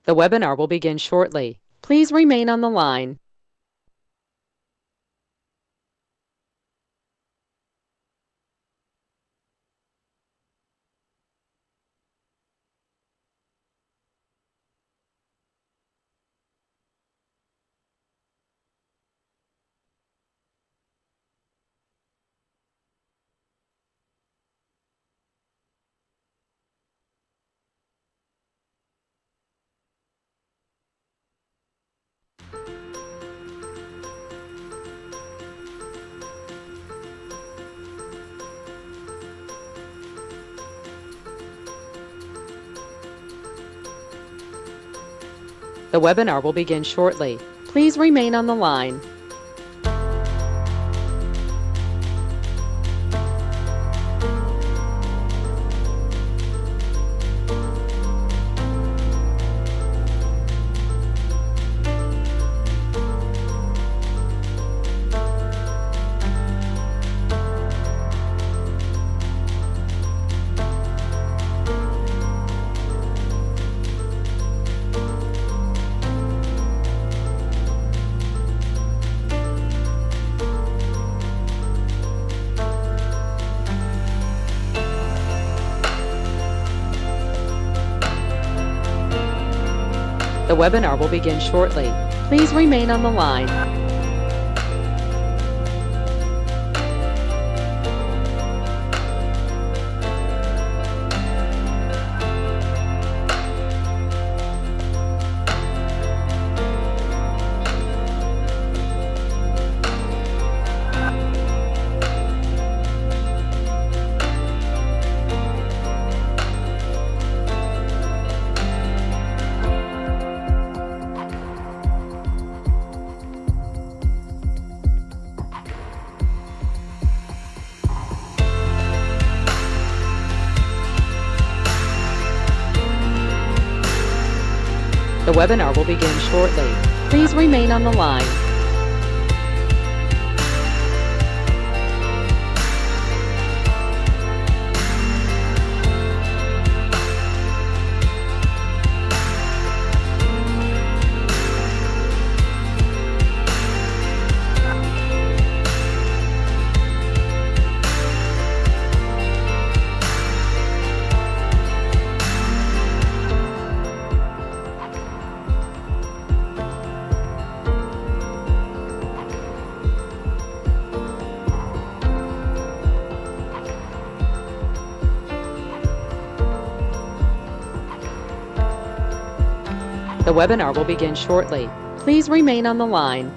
The webinar will begin shortly. Please remain on the line. The webinar will begin shortly. Please remain on the line. The webinar will begin shortly. Please remain on the line. The webinar will begin shortly. Please remain on the line. The webinar will begin shortly. Please remain on the line.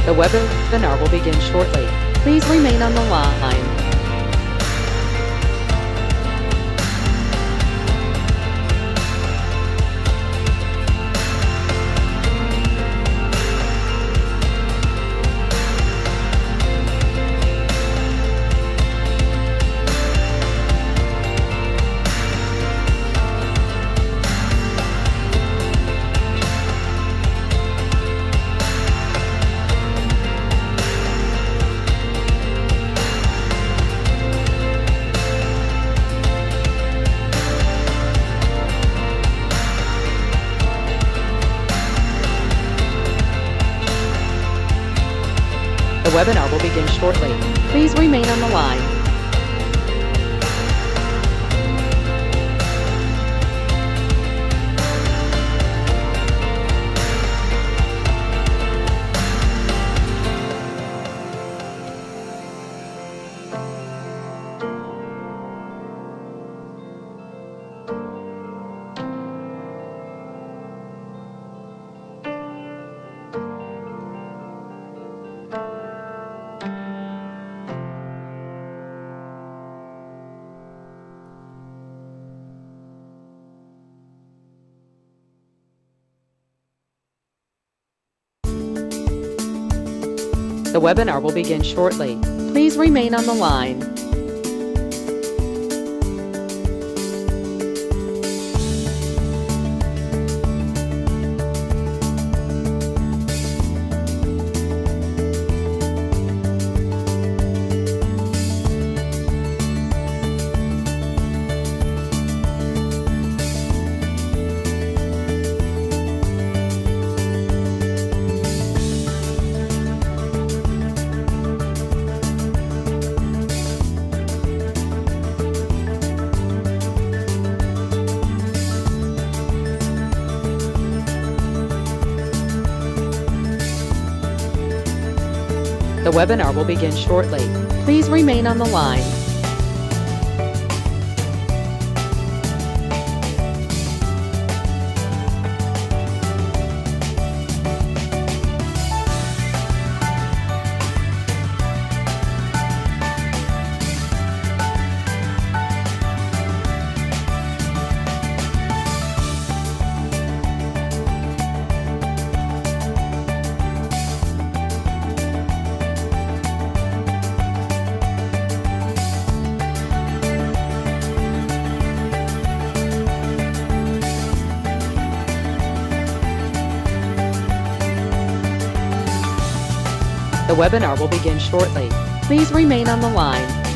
The webinar will begin shortly. Please remain on the line. The webinar will begin shortly. Please remain on the line. The webinar will begin shortly. Please remain on the line. The webinar will begin shortly. Please remain on the line. The webinar will begin shortly. Please remain on the line.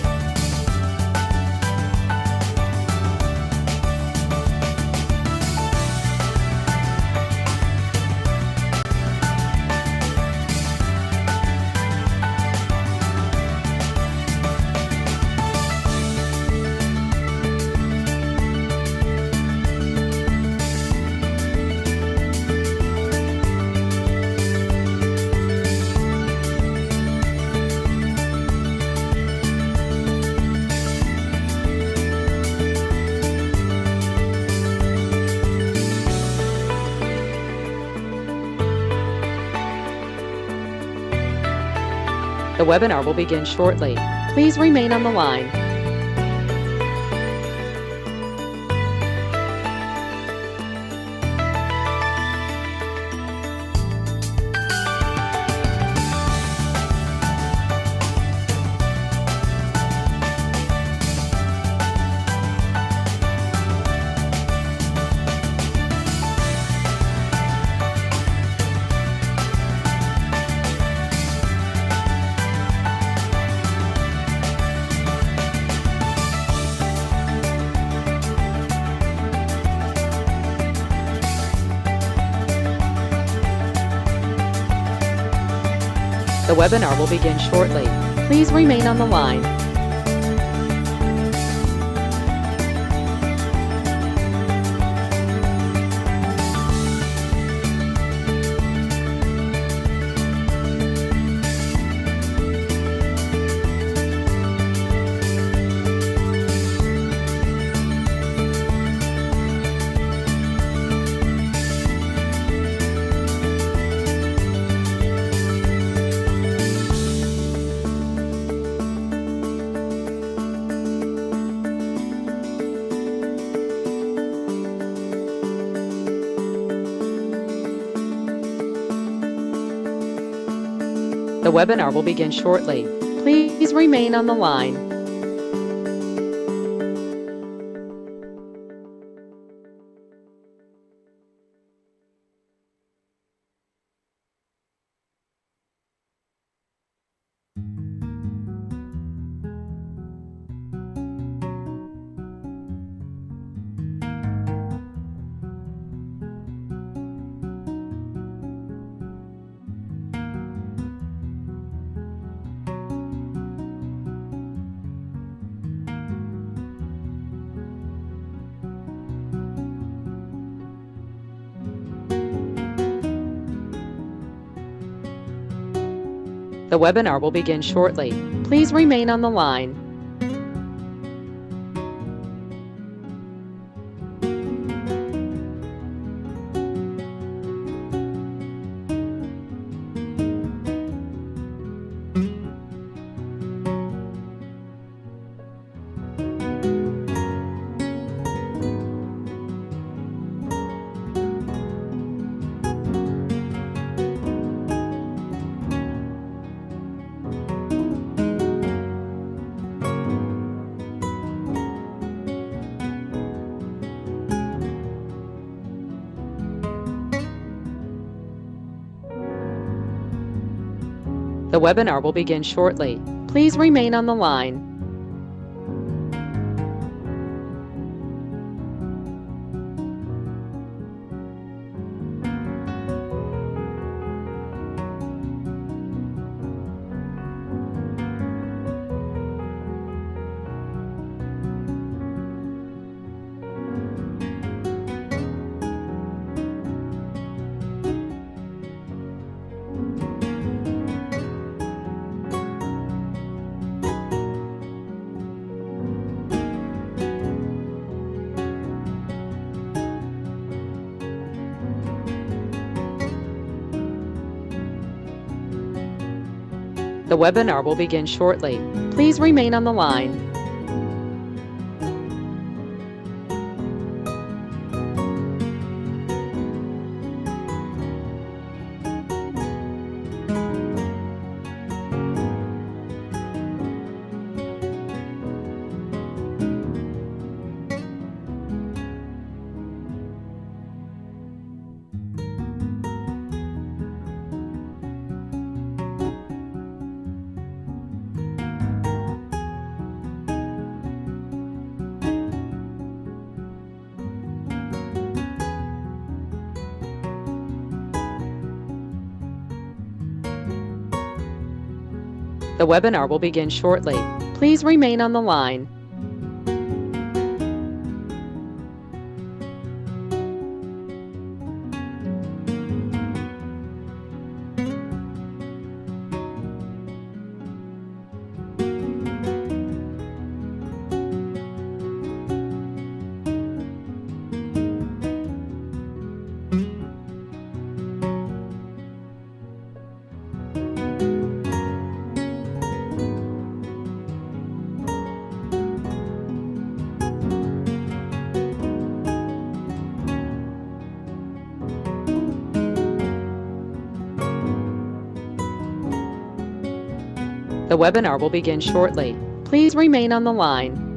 The webinar will begin shortly. Please remain on the line. The webinar will begin shortly. Please remain on the line. The webinar will begin shortly. Please remain on the line. The webinar will begin shortly. Please remain on the line. The webinar will begin shortly. Please remain on the line. The webinar will begin shortly. Please remain on the line. The webinar will begin shortly. Please remain on the line. The webinar will begin shortly. Please remain on the line.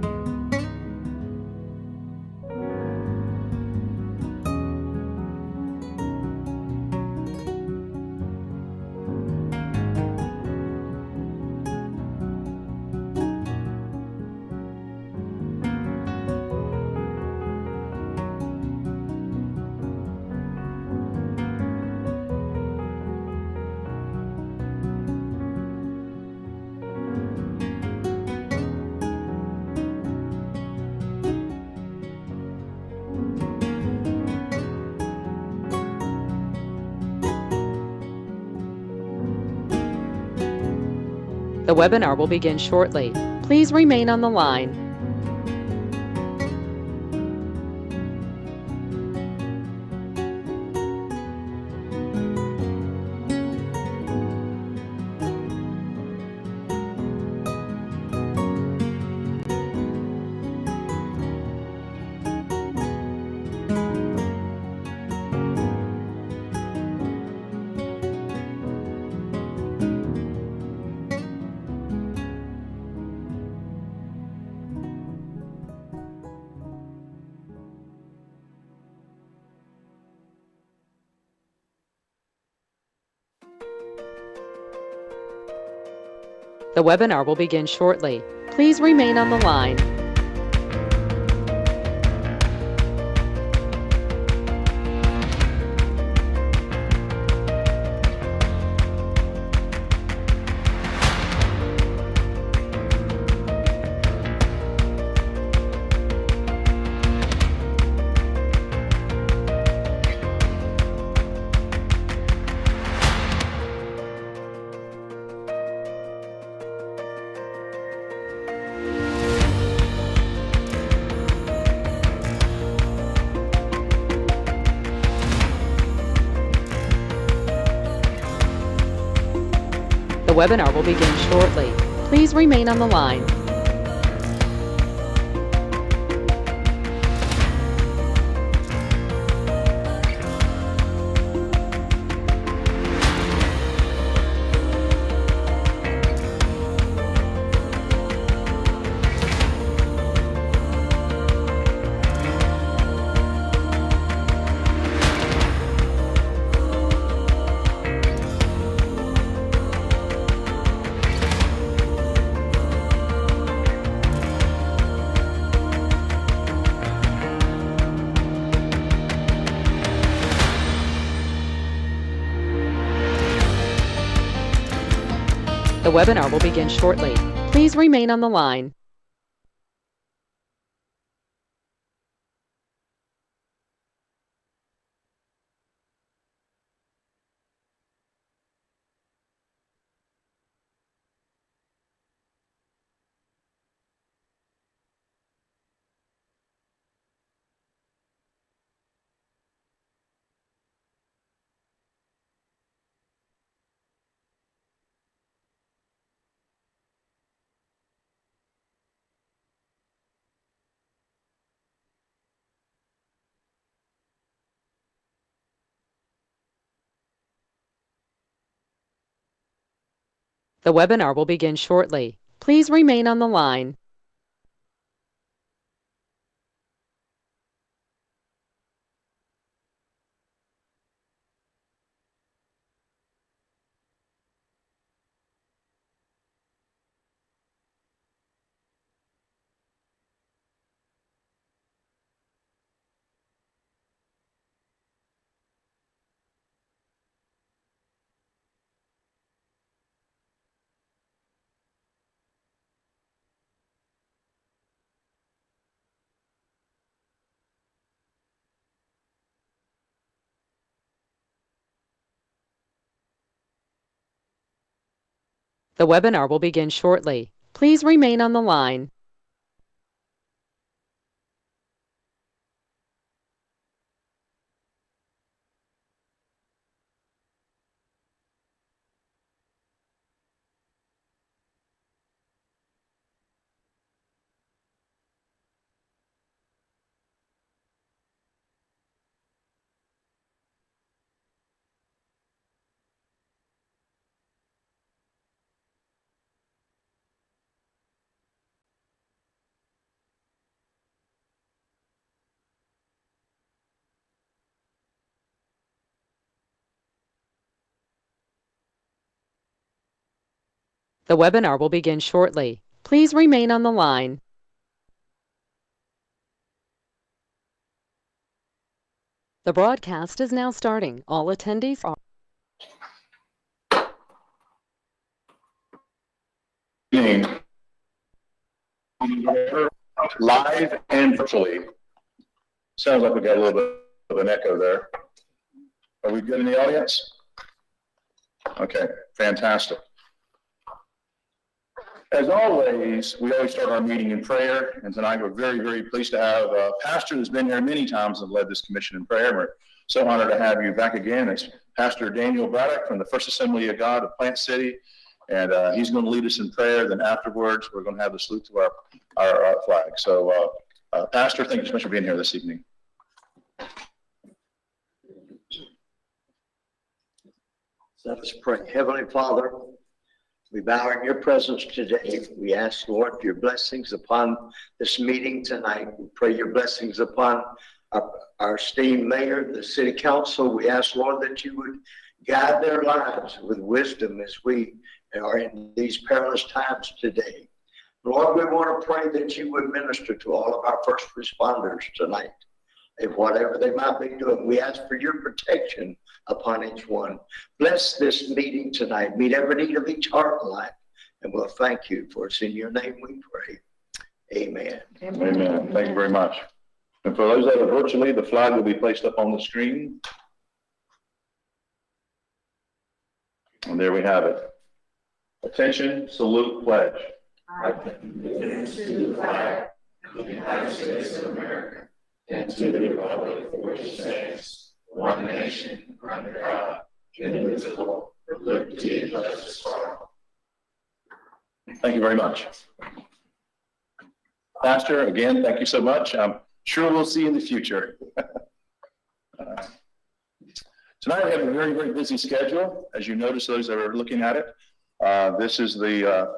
The webinar will begin shortly. Please remain on the line. The webinar will begin shortly. Please remain on the line. The webinar will begin shortly. Please remain on the line. The webinar will begin shortly. Please remain on the line. The webinar will begin shortly. Please remain on the line. The webinar will begin shortly. Please remain on the line. The webinar will begin shortly. Please remain on the line. The broadcast is now starting. All attendees are live and virtually. Sounds like we got a little bit of an echo there. Are we good in the audience? Okay, fantastic. As always, we always start our meeting in prayer, and tonight we're very, very pleased to have a pastor who's been here many times and led this commission in prayer. We're so honored to have you back again. It's Pastor Daniel Braddock from the First Assembly of God of Plant City, and he's going to lead us in prayer. Then afterwards, we're going to have the salute to our flag. So, Pastor, thank you so much for being here this evening. Let us pray. Heavenly Father, we bow in your presence today. We ask, Lord, your blessings upon this meeting tonight. We pray your blessings upon our esteemed mayor, the city council. We ask, Lord, that you would guide their lives with wisdom as we are in these perilous times today. Lord, we want to pray that you would minister to all of our first responders tonight. If whatever they might be doing, we ask for your protection upon each one. Bless this meeting tonight. Meet every need of each heart and life. And we'll thank you, for it's in your name we pray. Amen. Amen. Thank you very much. And for those that are virtually, the flag will be placed up on the screen. And there we have it. Attention, salute, pledge. I pledge allegiance to the flag of the United States of America and to the republic for which it stands, one nation, under God, indivisible, with liberty and justice for all. Thank you very much. Pastor, again, thank you so much. I'm sure we'll see you in the future. Tonight we have a very, very busy schedule. As you notice, those that are looking at it, this is the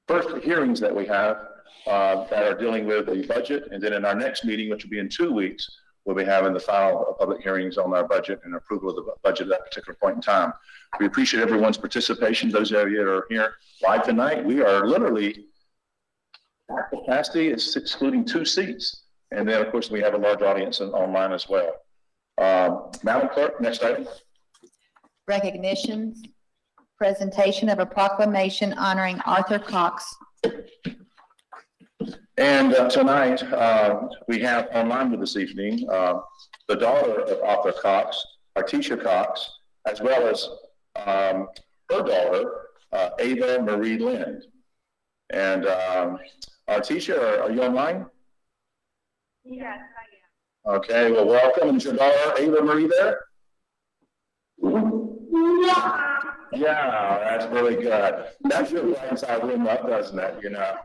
first hearings that we have that are dealing with the budget. And then in our next meeting, which will be in 2 weeks, we'll be having the final public hearings on our budget and approval of the budget at that particular point in time. We appreciate everyone's participation. Those of you that are here live tonight, we are literally at capacity, it's excluding 2 seats. And then, of course, we have a large audience online as well. Madam Clerk, next item. Recognitions. presentation of a proclamation honoring Arthur Cox. And tonight, we have online with this evening the daughter of Arthur Cox, Artisha Cox, as well as her daughter, Ava Marie Lind. And Artisha, are you online? Yes, I am. Okay, well, welcome. Is your daughter, Ava Marie, there? Yeah, that's really good. That sure brightens our room up, doesn't it, you know?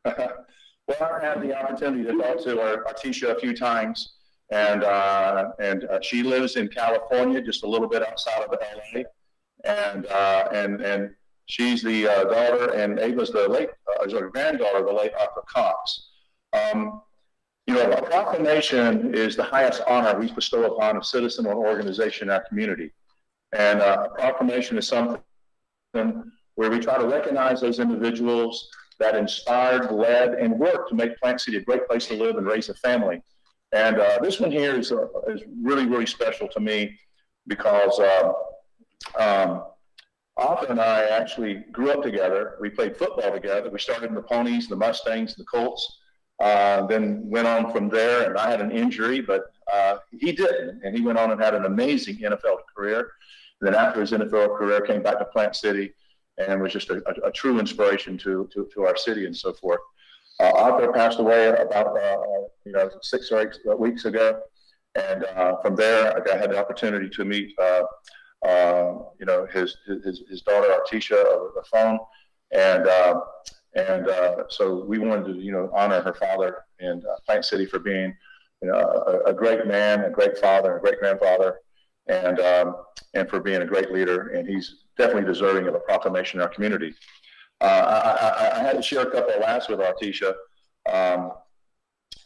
Well, I had the opportunity to talk to Artisha a few times, and she lives in California, just a little bit outside of LA, and she's the daughter, and Ava's the granddaughter of the late Arthur Cox. You know, a proclamation is the highest honor we bestow upon a citizen or organization in our community, and a proclamation is something where we try to recognize those individuals that inspired, led, and worked to make Plant City a great place to live and raise a family. And this one here is really, really special to me because Arthur and I actually grew up together. We played football together. We started in the Ponies, the Mustangs, the Colts, then went on from there, and I had an injury, but he didn't, and he went on and had an amazing NFL career. And then after his NFL career, came back to Plant City, and was just a true inspiration to our city and so forth. Arthur passed away about 6 or 8 weeks ago, and from there I had the opportunity to meet his daughter Artisha over the phone, and so we wanted to honor her father in Plant City for being a great man, a great father, a great grandfather, and for being a great leader, and he's definitely deserving of a proclamation in our community. I had to share a couple of laughs with Artisha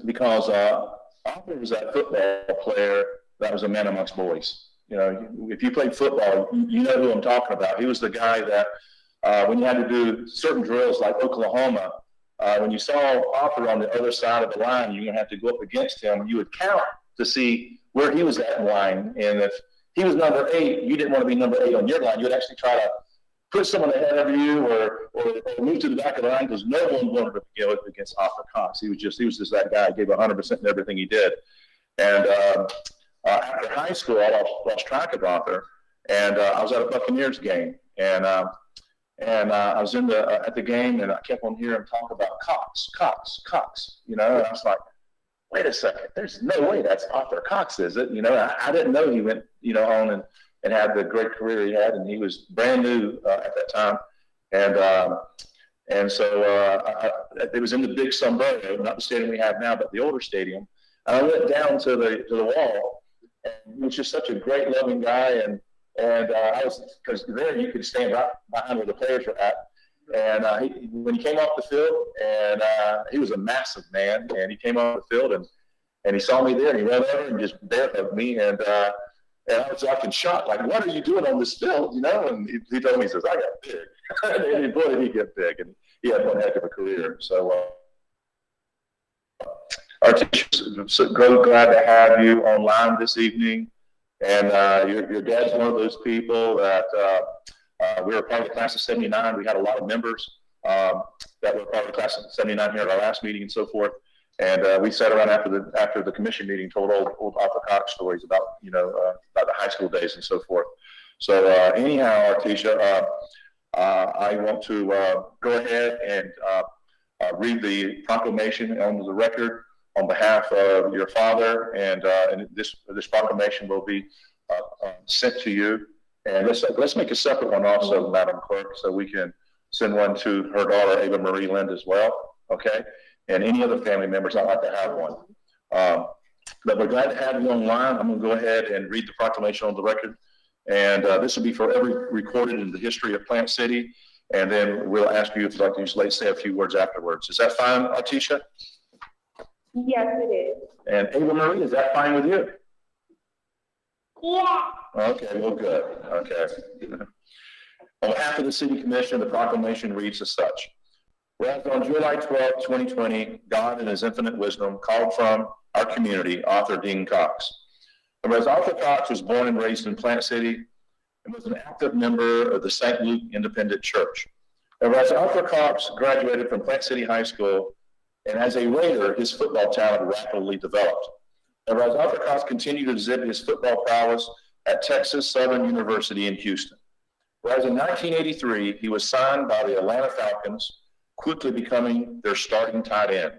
because Arthur was that football player that was a man amongst boys. You know, if you played football, you know who I'm talking about. He was the guy that when you had to do certain drills like Oklahoma, when you saw Arthur on the other side of the line, you're going to have to go up against him. You would count to see where he was at in line, and if he was number 8, you didn't want to be number 8 on your line. You would actually try to put someone ahead of you or move to the back of the line because no one wanted to go up against Arthur Cox. He was just that guy. He gave 100% in everything he did. And after high school, I lost track of Arthur, and I was at a Buccaneers game, and I was at the game, and I kept on hearing him talk about Cox, and I was like, wait a second, there's no way that's Arthur Cox, is it? I didn't know he went, on and had the great career he had, and he was brand new at that time. And so it was in the big sombrero, not the stadium we have now, but the older stadium. And I went down to the wall, and he was just such a great, loving guy. And I was, because there you could stand right behind where the players were at. And when he came off the field, and he was a massive man, and he came off the field, and he saw me there, and he ran over and just bear hugged me, and I was like in shock, like, what are you doing on this field, And he told me, he says, I got big, and boy, did he get big, and he had one heck of a career. So Artisha, so glad to have you online this evening, and your dad's one of those people that we were part of the class of 79. We had a lot of members that were part of the class of 79 here at our last meeting and so forth. And we sat around after the commission meeting, told old Arthur Cox stories about the high school days and so forth. So anyhow, Artisha, I want to go ahead and read the proclamation on the record on behalf of your father, and this proclamation will be sent to you. And let's make a separate one also, Madam Clerk, so we can send one to her daughter, Ava Marie Lind, as well, okay? And any other family members, I'd like to have one. But we're glad to have you online. I'm going to go ahead and read the proclamation on the record. And this will be forever recorded in the history of Plant City. And then we'll ask you if you'd like to say a few words afterwards. Is that fine, Artisha? Yes, it is. And Ava Marie, is that fine with you? Yeah. Okay, well, good. Okay. On behalf of the City Commission, the proclamation reads as such. Whereas on July 12, 2020, God in his infinite wisdom called from our community Arthur Dean Cox. And whereas Arthur Cox was born and raised in Plant City, and was an active member of the St. Luke Independent Church. And whereas Arthur Cox graduated from Plant City High School, and as a Raider, his football talent rapidly developed. And whereas Arthur Cox continued to exhibit his football prowess at Texas Southern University in Houston. Whereas in 1983, he was signed by the Atlanta Falcons, quickly becoming their starting tight end.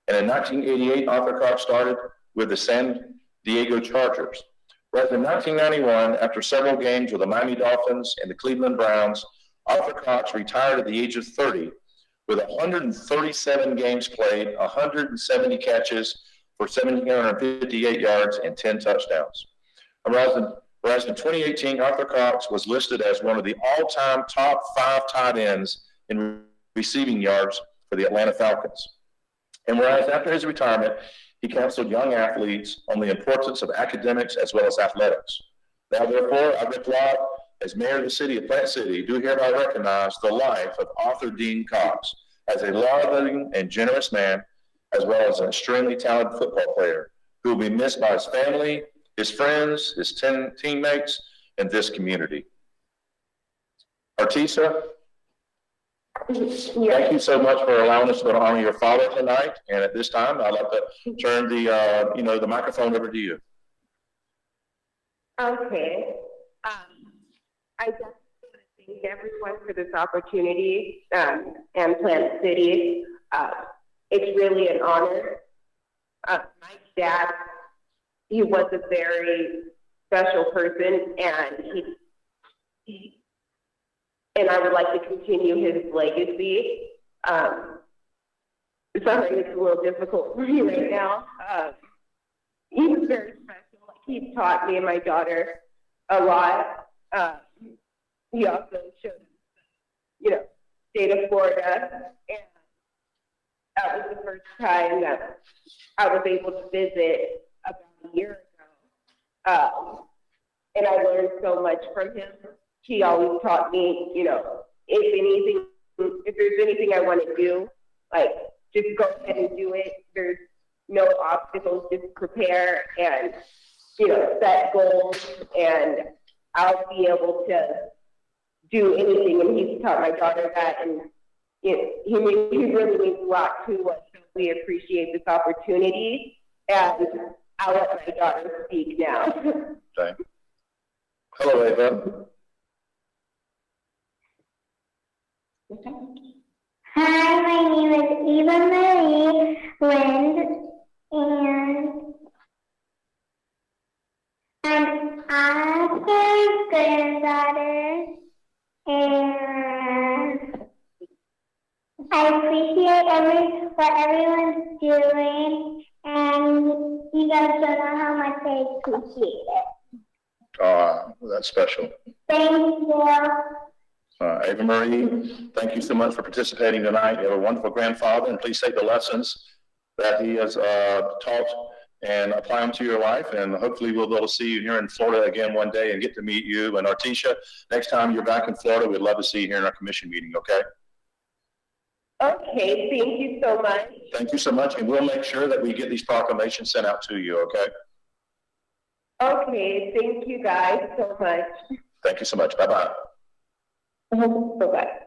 And in 1988, Arthur Cox started with the San Diego Chargers. Whereas in 1991, after several games with the Miami Dolphins and the Cleveland Browns, Arthur Cox retired at the age of 30 with 137 games played, 170 catches for 1,758 yards and 10 touchdowns. Whereas in 2018, Arthur Cox was listed as one of the all-time top 5 tight ends in receiving yards for the Atlanta Falcons. And whereas after his retirement, he counseled young athletes on the importance of academics as well as athletics. Now, therefore, I reply, as mayor of the city of Plant City, do hereby recognize the life of Arthur Dean Cox as a law-abiding and generous man, as well as an extremely talented football player who will be missed by his family, his friends, his teammates, and this community. Artisa, thank you so much for allowing us to honor your father tonight. And at this time, I'd like to turn the microphone over to you. Okay. I just want to thank everyone for this opportunity and Plant City. It's really an honor. My dad, he was a very special person, and and I would like to continue his legacy. Sorry, it's a little difficult for me right now. He was very special. He taught me and my daughter a lot. He also showed us, state of Florida, and that was the first time that I was able to visit about a year ago. And I learned so much from him. He always taught me, if there's anything I want to do, just go ahead and do it. There's no obstacles, just prepare and, set goals, and I'll be able to do anything. And he's taught my daughter that, and he really means a lot to us. So we appreciate this opportunity, and I'll let my daughter speak now. Okay. Hello, Ava. Hi, my name is Eva Marie Lind, and I'm Arthur's granddaughter, and I appreciate what everyone's doing, and you guys don't know how much I appreciate it. That's special. Thank you. Ava Marie, thank you so much for participating tonight. You have a wonderful grandfather, and please take the lessons that he has taught and apply them to your life. And hopefully we'll be able to see you here in Florida again one day and get to meet you. And Artisha, next time you're back in Florida, we'd love to see you here in our commission meeting, okay? Okay, thank you so much. Thank you so much, and we'll make sure that we get these proclamations sent out to you, okay? Okay, thank you guys so much. Thank you so much. Bye-bye. Bye-bye.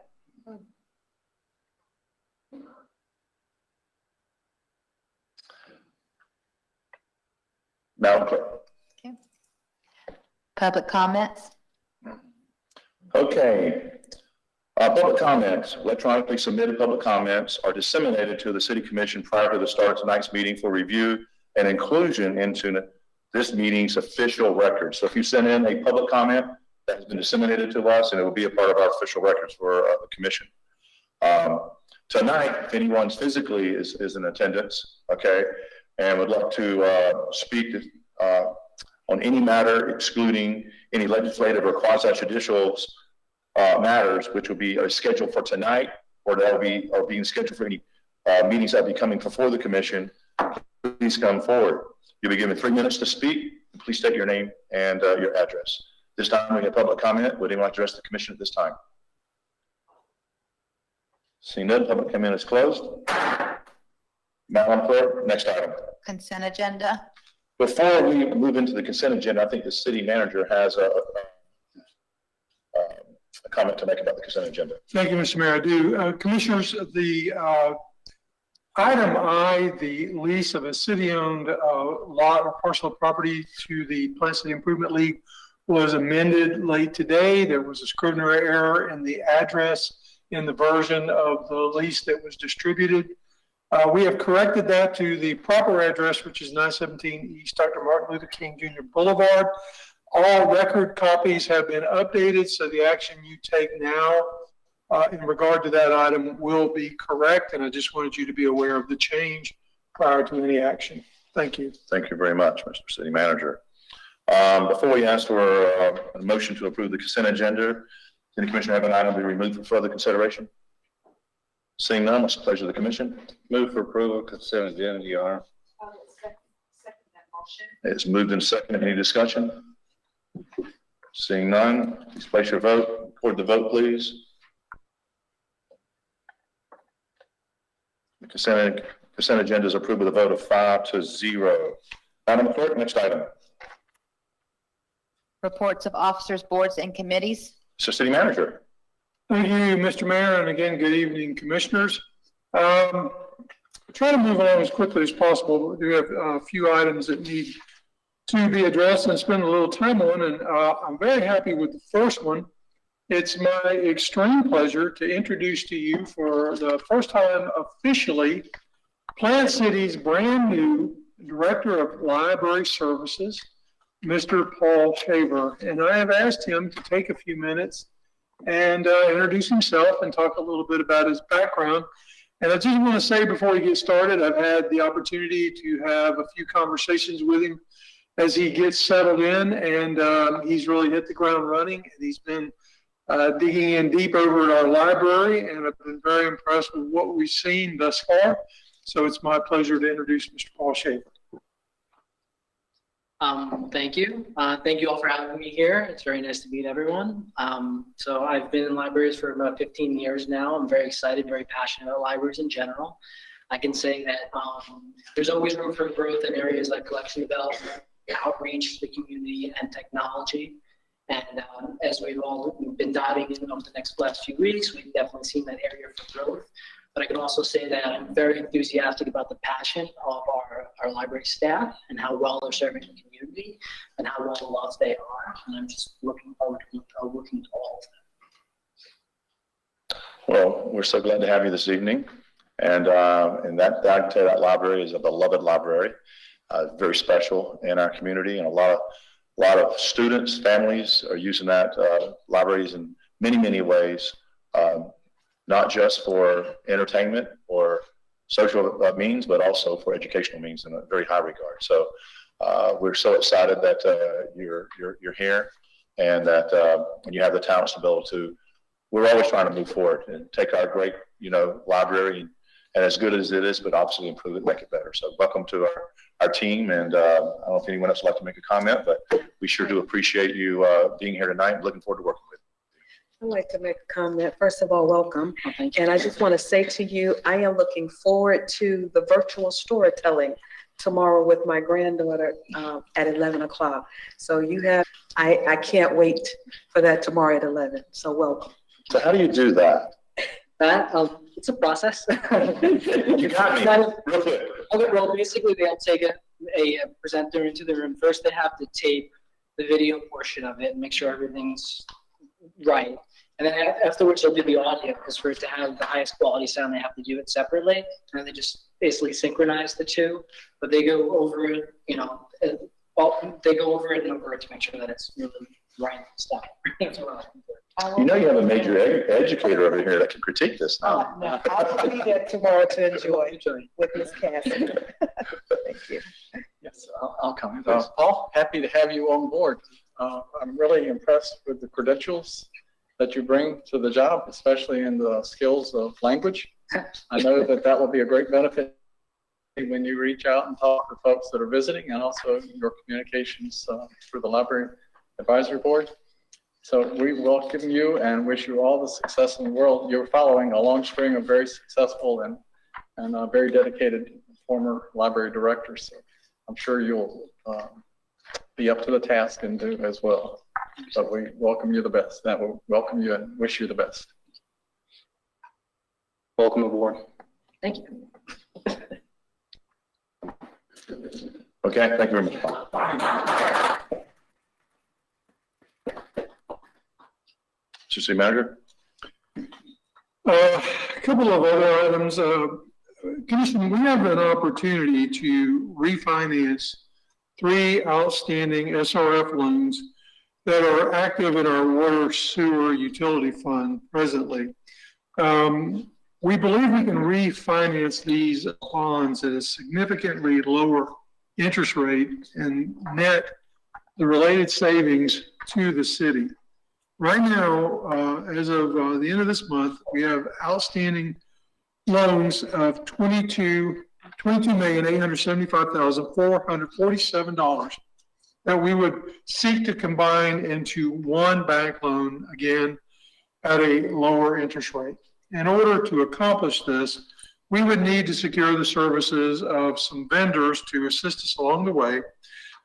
Madam Clerk. Okay. Public comments? Okay. Public comments, electronically submitted public comments are disseminated to the City Commission prior to the start of tonight's meeting for review and inclusion into this meeting's official record. So if you send in a public comment, that has been disseminated to us, and it will be a part of our official records for the commission. Tonight, if anyone physically is in attendance, okay, and would like to speak on any matter excluding any legislative or quasi-judicial matters, which will be scheduled for tonight, or that will be being scheduled for any meetings that will be coming before the commission, please come forward. You'll be given 3 minutes to speak. Please state your name and your address. This time we have public comment. Would anyone address the commission at this time? Seeing none, public comment is closed. Madam Clerk, next item. Consent agenda? Before we move into the consent agenda, I think the city manager has a comment to make about the consent agenda. Thank you, Mr. Mayor. I do. Commissioners, the item I, the lease of a city-owned lot or parcel of property to the Plant City Improvement League was amended late today. There was a Scrivener error in the address in the version of the lease that was distributed. We have corrected that to the proper address, which is 917 East Dr. Martin Luther King Jr. Boulevard. All record copies have been updated, so the action you take now in regard to that item will be correct, and I just wanted you to be aware of the change prior to any action. Thank you. Thank you very much, Mr. City Manager. Before we ask for a motion to approve the consent agenda, does any commissioner have an item to be removed for further consideration? Seeing none, what's the pleasure of the commission? Move for approval of consent agenda, Your Honor. It's moved and seconded. Any discussion? Seeing none, please place your vote. Record the vote, please. The consent agenda is approved with a vote of 5-0. Madam Clerk, next item. Reports of officers, boards, and committees. Mr. City Manager. Thank you, Mr. Mayor, and again, good evening, commissioners. Try to move along as quickly as possible. We do have a few items that need to be addressed and spend a little time on, and I'm very happy with the first one. It's my extreme pleasure to introduce to you for the first time officially Plant City's brand new Director of Library Services, Mr. Paul Shaver. And I have asked him to take a few minutes and introduce himself and talk a little bit about his background. And I just want to say before we get started, I've had the opportunity to have a few conversations with him as he gets settled in, and he's really hit the ground running, and he's been digging in deep over at our library, and I've been very impressed with what we've seen thus far. So it's my pleasure to introduce Mr. Paul Shaver. Thank you. Thank you all for having me here. It's very nice to meet everyone. So I've been in libraries for about 15 years now. I'm very excited, very passionate about libraries in general. I can say that there's always room for growth in areas like collection development, outreach to the community, and technology. And as we've all been diving in over the last few weeks, we've definitely seen that area for growth. But I can also say that I'm very enthusiastic about the passion of our library staff and how well they're serving the community and how well loved they are. And I'm just looking forward to working with all of them. Well, we're so glad to have you this evening. And that library is a beloved library, very special in our community, and a lot of students, families are using that libraries in many, many ways. Not just for entertainment or social means, but also for educational means in a very high regard. So we're so excited that you're here, and that when you have the talents to be able to. We're always trying to move forward and take our great, library, and as good as it is, but obviously improve it, make it better. So welcome to our team, and I don't know if anyone else would like to make a comment, but we sure do appreciate you being here tonight and looking forward to working with you. I'd like to make a comment. First of all, welcome. Oh, thank you. And I just want to say to you, I am looking forward to the virtual storytelling tomorrow with my granddaughter at 11 o'clock. So I can't wait for that tomorrow at 11. So welcome. So how do you do that? It's a process. You got me. Real quick. Okay, well, basically they'll take a presenter into the room. First, they have to tape the video portion of it and make sure everything's right. And then afterwards, they'll do the audio, because for it to have the highest quality sound, they have to do it separately. And then they just basically synchronize the two. But they go over it, they go over it and over it to make sure that it's really right stuff. You have a major educator over here that can critique this now. No, I'll be there tomorrow to enjoy with Ms. Cassie. Thank you. Yes, I'll come. Paul, happy to have you on board. I'm really impressed with the credentials that you bring to the job, especially in the skills of language. I know that will be a great benefit when you reach out and talk to folks that are visiting, and also your communications through the Library Advisory Board. So we welcome you and wish you all the success in the world. You're following a long string of very successful and very dedicated former library directors. So I'm sure you'll be up to the task and do as well. But we welcome you the best. That will welcome you and wish you the best. Welcome aboard. Thank you. Okay, thank you very much. City Manager? A couple of other items. Commission, we have an opportunity to refinance 3 outstanding SRF loans that are active in our water sewer utility fund presently. We believe we can refinance these bonds at a significantly lower interest rate and net the related savings to the city. Right now, as of the end of this month, we have outstanding loans of $22,875,447 that we would seek to combine into one bank loan, again, at a lower interest rate. In order to accomplish this, we would need to secure the services of some vendors to assist us along the way,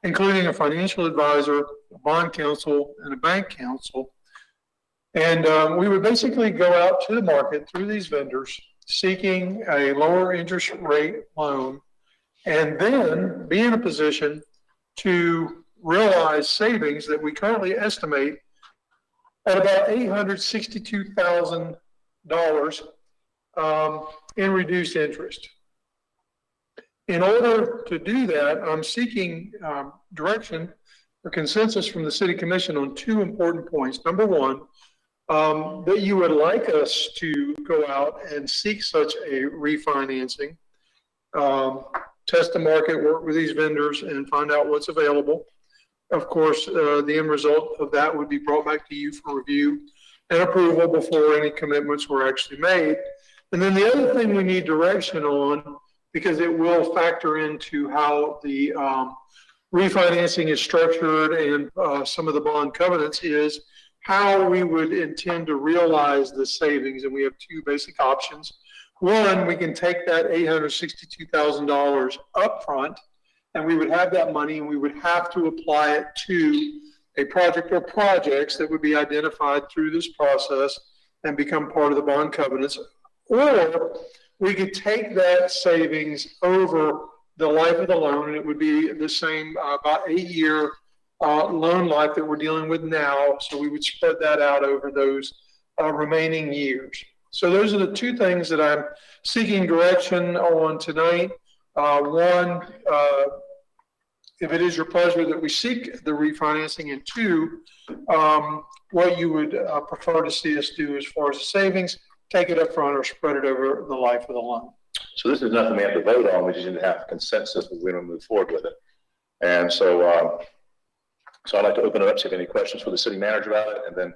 including a financial advisor, a bond counsel, and a bank counsel. And we would basically go out to the market through these vendors, seeking a lower interest rate loan, and then be in a position to realize savings that we currently estimate at about $862,000 in reduced interest. In order to do that, I'm seeking direction or consensus from the City Commission on 2 important points. Number one, that you would like us to go out and seek such a refinancing, test the market, work with these vendors, and find out what's available. Of course, the end result of that would be brought back to you for review and approval before any commitments were actually made. And then the other thing we need direction on, because it will factor into how the refinancing is structured and some of the bond covenants, is how we would intend to realize the savings. And we have 2 basic options. One, we can take that $862,000 upfront, and we would have that money, and we would have to apply it to a project or projects that would be identified through this process and become part of the bond covenants. Or we could take that savings over the life of the loan, and it would be the same about 8-year loan life that we're dealing with now. So we would spread that out over those remaining years. So those are the 2 things that I'm seeking direction on tonight. One, if it is your pleasure that we seek the refinancing, and 2, what you would prefer to see us do as far as the savings, take it up front or spread it over the life of the loan. So this is nothing we have to vote on. We just need to have consensus if we're going to move forward with it. And so, I'd like to open it up, see if any questions for the city manager about it. And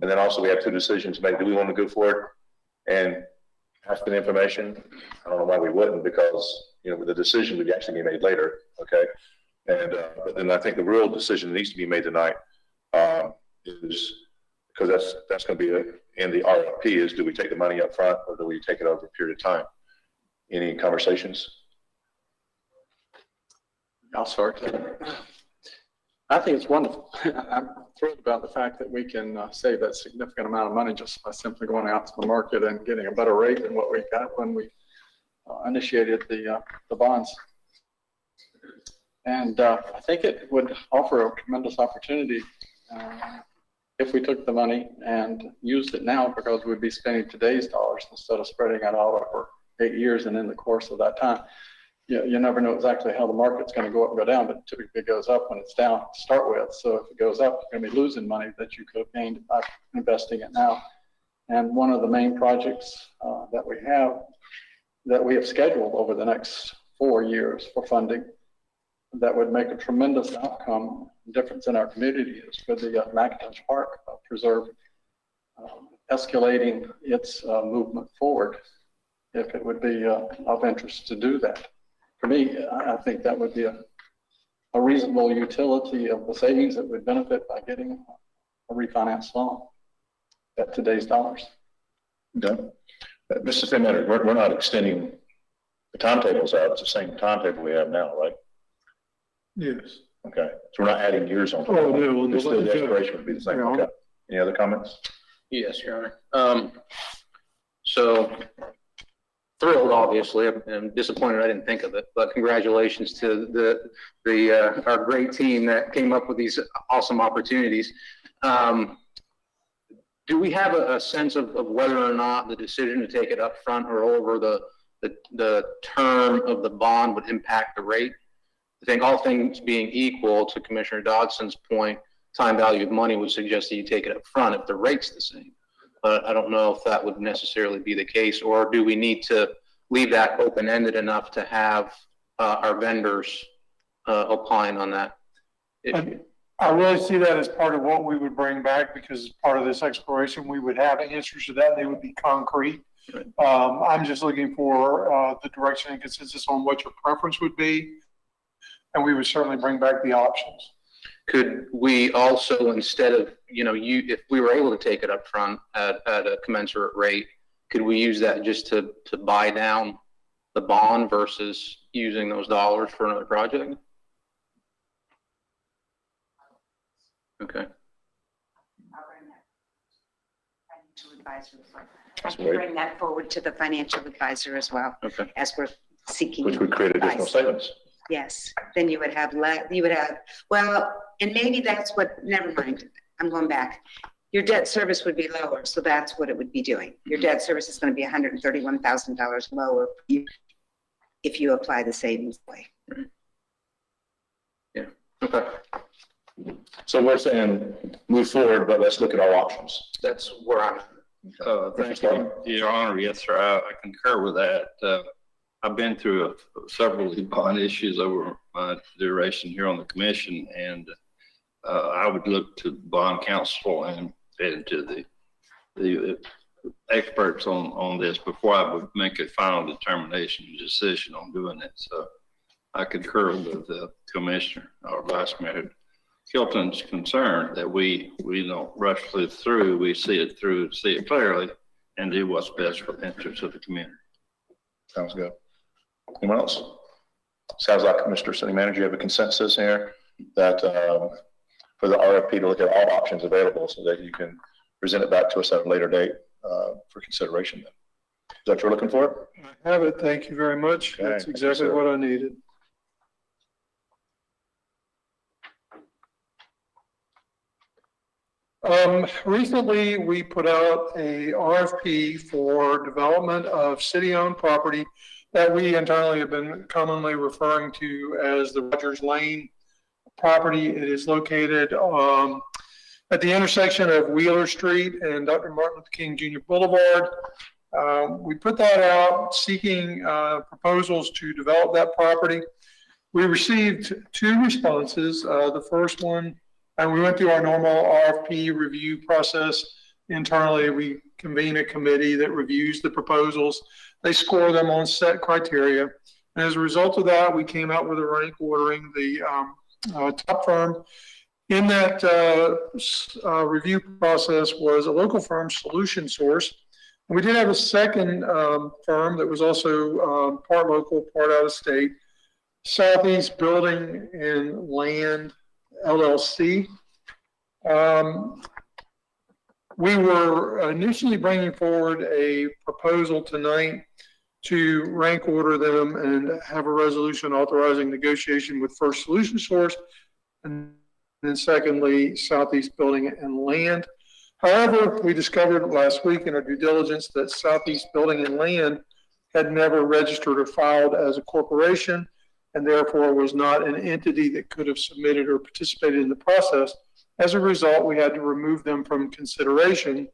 then also we have 2 decisions to make. Do we want to go forward and ask for the information? I don't know why we wouldn't, because, the decision would actually be made later. Okay. And, but then I think the real decision that needs to be made tonight is, because that's going to be in the RFP, is do we take the money up front or do we take it over a period of time? Any conversations? I'll start. I think it's wonderful. I'm thrilled about the fact that we can save that significant amount of money just by simply going out to the market and getting a better rate than what we got when we initiated the bonds. And I think it would offer a tremendous opportunity if we took the money and used it now, because we'd be spending today's dollars instead of spreading it out over 8 years. And in the course of that time, you never know exactly how the market's going to go up and go down, but typically it goes up when it's down to start with. So if it goes up, you're going to be losing money that you could have gained by investing it now. And one of the main projects that we have scheduled over the next 4 years for funding that would make a tremendous outcome difference in our community is for the McIntosh Park Preserve escalating its movement forward, if it would be of interest to do that. For me, I think that would be a reasonable utility of the savings that would benefit by getting a refinance loan at today's dollars. Okay. Mr. Senator, we're not extending the timetables out. It's the same timetable we have now, right? Yes. Okay, so we're not adding years on. Oh, no, Just still the expiration would be the same. Yeah. Okay. Any other comments? Yes, Your Honor. So thrilled, obviously. I'm disappointed I didn't think of it, but congratulations to our great team that came up with these awesome opportunities. Do we have a sense of whether or not the decision to take it up front or over the term of the bond would impact the rate? I think all things being equal, to Commissioner Dodson's point, time value of money would suggest that you take it up front if the rate's the same. But I don't know if that would necessarily be the case, or do we need to leave that open-ended enough to have our vendors opine on that issue? I really see that as part of what we would bring back, because as part of this exploration, we would have answers to that, and they would be concrete. Right. I'm just looking for the direction and consensus on what your preference would be, and we would certainly bring back the options. Could we also, instead of, if we were able to take it up front at a commensurate rate, could we use that just to buy down the bond versus using those dollars for another project? Okay. I can bring that forward to the financial advisor as well. Okay. As we're seeking. Which would create additional advice. savings. Yes, then you would have and maybe that's what, never mind, I'm going back. Your debt service would be lower, so that's what it would be doing. Your debt service is going to be $131,000 lower if you apply the savings way. Yeah, okay. So we're saying move forward, but let's look at our options. That's where I'm at. Thank you, Your Honor. Yes, sir. I concur with that. I've been through several bond issues over my duration here on the commission, and I would look to bond counsel and to the experts on this before I would make a final determination and decision on doing it. So I concur with the commissioner or Vice Mayor Hilton's concern that we don't rush through. We see it through, see it clearly, and do what's best for the interest of the community. Sounds good. Anyone else? Sounds like, Mr. City Manager, you have a consensus here that for the RFP to look at all options available so that you can present it back to us at a later date for consideration. Then. Is that what you're looking for? I have it. Thank you very much. Okay. That's exactly what I needed. Recently, we put out a RFP for development of city-owned property that we internally have been commonly referring to as the Rogers Lane property. It is located at the intersection of Wheeler Street and Dr. Martin Luther King Jr. Boulevard. We put that out seeking proposals to develop that property. We received 2 responses. The first one, and we went through our normal RFP review process. Internally, we convene a committee that reviews the proposals. They score them on set criteria. And as a result of that, we came out with a rank ordering the top firm. In that review process was a local firm, Solution Source. We did have a second firm that was also part local, part out of state, Southeast Building and Land LLC. We were initially bringing forward a proposal tonight to rank order them and have a resolution authorizing negotiation with first Solution Source, and then secondly, Southeast Building and Land. However, we discovered last week in our due diligence that Southeast Building and Land had never registered or filed as a corporation, and therefore was not an entity that could have submitted or participated in the process. As a result, we had to remove them from consideration.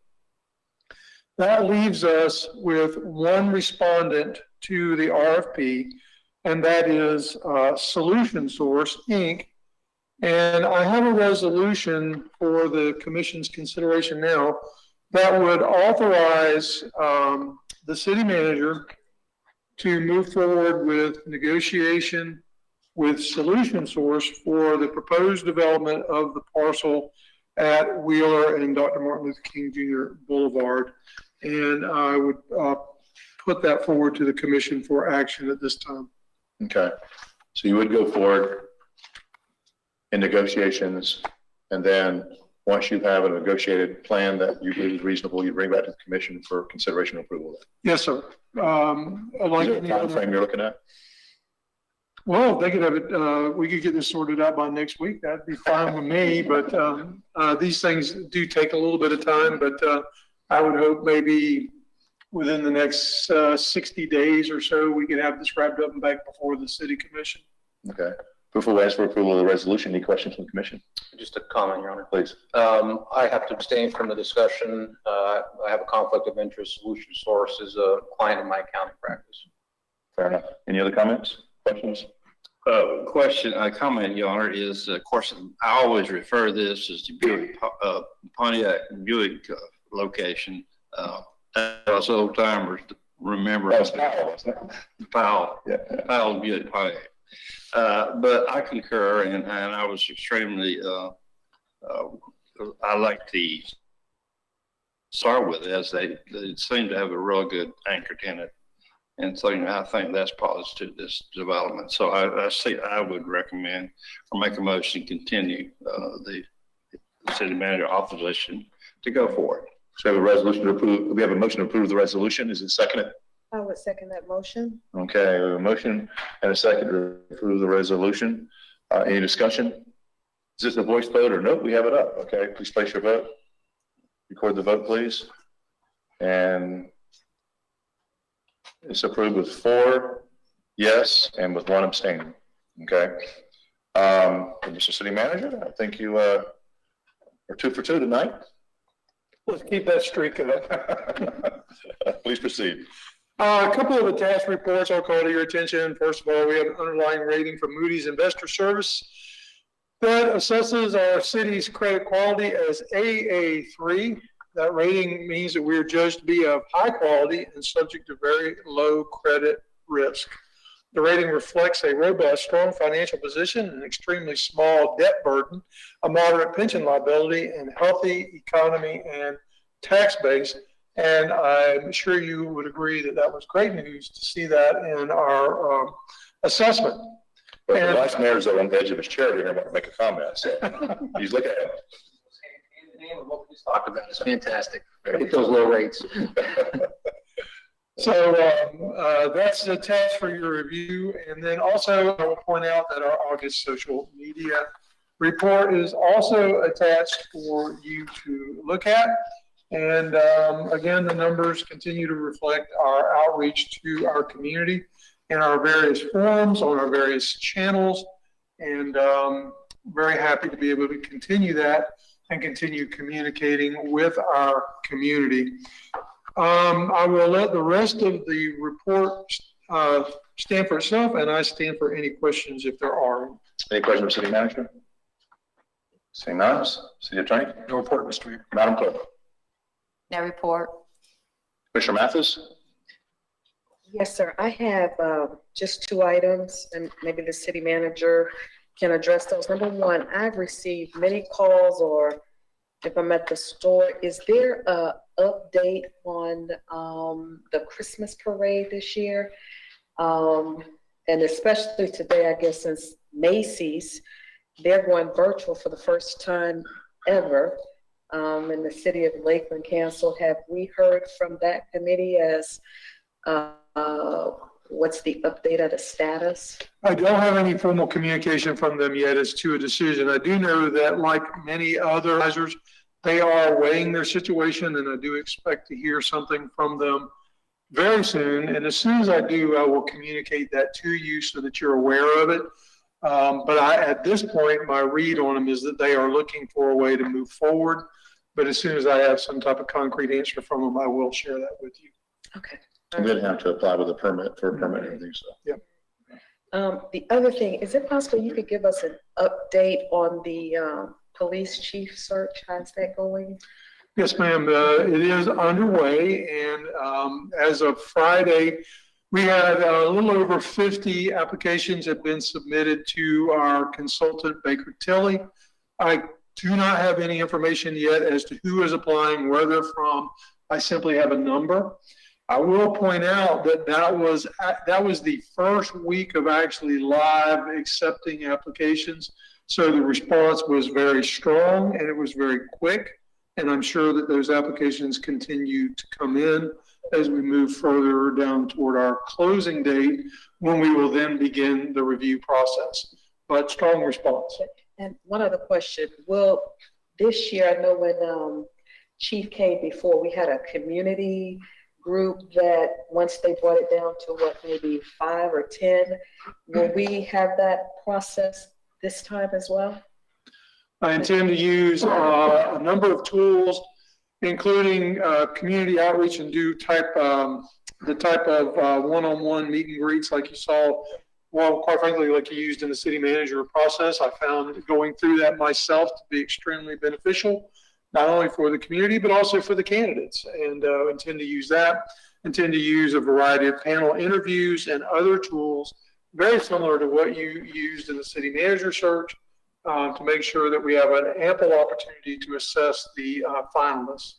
That leaves us with one respondent to the RFP, and that is Solution Source, Inc. And I have a resolution for the commission's consideration now that would authorize the city manager to move forward with negotiation with Solution Source for the proposed development of the parcel at Wheeler and Dr. Martin Luther King Jr. Boulevard. And I would put that forward to the commission for action at this time. Okay. So you would go forward in negotiations. And then once you have a negotiated plan that you believe is reasonable, you bring back to the commission for consideration and approval. Yes, sir. Is there a time frame you're looking at? Well, if they could have it, we could get this sorted out by next week. That'd be fine with me, but, these things do take a little bit of time, but, I would hope maybe within the next, 60 days or so, we could have this wrapped up and back before the city commission. Okay. Before we ask for approval of the resolution, any questions from the commission? Just a comment, Your Honor. Please. I have to abstain from the discussion. I have a conflict of interest. Solution Source is a client in my accounting practice. Fair enough. Any other comments, questions? Comment, Your Honor, is, of course, I always refer this as the Buick, Pontiac Buick location. Us old timers remember. That was Powell, wasn't it? Powell. Yeah. Powell Buick Pontiac. But I concur, and I was extremely, I like the start with it, as they seem to have a real good anchor tenant. And so, I think that's positive to this development. So I would recommend or make a motion to continue the city manager opposition to go for it. So we have a resolution to approve. We have a motion to approve the resolution. Is it seconded? I would second that motion. Okay, we have a motion and a second to approve the resolution. Any discussion? Is this a voice vote or nope? We have it up. Okay, please place your vote. Record the vote, please. And it's approved with 4 yes and with 1 abstaining. Okay. Mr. City Manager, I think you are 2 for 2 tonight. Let's keep that streak up. Please proceed. A couple of attached reports I'll call to your attention. First of all, we have an underlying rating from Moody's Investor Service that assesses our city's credit quality as AA3. That rating means that we are judged to be of high quality and subject to very low credit risk. The rating reflects a robust, strong financial position, an extremely small debt burden, a moderate pension liability, and healthy economy and tax base. And I'm sure you would agree that that was great news to see that in our assessment. But the vice mayor's on the edge of his chair here. I want to make a comment. So he's looking at it. What we just talked about is fantastic. Get those low rates. So that's attached for your review. And then also I will point out that our August social media report is also attached for you to look at. And again, the numbers continue to reflect our outreach to our community in our various forums, on our various channels. And very happy to be able to continue that and continue communicating with our community. I will let the rest of the report stand for itself, and I stand for any questions if there are. Any questions, City Manager? Seeing none, City Attorney? No report, Mr. Mayor. Madam Clerk? No report. Commissioner Mathis? Yes, sir. I have just 2 items, and maybe the city manager can address those. Number one, I've received many calls, or if I'm at the store, is there a update on the Christmas parade this year? And especially today, I guess, since Macy's, they're going virtual for the first time ever. In the city of Lakeland Council, have we heard from that committee as what's the update of the status? I don't have any formal communication from them yet as to a decision. I do know that, like many other advisors, they are weighing their situation, and I do expect to hear something from them very soon. And as soon as I do, I will communicate that to you so that you're aware of it. But at this point, my read on them is that they are looking for a way to move forward. But as soon as I have some type of concrete answer from them, I will share that with you. Okay. I'm going to have to apply with a permit for a permit and everything. So. Yep. The other thing, is it possible you could give us an update on the police chief search? How's that going? Yes, ma'am. It is underway. And as of Friday, we had a little over 50 applications have been submitted to our consultant, Baker Tilly. I do not have any information yet as to who is applying, where they're from. I simply have a number. I will point out that that was the first week of actually live accepting applications. So the response was very strong and it was very quick. And I'm sure that those applications continue to come in as we move further down toward our closing date, when we will then begin the review process. But strong response. And one other question, well, this year, I know when Chief came before, we had a community group that once they brought it down to what, maybe 5 or 10, will we have that process this time as well? I intend to use a number of tools, including community outreach, and do the type of one-on-one meet and greets like you saw, well, quite frankly, like you used in the city manager process. I found going through that myself to be extremely beneficial, not only for the community, but also for the candidates, and intend to use that. Intend to use a variety of panel interviews and other tools, very similar to what you used in the city manager search, to make sure that we have an ample opportunity to assess the finalists.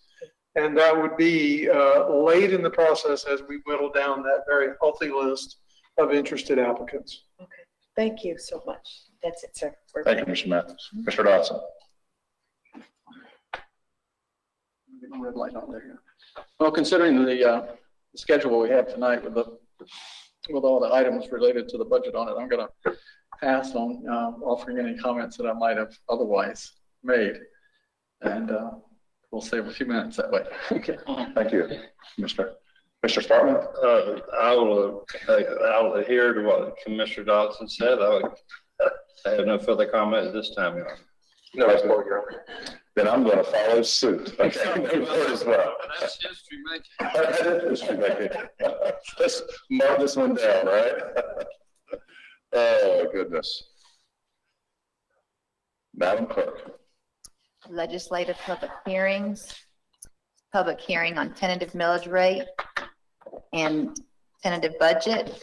And that would be late in the process as we whittle down that very healthy list of interested applicants. Okay, thank you so much. That's it, sir. Thank you, Mr. Mathis. Mr. Dodson. Red light on there. Well, considering the schedule we have tonight with all the items related to the budget on it, I'm going to pass on offering any comments that I might have otherwise made, and we'll save a few minutes that way. Okay. Thank you, Mr. Spartman. I'll adhere to what Commissioner Dodson said. I have no further comment at this time, Your Honor. No, that's more your honor. Then I'm going to follow suit. Okay, as well. That's history making. That is history making. Let's mark this one down, right? Oh, goodness. Madam Clerk. Legislative public hearings, public hearing on tentative millage rate and tentative budget.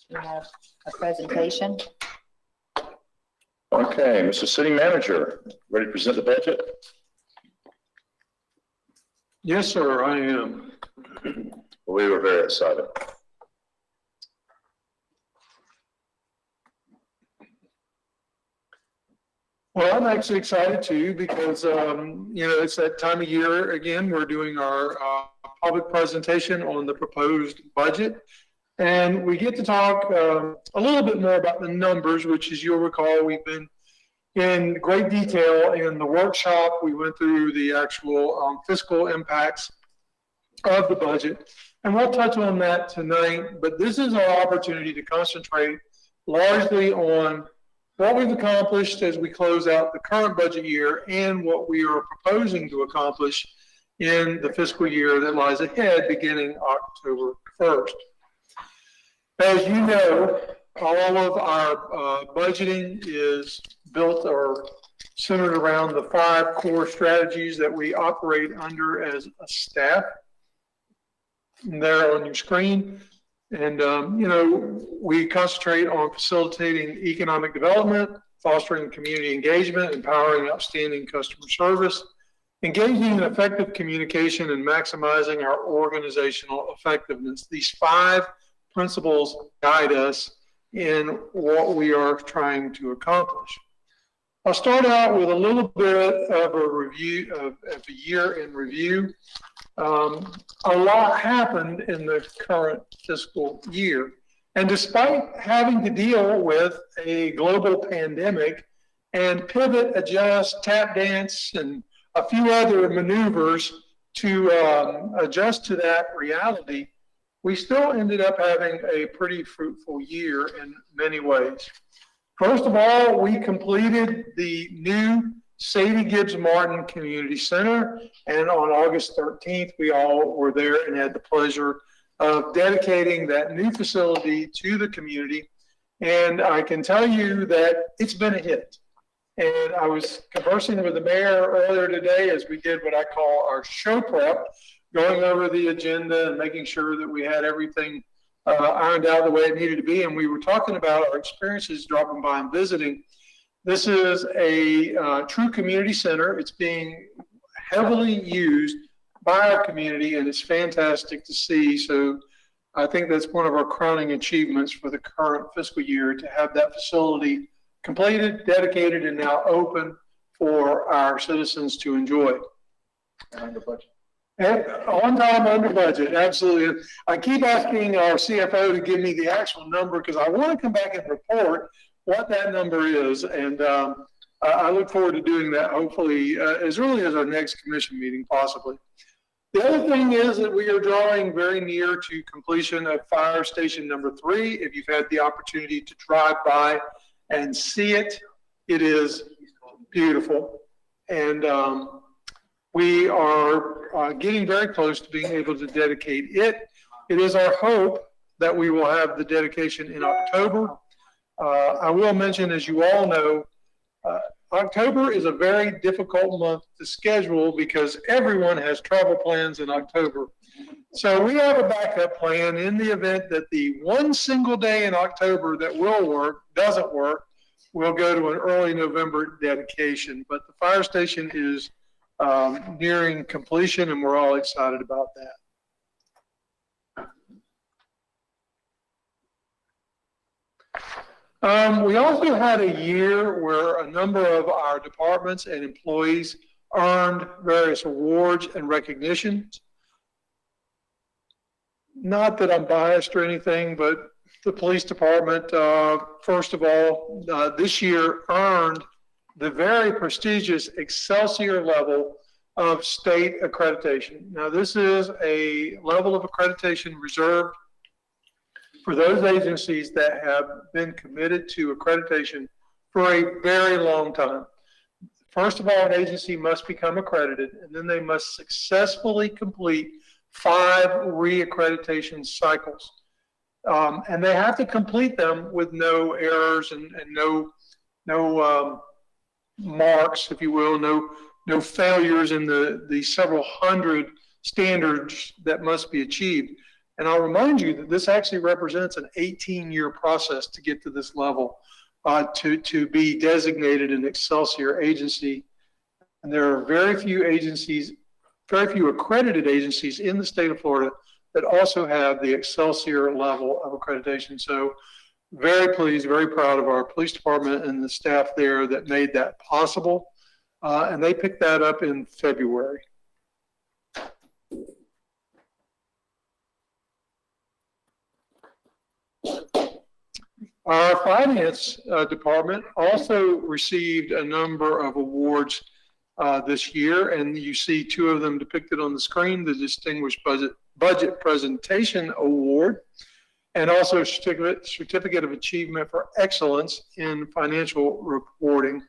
We have a presentation. Okay, Mr. City Manager, ready to present the budget? Yes, sir, I am. We were very excited. Well, I'm actually excited too, because, it's that time of year again. We're doing our public presentation on the proposed budget. And we get to talk a little bit more about the numbers, which, as you'll recall, we've been in great detail in the workshop. We went through the actual fiscal impacts of the budget. And we'll touch on that tonight. But this is our opportunity to concentrate largely on what we've accomplished as we close out the current budget year and what we are proposing to accomplish in the fiscal year that lies ahead beginning October 1st. As you know, all of our budgeting is built or centered around the 5 core strategies that we operate under as a staff. And there on your screen. And, we concentrate on facilitating economic development, fostering community engagement, empowering outstanding customer service, engaging in effective communication, and maximizing our organizational effectiveness. These 5 principles guide us in what we are trying to accomplish. I'll start out with a little bit of a review of a year in review. A lot happened in the current fiscal year. And despite having to deal with a global pandemic and pivot, adjust, tap dance, and a few other maneuvers to adjust to that reality, we still ended up having a pretty fruitful year in many ways. First of all, we completed the new Sadie Gibbs Martin Community Center, and on August 13th, we all were there and had the pleasure of dedicating that new facility to the community. And I can tell you that it's been a hit. And I was conversing with the mayor earlier today as we did what I call our show prep, going over the agenda and making sure that we had everything ironed out the way it needed to be. And we were talking about our experiences dropping by and visiting. This is a true community center. It's being heavily used by our community, and it's fantastic to see. So I think that's one of our crowning achievements for the current fiscal year, to have that facility completed, dedicated, and now open for our citizens to enjoy. Under budget. And on time, under budget, absolutely. I keep asking our CFO to give me the actual number because I want to come back and report what that number is. And I look forward to doing that, hopefully, as early as our next commission meeting, possibly. The other thing is that we are drawing very near to completion of fire station number 3. If you've had the opportunity to drive by and see it, it is beautiful. And we are getting very close to being able to dedicate it. It is our hope that we will have the dedication in October. I will mention, as you all know, October is a very difficult month to schedule because everyone has travel plans in October. So we have a backup plan in the event that the one single day in October that will work doesn't work. We'll go to an early November dedication, but the fire station is nearing completion and we're all excited about that. We also had a year where a number of our departments and employees earned various awards and recognitions. Not that I'm biased or anything, but the police department, first of all, this year earned the very prestigious Excelsior level of state accreditation. Now, this is a level of accreditation reserved for those agencies that have been committed to accreditation for a very long time. First of all, an agency must become accredited, and then they must successfully complete 5 re-accreditation cycles. And they have to complete them with no errors and no marks, if you will, no failures in the several hundred standards that must be achieved. And I'll remind you that this actually represents an 18-year process to get to this level, to be designated an Excelsior agency. And there are very few agencies, very few accredited agencies in the state of Florida that also have the Excelsior level of accreditation. So very pleased, very proud of our police department and the staff there that made that possible. And they picked that up in February. Our finance department also received a number of awards this year, and you see 2 of them depicted on the screen: the Distinguished Budget Presentation Award, and also a certificate of Achievement for Excellence in Financial Reporting.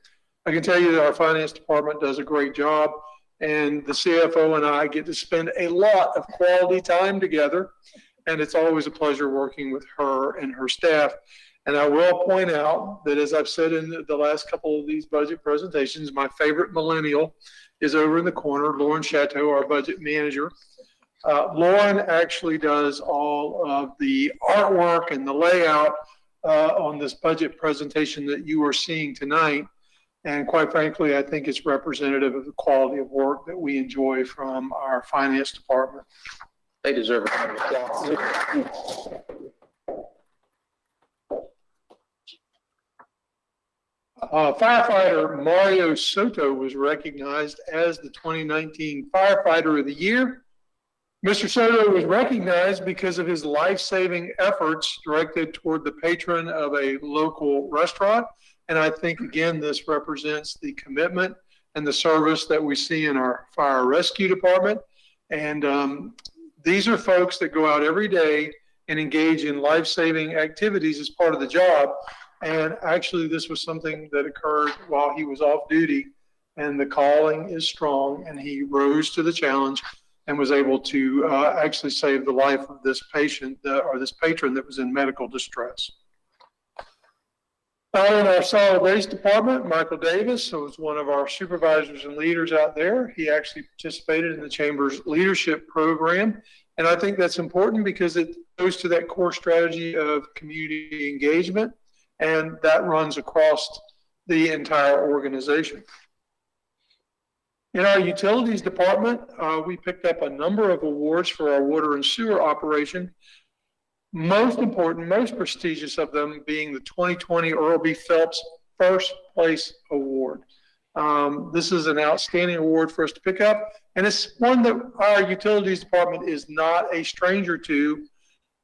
I can tell you that our finance department does a great job, and the CFO and I get to spend a lot of quality time together, and it's always a pleasure working with her and her staff. And I will point out that, as I've said in the last couple of these budget presentations, my favorite millennial is over in the corner, Lauren Chateau, our budget manager. Lauren actually does all of the artwork and the layout on this budget presentation that you are seeing tonight. And quite frankly, I think it's representative of the quality of work that we enjoy from our finance department. They deserve a round of applause. Firefighter Mario Soto was recognized as the 2019 Firefighter of the Year. Mr. Soto was recognized because of his life-saving efforts directed toward the patron of a local restaurant. And I think, again, this represents the commitment and the service that we see in our fire rescue department. And these are folks that go out every day and engage in life-saving activities as part of the job. And actually, this was something that occurred while he was off duty, and the calling is strong, and he rose to the challenge and was able to actually save the life of this patient or this patron that was in medical distress. In our solid waste department, Michael Davis, who was one of our supervisors and leaders out there, he actually participated in the Chamber's leadership program. And I think that's important because it goes to that core strategy of community engagement, and that runs across the entire organization. In our utilities department, we picked up a number of awards for our water and sewer operation. Most important, most prestigious of them being the 2020 Earl B. Phelps first place award. This is an outstanding award for us to pick up, and it's one that our utilities department is not a stranger to.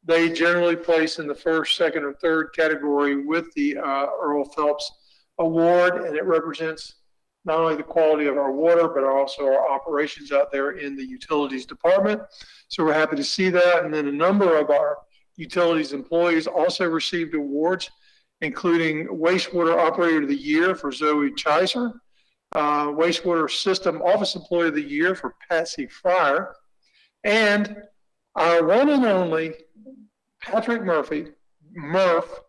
They generally place in the first, second, or third category with the Earl Phelps Award, and it represents not only the quality of our water, but also our operations out there in the utilities department. So we're happy to see that. And then a number of our utilities employees also received awards, including Wastewater Operator of the Year for Zoe Chiser, Wastewater System Office Employee of the Year for Patsy Fryer, and our one and only Patrick Murph,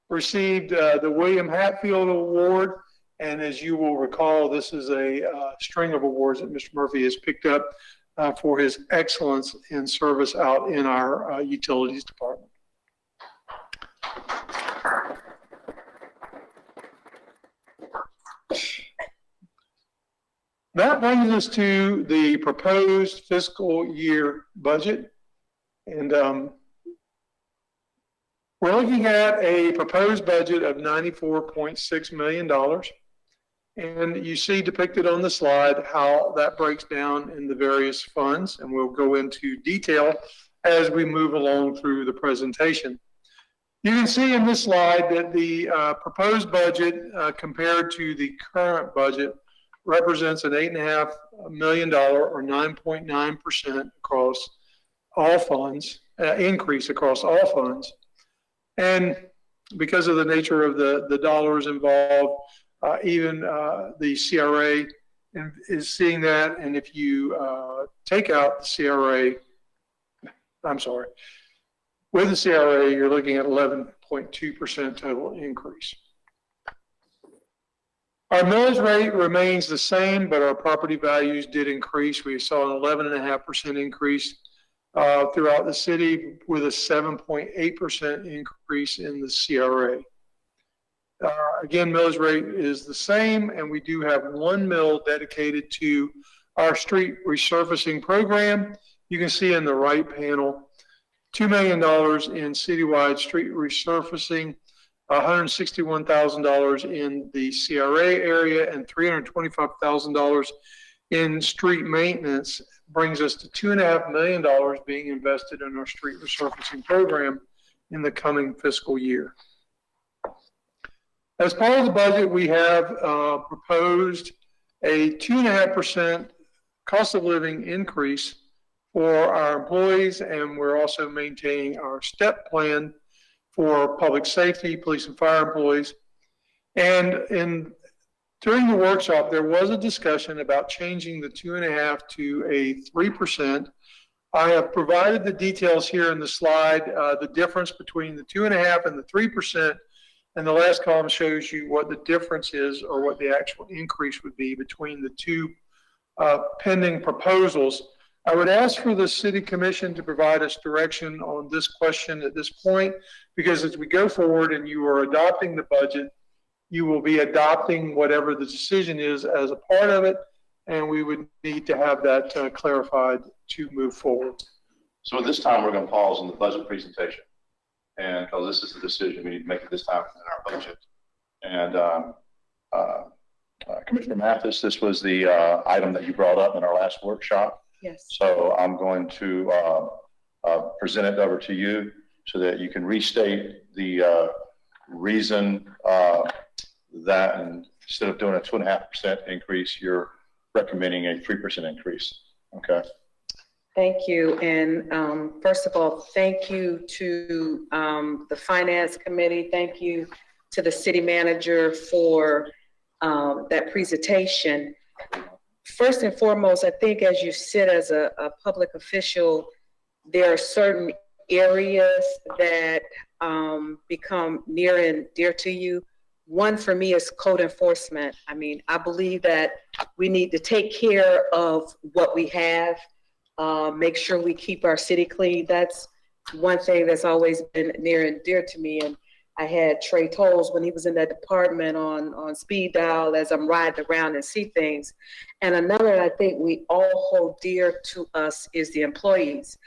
received the William Hatfield Award. And as you will recall, this is a string of awards that Mr. Murphy has picked up for his excellence in service out in our utilities department. That brings us to the proposed fiscal year budget. And we're looking at a proposed budget of $94.6 million. And you see depicted on the slide how that breaks down in the various funds. And we'll go into detail as we move along through the presentation. You can see in this slide that the proposed budget compared to the current budget represents an $8.5 million or 9.9% across all funds, increase across all funds. And because of the nature of the dollars involved, even the CRA is seeing that. And if you take out the CRA, with the CRA, you're looking at 11.2% total increase. Our millage rate remains the same, but our property values did increase. We saw an 11.5% increase throughout the city with a 7.8% increase in the CRA. Again, millage rate is the same, and we do have one mill dedicated to our street resurfacing program. You can see in the right panel, $2 million in citywide street resurfacing, $161,000 in the CRA area, and $325,000 in street maintenance, brings us to $2.5 million being invested in our street resurfacing program in the coming fiscal year. As part of the budget, we have proposed a 2.5% cost of living increase for our employees, and we're also maintaining our STEP plan for public safety, police and fire employees. And during the workshop, there was a discussion about changing the 2.5 to a 3%. I have provided the details here in the slide, the difference between the 2.5 and the 3%. And the last column shows you what the difference is, or what the actual increase would be between the two pending proposals. I would ask for the City Commission to provide us direction on this question at this point, because as we go forward and you are adopting the budget, you will be adopting whatever the decision is as a part of it, and we would need to have that clarified to move forward. So at this time, we're going to pause on the budget presentation, and because this is the decision we need to make at this time in our budget. And Commissioner Mathis, this was the item that you brought up in our last workshop. Yes. So I'm going to present it over to you so that you can restate the reason that instead of doing a 2.5% increase, you're recommending a 3% increase. Okay. Thank you. And first of all, thank you to the Finance Committee. Thank you to the City Manager for that presentation. First and foremost, I think as you sit as a public official, there are certain areas that become near and dear to you. One for me is code enforcement. I mean, I believe that we need to take care of what we have, make sure we keep our city clean. That's one thing that's always been near and dear to me. And I had Trey Tolles when he was in that department on speed dial as I'm riding around and see things. And another I think we all hold dear to us is the employees.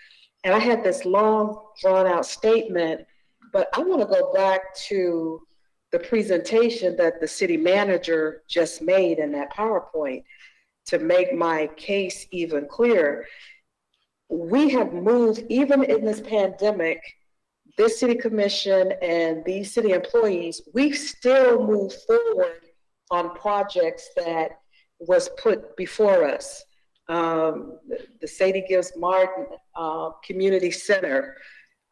And I had this long drawn out statement, but I want to go back to the presentation that the city manager just made in that PowerPoint to make my case even clearer. We have moved, even in this pandemic, this city commission and these city employees, we still move forward on projects that was put before us. The Sadie Gibbs Martin Community Center,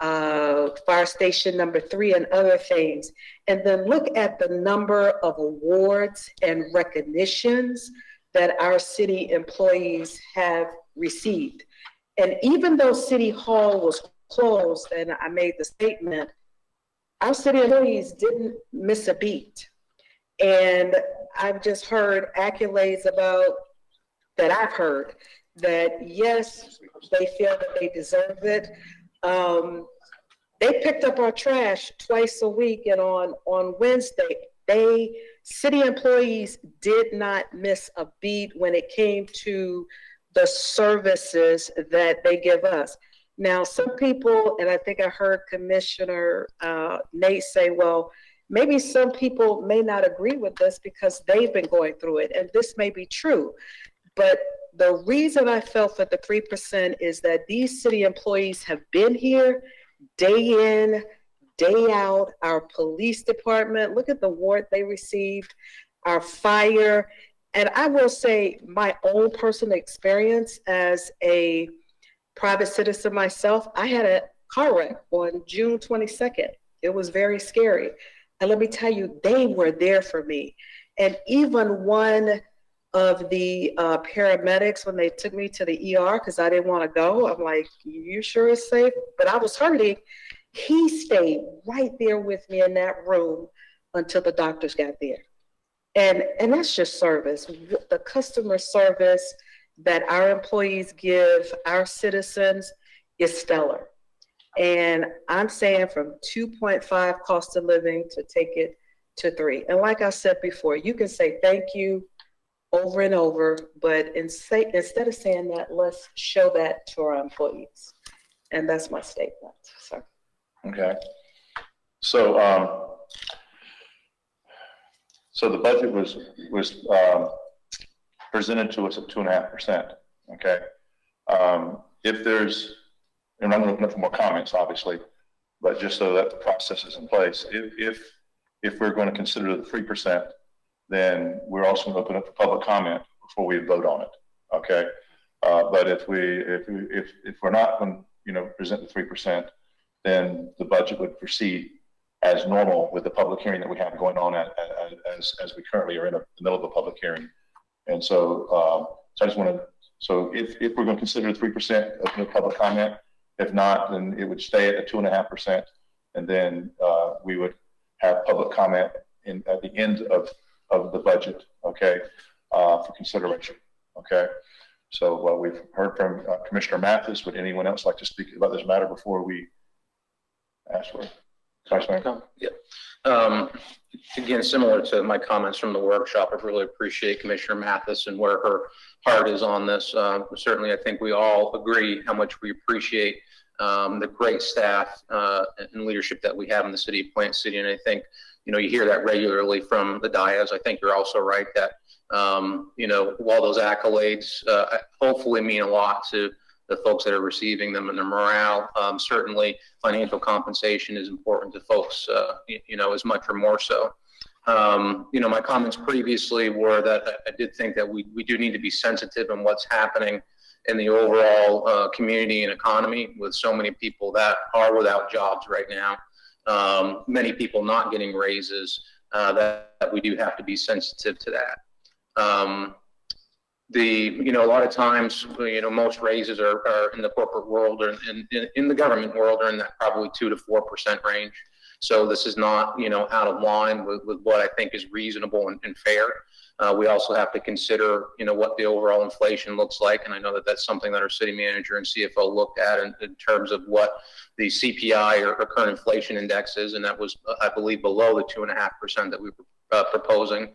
Fire Station number 3 and other things. And then look at the number of awards and recognitions that our city employees have received. And even though City Hall was closed and I made the statement, our city employees didn't miss a beat. And I've just heard accolades about that I've heard that yes, they feel that they deserve it. They picked up our trash twice a week, and on Wednesday, city employees did not miss a beat when it came to the services that they give us. Now, some people, and I think I heard Commissioner Nate say, well, maybe some people may not agree with this because they've been going through it, and this may be true. But the reason I felt for the 3% is that these city employees have been here day in, day out. Our police department, look at the award they received, our fire. And I will say my own personal experience as a private citizen myself, I had a car wreck on June 22nd. It was very scary. And let me tell you, they were there for me. And even one of the paramedics, when they took me to the ER, because I didn't want to go, I'm like, you sure it's safe? But I was hurting. He stayed right there with me in that room until the doctors got there. And that's just service. The customer service that our employees give our citizens is stellar. And I'm saying from 2.5 cost of living to take it to 3. And like I said before, you can say thank you over and over, but instead of saying that, let's show that to our employees. And that's my statement, sir. Okay. So, so the budget was presented to us at 2.5%. Okay. If there's, and I'm looking for more comments, obviously, but just so that the process is in place, if we're going to consider the 3%, then we're also going to open up for public comment before we vote on it. Okay. But if we're not going to, present the 3%, then the budget would proceed as normal with the public hearing that we have going on as we currently are in the middle of a public hearing. And so, so I just want to, so if we're going to consider 3% open to public comment, if not, then it would stay at 2.5%. And then we would have public comment at the end of the budget, okay, for consideration, okay? So we've heard from Commissioner Mathis. Would anyone else like to speak about this matter before we ask for it? Yeah. Again, similar to my comments from the workshop, I really appreciate Commissioner Mathis and where her heart is on this. Certainly, I think we all agree how much we appreciate the great staff and leadership that we have in the city of Plant City. And I think, you hear that regularly from the dais. I think you're also right that, while those accolades hopefully mean a lot to the folks that are receiving them and their morale, certainly financial compensation is important to folks, as much or more so. My comments previously were that I did think that we do need to be sensitive in what's happening in the overall community and economy with so many people that are without jobs right now. Many people not getting raises, that we do have to be sensitive to that. A lot of times, most raises are in the corporate world or in the government world are in that probably 2 to 4% range. So this is not, out of line with what I think is reasonable and fair. We also have to consider, what the overall inflation looks like. And I know that that's something that our city manager and CFO looked at in terms of what the CPI or current inflation index is. And that was, I believe, below the 2.5% that we were proposing.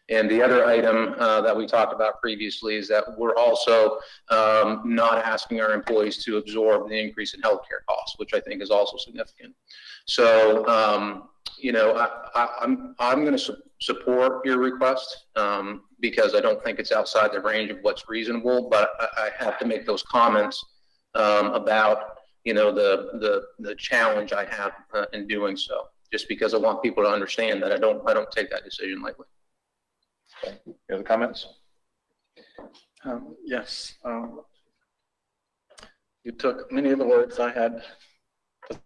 And the other item that we talked about previously is that we're also not asking our employees to absorb the increase in healthcare costs, which I think is also significant. So, I'm going to support your request because I don't think it's outside the range of what's reasonable, but I have to make those comments about, the challenge I have in doing so, just because I want people to understand that I don't take that decision lightly. Okay. Any other comments? Yes. You took many of the words I had to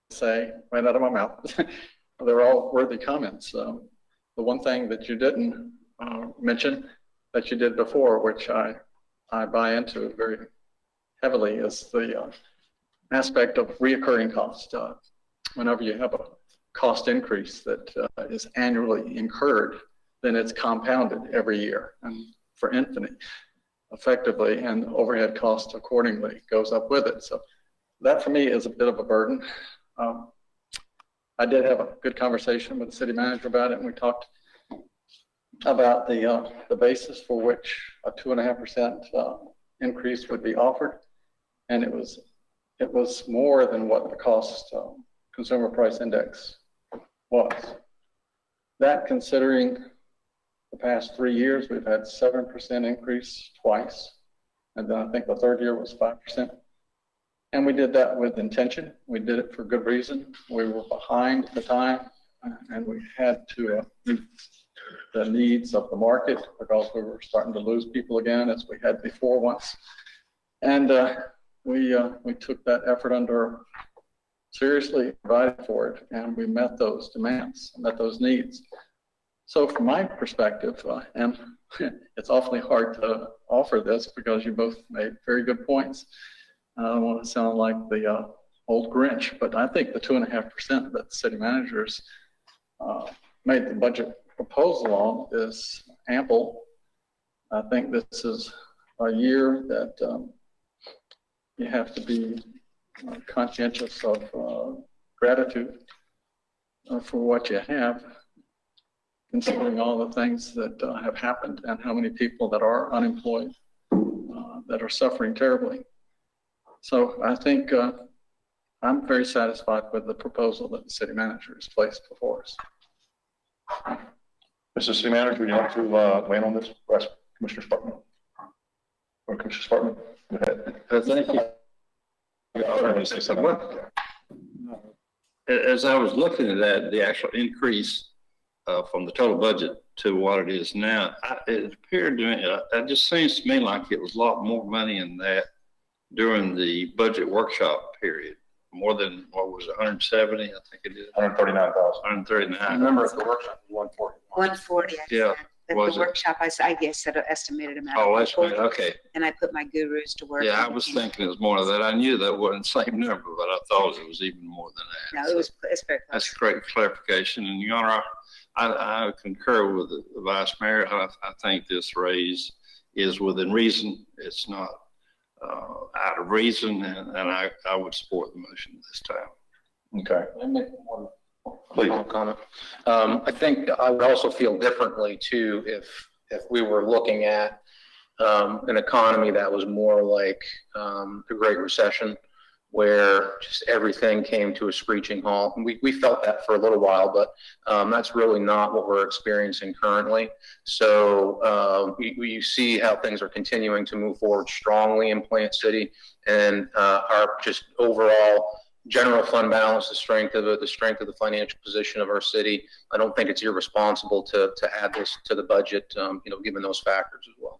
say right out of my mouth. They're all worthy comments. The one thing that you didn't mention that you did before, which I buy into very heavily, is the aspect of reoccurring cost. Whenever you have a cost increase that is annually incurred, then it's compounded every year and for infinite effectively, and overhead cost accordingly goes up with it. So that for me is a bit of a burden. I did have a good conversation with the city manager about it, and we talked about the basis for which a 2.5% increase would be offered, and it was more than what the cost consumer price index was. That, considering the past 3 years, we've had 7% increase twice, and then I think the third year was 5%. And we did that with intention. We did it for good reason. We were behind at the time, and we had to meet the needs of the market because we were starting to lose people again, as we had before once. And we took that effort under seriously, provided for it, and we met those demands, met those needs. So from my perspective, and it's awfully hard to offer this because you both made very good points. I don't want to sound like the old Grinch, but I think the 2.5% that the city managers made the budget proposal on is ample. I think this is a year that you have to be conscientious of gratitude for what you have, considering all the things that have happened and how many people that are unemployed, that are suffering terribly. So I think I'm very satisfied with the proposal that the city manager has placed before us. Mr. City Manager, would you like to weigh on this? Commissioner Sparkman? Or Commissioner Sparkman? Go ahead. Thank you. Say something. As I was looking at that, the actual increase from the total budget to what it is now, it appeared to me, it just seems to me like it was a lot more money in that during the budget workshop period, more than, what was it, 170, I think it is? 139,000. 139. Remember at the workshop, 140. 140, I Yeah. said. At the Was it? workshop, I guess, said an estimated amount. Oh, of that's people, right, okay. And I put my gurus to work. Yeah, I was thinking it was more of that. I knew that wasn't the same number, but I thought it was even more than that. No, it's very close. That's great clarification. And Your Honor, I concur with the Vice Mayor. I think this raise is within reason. It's not out of reason, and I would support the motion this time. Okay. Let me make one Please. comment. I think I would also feel differently too if we were looking at an economy that was more like the Great Recession, where just everything came to a screeching halt. And we felt that for a little while, but that's really not what we're experiencing currently. So you see how things are continuing to move forward strongly in Plant City, and our just overall general fund balance, the strength of it, the strength of the financial position of our city. I don't think it's irresponsible to add this to the budget, given those factors as well.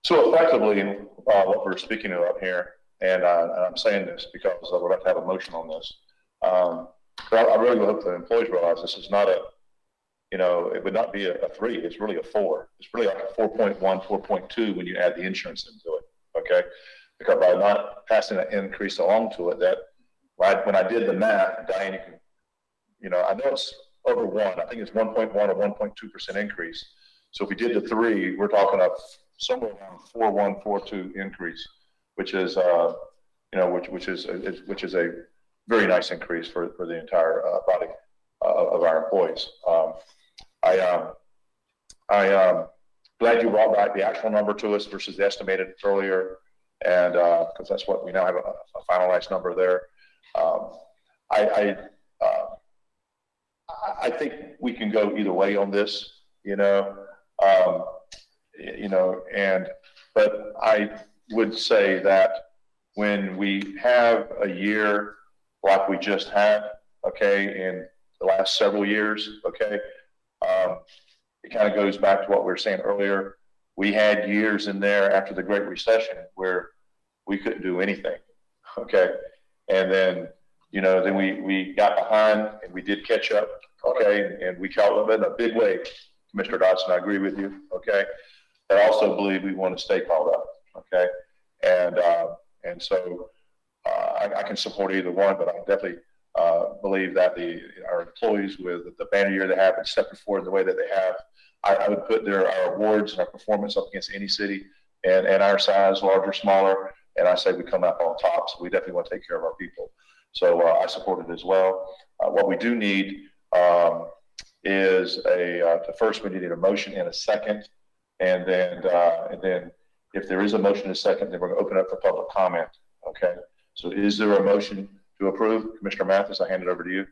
So effectively, what we're speaking about here, and I'm saying this because we're about to have a motion on this. But I really hope the employees realize this is not it would not be a 3, it's really a 4. It's really like a 4.1, 4.2 when you add the insurance into it, okay? Because by not passing that increase along to it, that when I did the math, Diane, you can, I know it's over 1, I think it's 1.1 or 1.2% increase. So if we did the 3, we're talking of somewhere around 4.1, 4.2 increase, which is, which is a very nice increase for the entire body of our employees. I'm glad you brought back the actual number to us versus the estimated earlier, and because that's what we now have a finalized number there. I think we can go either way on this, but I would say that when we have a year like we just had, okay, in the last several years, okay, it kind of goes back to what we were saying earlier. We had years in there after the Great Recession where we couldn't do anything, okay, and then then we got behind and we did catch up, okay, and we caught them in a big way. Commissioner Dodson, I agree with you, okay. But I also believe we want to stay caught up, okay, and so I can support either one, but I definitely believe that our employees with the banner year they have and stepping forward in the way that they have, I would put our awards and our performance up against any city and our size, larger, smaller, and I say we come out on top. So we definitely want to take care of our people. So I support it as well. What we do need is first we need a motion and a second, and then if there is a motion and a second, then we're going to open up for public comment. Okay. So is there a motion to approve? Commissioner Mathis, I hand it over to you.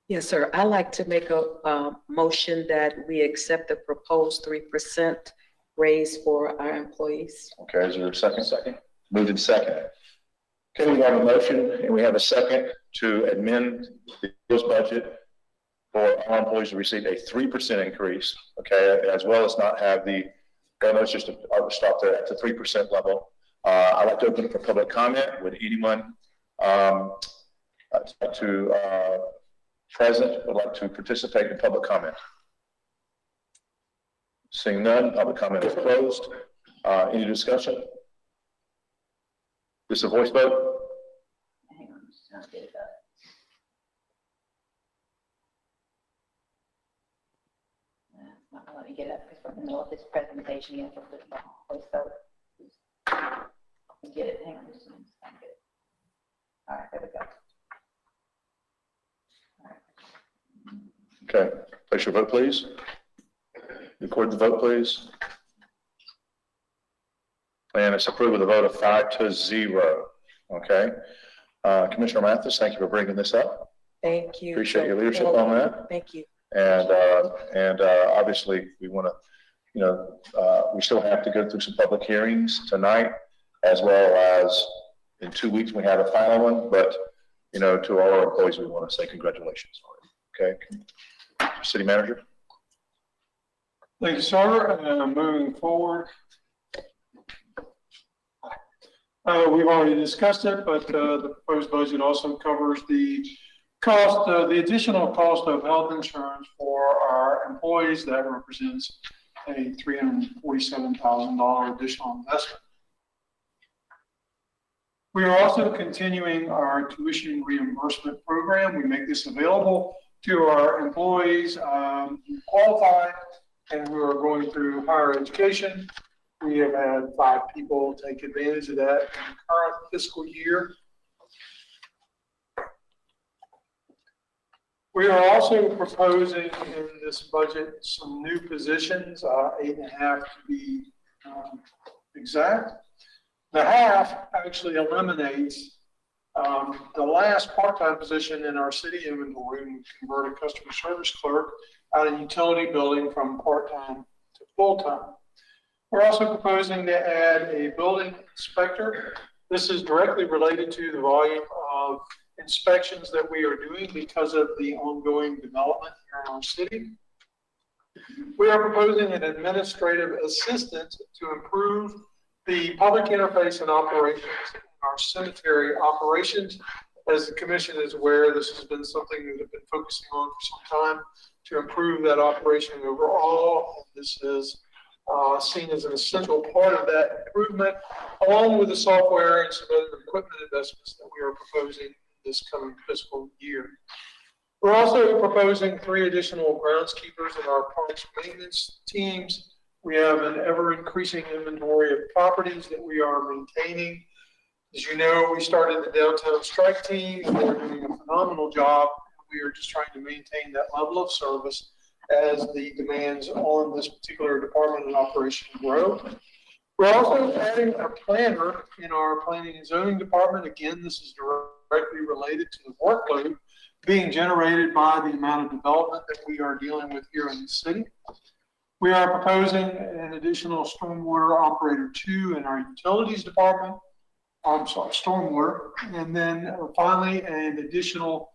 Yes, sir. I'd like to make a motion that we accept the proposed 3% raise for our employees. Okay. Is there a second? Second. Moved in second. Okay, we have a motion and we have a second to amend the budget for our employees to receive a 3% increase, okay, as well as not have let's just stop there at the 3% level. I'd like to open it for public comment. Would anyone present would like to participate in public comment? Seeing none, public comment is closed. Any discussion? This is a voice vote? Hang on, just trying to get it up. It's not gonna let me get up because we're in the middle of this presentation. You have to put it on voice vote. Get it, hang on just a minute. All right, there we go. Okay, place your vote, please. Record the vote, please. And it's approved with a vote of 5-0. Okay. Commissioner Mathis, thank you for bringing this up. Thank you. Appreciate your leadership on that. Thank you. And obviously we want to, we still have to go through some public hearings tonight, as well as in 2 weeks we have a final one. But to all our employees, we want to say congratulations on it. Okay. City Manager. Thank you, sir. Moving forward. We've already discussed it, but the proposed budget also covers the cost, the additional cost of health insurance for our employees. That represents a $347,000 additional investment. We are also continuing our tuition reimbursement program. We make this available to our employees who qualify and who are going through higher education. We have had 5 people take advantage of that in the current fiscal year. We are also proposing in this budget some new positions, 8.5 to be exact. The half actually eliminates the last part-time position in our city inventory. We convert a customer service clerk out of utility building from part-time to full-time. We're also proposing to add a building inspector. This is directly related to the volume of inspections that we are doing because of the ongoing development here in our city. We are proposing an administrative assistant to improve the public interface and operations in our cemetery operations. As the commission is aware, this has been something that we've been focusing on for some time to improve that operation overall. This is seen as an essential part of that improvement, along with the software and some other equipment investments that we are proposing this coming fiscal year. We're also proposing 3 additional groundskeepers in our parks maintenance teams. We have an ever-increasing inventory of properties that we are maintaining. As you know, we started the downtown strike team, and they're doing a phenomenal job. We are just trying to maintain that level of service as the demands on this particular department and operation grow. We're also adding a planner in our planning and zoning department. Again, this is directly related to the workload being generated by the amount of development that we are dealing with here in the city. We are proposing an additional stormwater operator 2 in our utilities department. I'm sorry, stormwater. And then finally, an additional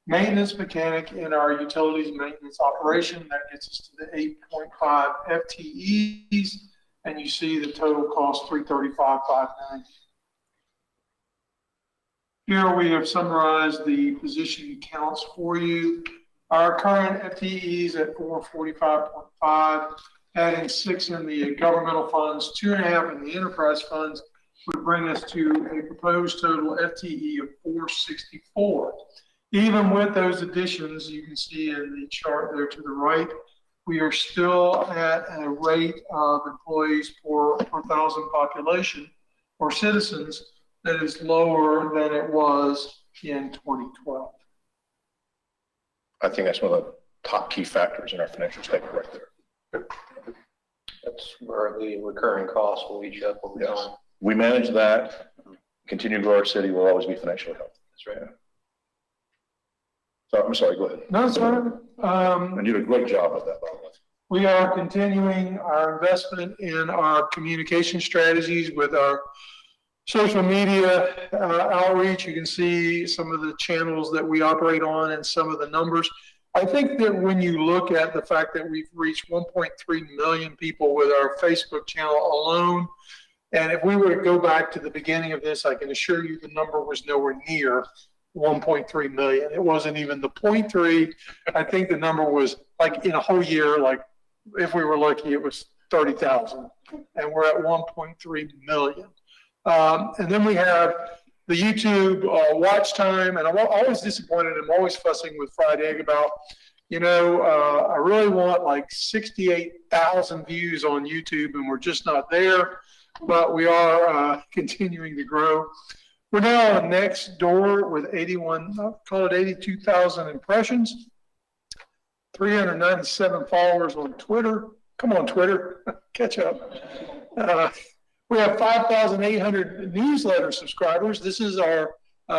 maintenance mechanic in our utilities maintenance operation. That gets us to the 8.5 FTEs. And you see the total cost, $335,590. Here we have summarized the position counts for you. Our current FTEs at 445.5, adding 6 in the governmental funds, 2.5 in the enterprise funds, would bring us to a proposed total FTE of 464. Even with those additions, you can see in the chart there to the right, we are still at a rate of employees per 1,000 population or citizens that is lower than it was in 2012. I think that's one of the top key factors in our financial statement right there. That's where the recurring costs will each up over Yes. time. We manage that, continue to grow our city, we'll always be financially healthy. That's right. So I'm sorry, go ahead. No, sir. And you did a great job with that, by the way. We are continuing our investment in our communication strategies with our social media outreach. You can see some of the channels that we operate on and some of the numbers. I think that when you look at the fact that we've reached 1.3 million people with our Facebook channel alone, and if we were to go back to the beginning of this, I can assure you the number was nowhere near 1.3 million. It wasn't even the 0.3. I think the number was like in a whole year, like if we were lucky, it was 30,000, and we're at 1.3 million. And then we have the YouTube watch time, and I'm always disappointed. I'm always fussing with Fried Egg about, I really want like 68,000 views on YouTube, and we're just not there, but we are continuing to grow. We're now on next door with 82,000 impressions, 397 followers on Twitter. Come on, Twitter, catch up. We have 5,800 newsletter subscribers. This is our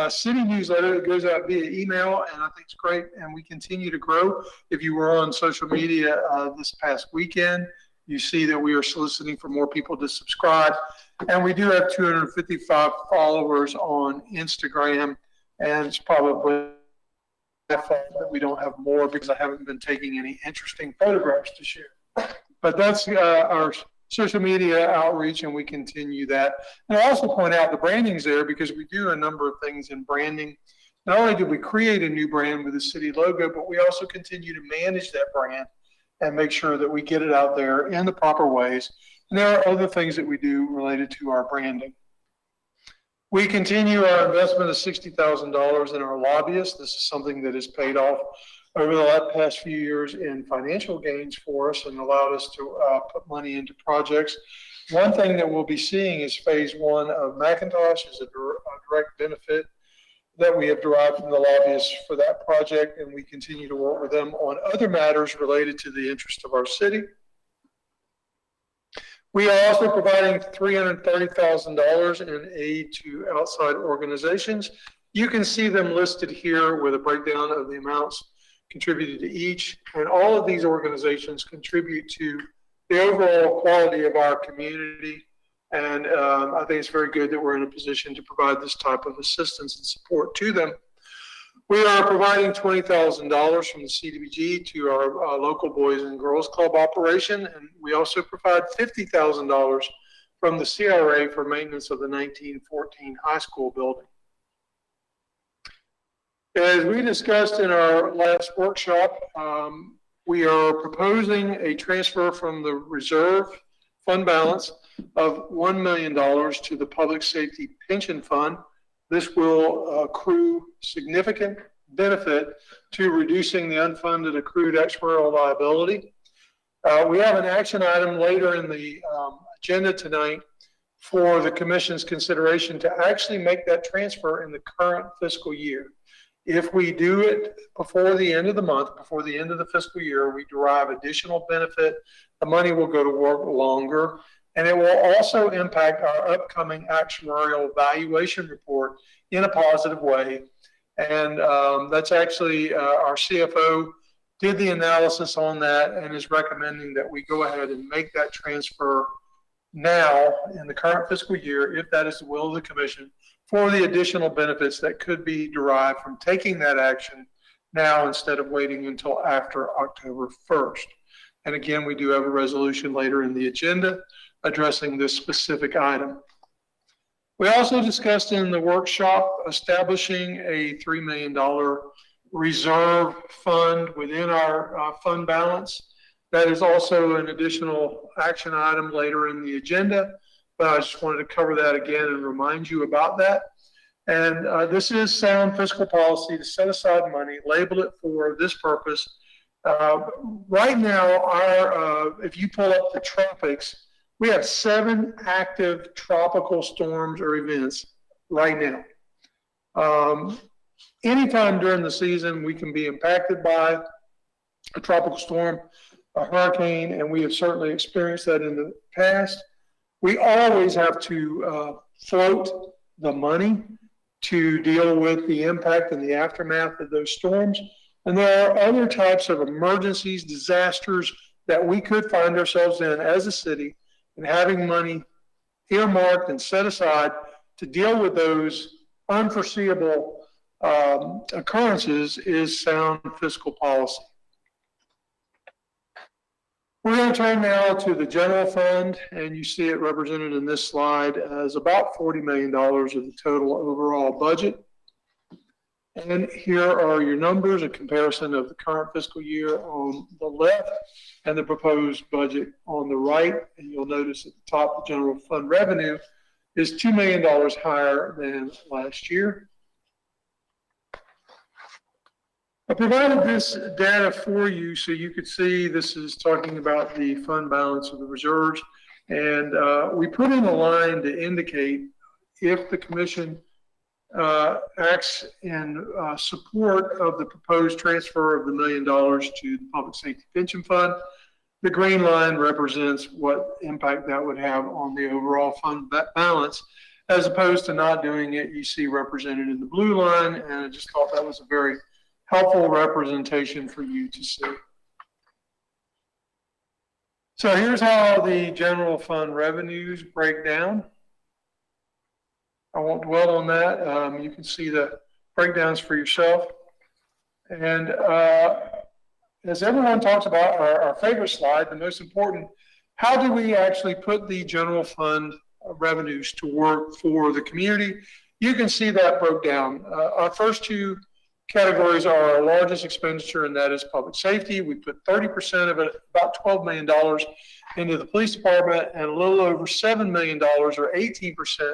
city newsletter that goes out via email, and I think it's great, and we continue to grow. If you were on social media this past weekend, you see that we are soliciting for more people to subscribe. And we do have 255 followers on Instagram, and it's probably my fault that we don't have more because I haven't been taking any interesting photographs to share. But that's our social media outreach, and we continue that. And I also point out the branding's there because we do a number of things in branding. Not only did we create a new brand with the city logo, but we also continue to manage that brand and make sure that we get it out there in the proper ways. And there are other things that we do related to our branding. We continue our investment of $60,000 in our lobbyists. This is something that has paid off over the past few years in financial gains for us and allowed us to put money into projects. One thing that we'll be seeing is phase 1 of McIntosh is a direct benefit that we have derived from the lobbyists for that project, and we continue to work with them on other matters related to the interest of our city. We are also providing $330,000 in aid to outside organizations. You can see them listed here with a breakdown of the amounts contributed to each, and all of these organizations contribute to the overall quality of our community. And I think it's very good that we're in a position to provide this type of assistance and support to them. We are providing $20,000 from the CDBG to our local Boys and Girls Club operation, and we also provide $50,000 from the CRA for maintenance of the 1914 high school building. As we discussed in our last workshop, we are proposing a transfer from the reserve fund balance of $1 million to the Public Safety Pension Fund. This will accrue significant benefit to reducing the unfunded accrued actuarial liability. We have an action item later in the agenda tonight for the Commission's consideration to actually make that transfer in the current fiscal year. If we do it before the end of the month, before the end of the fiscal year, we derive additional benefit. The money will go to work longer, and it will also impact our upcoming actuarial valuation report in a positive way. And that's actually our CFO did the analysis on that and is recommending that we go ahead and make that transfer now in the current fiscal year, if that is the will of the commission, for the additional benefits that could be derived from taking that action now instead of waiting until after October 1st. And again, we do have a resolution later in the agenda addressing this specific item. We also discussed in the workshop establishing a $3 million reserve fund within our fund balance. That is also an additional action item later in the agenda, but I just wanted to cover that again and remind you about that. And this is sound fiscal policy to set aside money, label it for this purpose. Right now, if you pull up the tropics, we have 7 active tropical storms or events right now. Anytime during the season, we can be impacted by a tropical storm, a hurricane, and we have certainly experienced that in the past. We always have to float the money to deal with the impact and the aftermath of those storms. And there are other types of emergencies, disasters that we could find ourselves in as a city, and having money earmarked and set aside to deal with those unforeseeable occurrences is sound fiscal policy. We're going to turn now to the general fund, and you see it represented in this slide as about $40 million of the total overall budget. And here are your numbers, a comparison of the current fiscal year on the left and the proposed budget on the right. And you'll notice at the top, the general fund revenue is $2 million higher than last year. I provided this data for you so you could see this is talking about the fund balance of the reserves. And we put in a line to indicate if the commission acts in support of the proposed transfer of the $1 million to the Public Safety Pension Fund. The green line represents what impact that would have on the overall fund balance, as opposed to not doing it. You see represented in the blue line, and I just thought that was a very helpful representation for you to see. So here's how the general fund revenues break down. I won't dwell on that. You can see the breakdowns for yourself. And as everyone talks about, our favorite slide, the most important, how do we actually put the general fund revenues to work for the community? You can see that broke down. Our first 2 categories are our largest expenditure, and that is public safety. We put 30% of it, about $12 million, into the police department, and a little over $7 million, or 18%,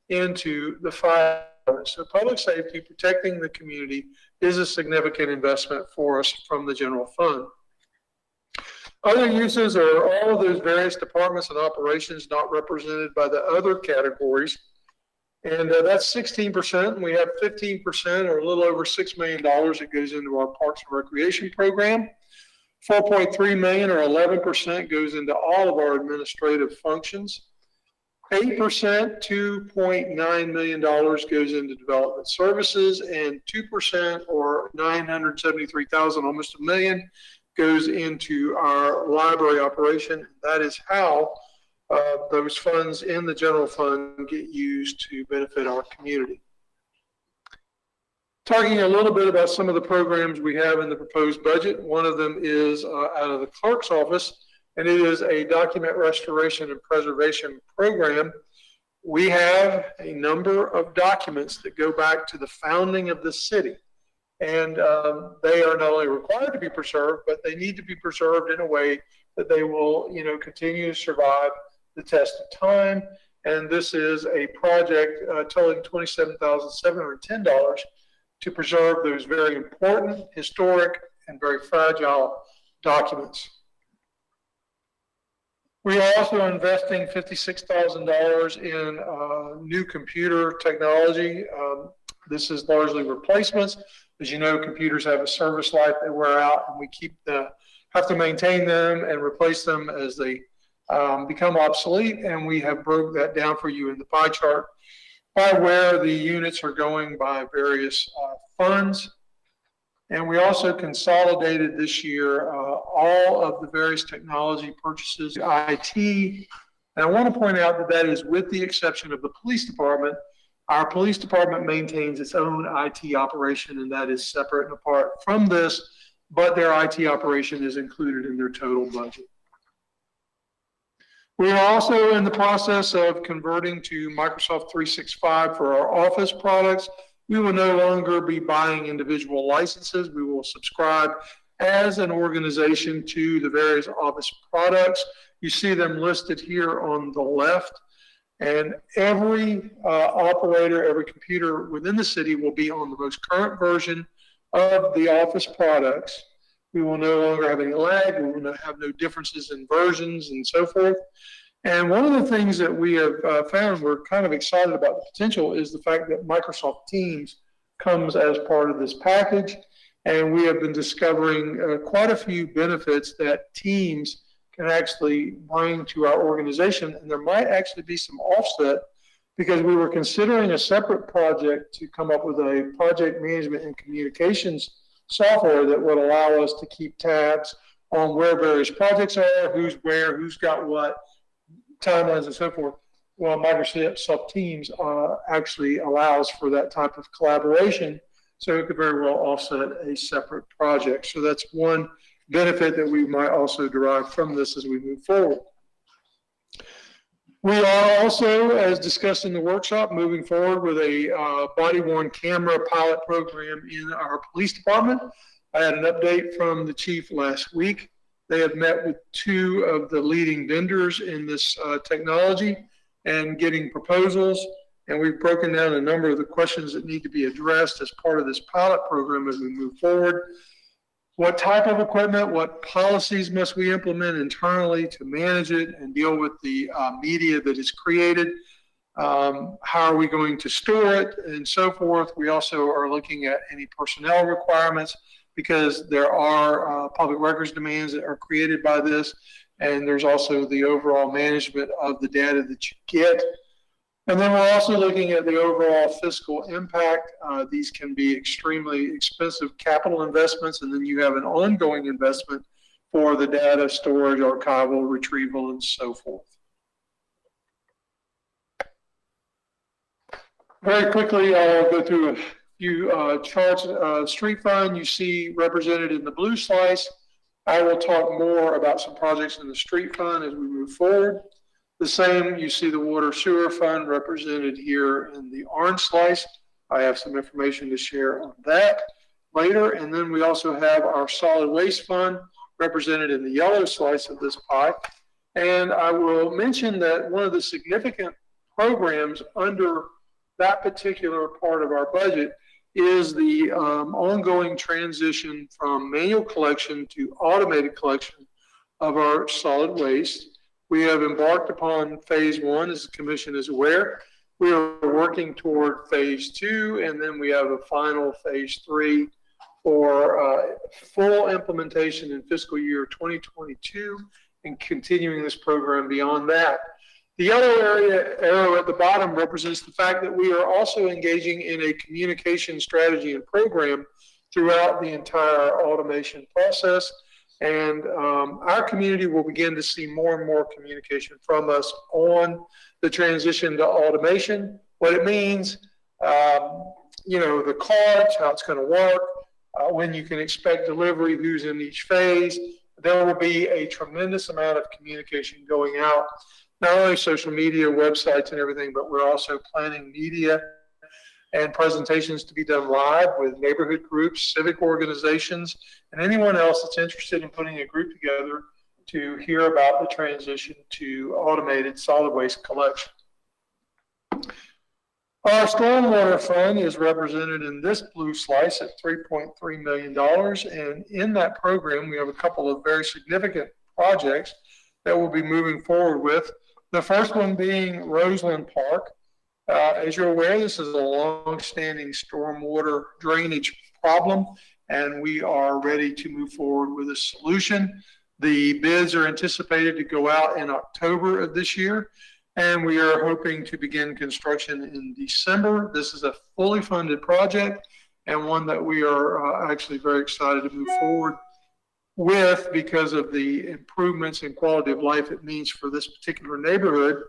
into the fire. So public safety, protecting the community, is a significant investment for us from the general fund. Other uses are all of those various departments and operations not represented by the other categories. And that's 16%. And we have 15%, or a little over $6 million, that goes into our Parks and Recreation program. 4.3 million, or 11%, goes into all of our administrative functions. 8%, $2.9 million, goes into development services, and 2%, or $973,000, almost $1 million, goes into our library operation. That is how those funds in the general fund get used to benefit our community. Talking a little bit about some of the programs we have in the proposed budget. One of them is out of the clerk's office, and it is a document restoration and preservation program. We have a number of documents that go back to the founding of the city, and they are not only required to be preserved, but they need to be preserved in a way that they will, continue to survive the test of time. And this is a project totaling $27,710 to preserve those very important, historic, and very fragile documents. We are also investing $56,000 in new computer technology. This is largely replacements. As you know, computers have a service life, they wear out, and we have to maintain them and replace them as they become obsolete. And we have broke that down for you in the pie chart. by where the units are going by various funds. And we also consolidated this year all of the various technology purchases, IT. And I want to point out that that is with the exception of the police department. Our police department maintains its own IT operation, and that is separate and apart from this, but their IT operation is included in their total budget. We are also in the process of converting to Microsoft 365 for our office products. We will no longer be buying individual licenses. We will subscribe as an organization to the various office products. You see them listed here on the left. And every operator, every computer within the city will be on the most current version of the office products. We will no longer have any lag. We will have no differences in versions and so forth. And one of the things that we have found we're kind of excited about the potential is the fact that Microsoft Teams comes as part of this package. And we have been discovering quite a few benefits that Teams can actually bring to our organization. And there might actually be some offset because we were considering a separate project to come up with a project management and communications software that would allow us to keep tabs on where various projects are, who's where, who's got what, timelines and so forth. Well, Microsoft Teams actually allows for that type of collaboration, so it could very well offset a separate project. So that's one benefit that we might also derive from this as we move forward. We are also, as discussed in the workshop, moving forward with a body-worn camera pilot program in our police department. I had an update from the chief last week. They have met with two of the leading vendors in this technology and getting proposals. And we've broken down a number of the questions that need to be addressed as part of this pilot program as we move forward. What type of equipment, what policies must we implement internally to manage it and deal with the media that is created? How are we going to store it and so forth? We also are looking at any personnel requirements because there are public records demands that are created by this. And there's also the overall management of the data that you get. And then we're also looking at the overall fiscal impact. These can be extremely expensive capital investments, and then you have an ongoing investment for the data storage, archival, retrieval, and so forth. Very quickly, I'll go through a few charts. Street fund you see represented in the blue slice. I will talk more about some projects in the street fund as we move forward. The same, you see the water sewer fund represented here in the orange slice. I have some information to share on that later. And then we also have our solid waste fund represented in the yellow slice of this pie. And I will mention that one of the significant programs under that particular part of our budget is the ongoing transition from manual collection to automated collection of our solid waste. We have embarked upon phase one, as the commission is aware. We are working toward phase two, and then we have a final phase three for full implementation in fiscal year 2022 and continuing this program beyond that. The yellow arrow at the bottom represents the fact that we are also engaging in a communication strategy and program throughout the entire automation process. And our community will begin to see more and more communication from us on the transition to automation, what it means, the carts, how it's going to work, when you can expect delivery, who's in each phase. There will be a tremendous amount of communication going out, not only social media, websites and everything, but we're also planning media and presentations to be done live with neighborhood groups, civic organizations, and anyone else that's interested in putting a group together to hear about the transition to automated solid waste collection. Our stormwater fund is represented in this blue slice at $3.3 million. And in that program, we have a couple of very significant projects that we'll be moving forward with. The first one being Roseland Park. As you're aware, this is a long-standing stormwater drainage problem, and we are ready to move forward with a solution. The bids are anticipated to go out in October of this year, And we are hoping to begin construction in December. This is a fully funded project and one that we are actually very excited to move forward with because of the improvements in quality of life it means for this particular neighborhood.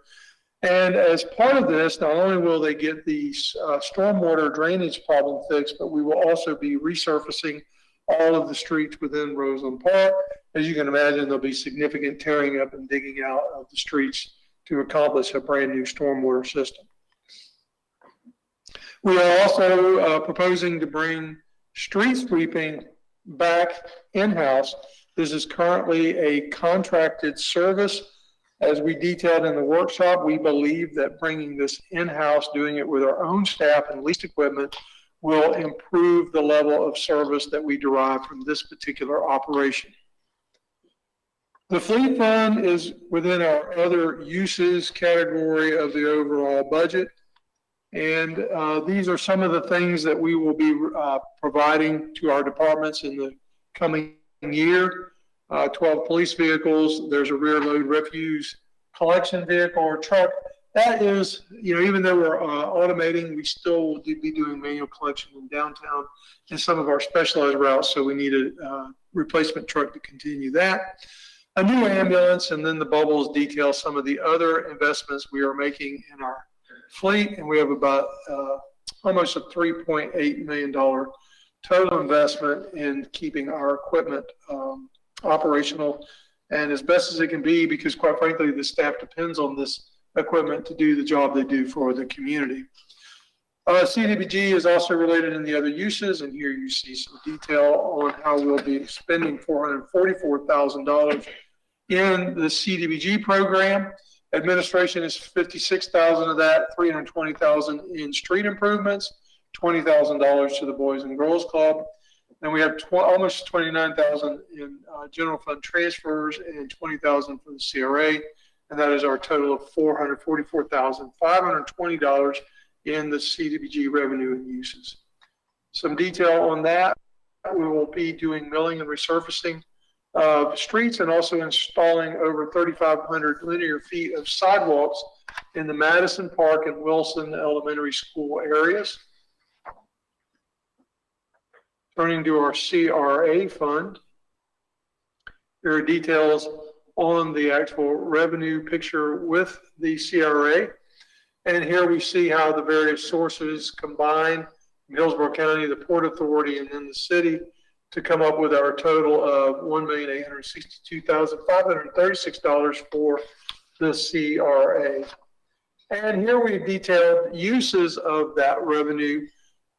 And as part of this, not only will they get the stormwater drainage problem fixed, but we will also be resurfacing all of the streets within Roseland Park. As you can imagine, there'll be significant tearing up and digging out of the streets to accomplish a brand new stormwater system. We are also proposing to bring street sweeping back in-house. This is currently a contracted service. As we detailed in the workshop, we believe that bringing this in-house, doing it with our own staff and leased equipment, will improve the level of service that we derive from this particular operation. The fleet fund is within our other uses category of the overall budget. And these are some of the things that we will be providing to our departments in the coming year. 12 police vehicles. There's a rear load refuse collection vehicle or truck. That is, even though we're automating, we still will be doing manual collection in downtown and some of our specialized routes. So we need a replacement truck to continue that. A new ambulance, and then the bubbles detail some of the other investments we are making in our fleet. And we have about almost a $3.8 million total investment in keeping our equipment operational and as best as it can be, because quite frankly, the staff depends on this equipment to do the job they do for the community. CDBG is also related in the other uses, and here you see some detail on how we'll be spending $444,000 in the CDBG program. Administration is $56,000 of that, $320,000 in street improvements, $20,000 to the Boys and Girls Club. Then we have almost $29,000 in general fund transfers and $20,000 for the CRA. And that is our total of $444,520 in the CDBG revenue and uses. Some detail on that. We will be doing milling and resurfacing of streets and also installing over 3,500 linear feet of sidewalks in the Madison Park and Wilson Elementary School areas. Turning to our CRA fund, there are details on the actual revenue picture with the CRA. And here we see how the various sources combine from Hillsborough County, the Port Authority, and then the city to come up with our total of $1,862,536 for the CRA. And here we've detailed uses of that revenue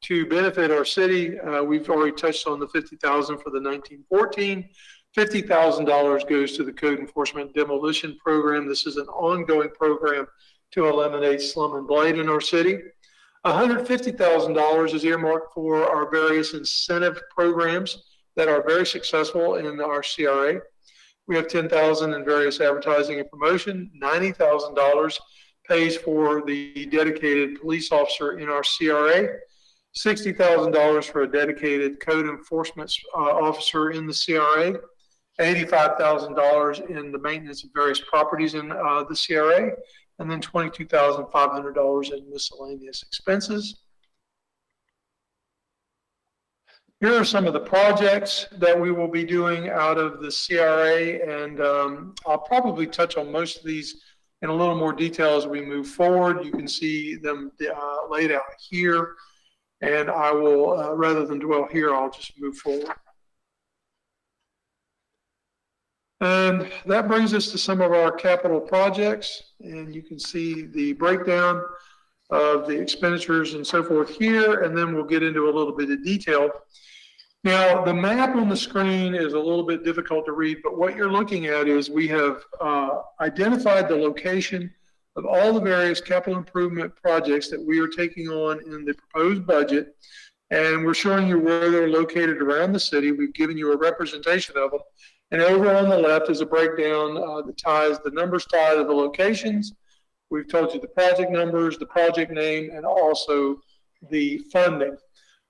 to benefit our city. We've already touched on the $50,000 for the 1914. $50,000 goes to the Code Enforcement Demolition Program. This is an ongoing program to eliminate slum and blight in our city. $150,000 is earmarked for our various incentive programs that are very successful in our CRA. We have $10,000 in various advertising and promotion. $90,000 pays for the dedicated police officer in our CRA. $60,000 for a dedicated code enforcement officer in the CRA. $85,000 in the maintenance of various properties in the CRA, and then $22,500 in miscellaneous expenses. Here are some of the projects that we will be doing out of the CRA, and I'll probably touch on most of these in a little more detail as we move forward. You can see them laid out here, and I will, rather than dwell here, I'll just move forward. And that brings us to some of our capital projects, and you can see the breakdown of the expenditures and so forth here, and then we'll get into a little bit of detail. Now, the map on the screen is a little bit difficult to read, but what you're looking at is we have identified the location of all the various capital improvement projects that we are taking on in the proposed budget, and we're showing you where they're located around the city. We've given you a representation of them. And over on the left is a breakdown that ties the numbers tied to the locations. We've told you the project numbers, the project name, and also the funding.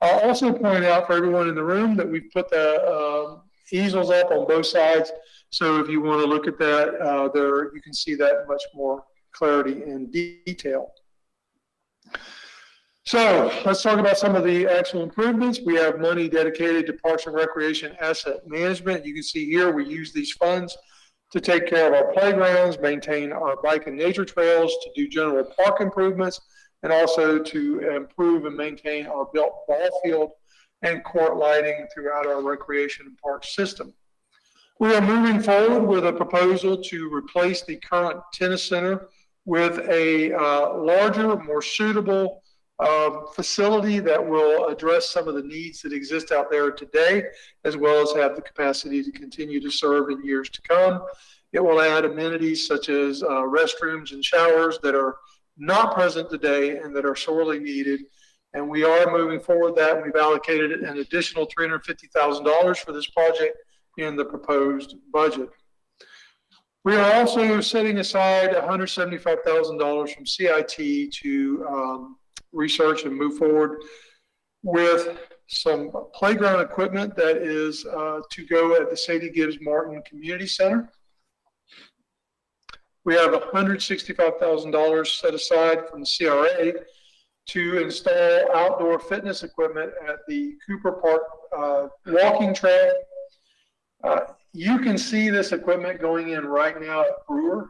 I'll also point out for everyone in the room that we've put the easels up on both sides. So if you want to look at that, there you can see that much more clarity and detail. So let's talk about some of the actual improvements. We have money dedicated to Parks and Recreation Asset Management. You can see here we use these funds to take care of our playgrounds, maintain our bike and nature trails, to do general park improvements, and also to improve and maintain our built ball field and court lighting throughout our recreation and park system. We are moving forward with a proposal to replace the current tennis center with a larger, more suitable facility that will address some of the needs that exist out there today, as well as have the capacity to continue to serve in years to come. It will add amenities such as restrooms and showers that are not present today and that are sorely needed. And we are moving forward that. We've allocated an additional $350,000 for this project in the proposed budget. We are also setting aside $175,000 from CIT to research and move forward with some playground equipment that is to go at the Sadie Gibbs Martin Community Center. We have $165,000 set aside from the CRA to install outdoor fitness equipment at the Cooper Park walking trail. You can see this equipment going in right now at Brewer.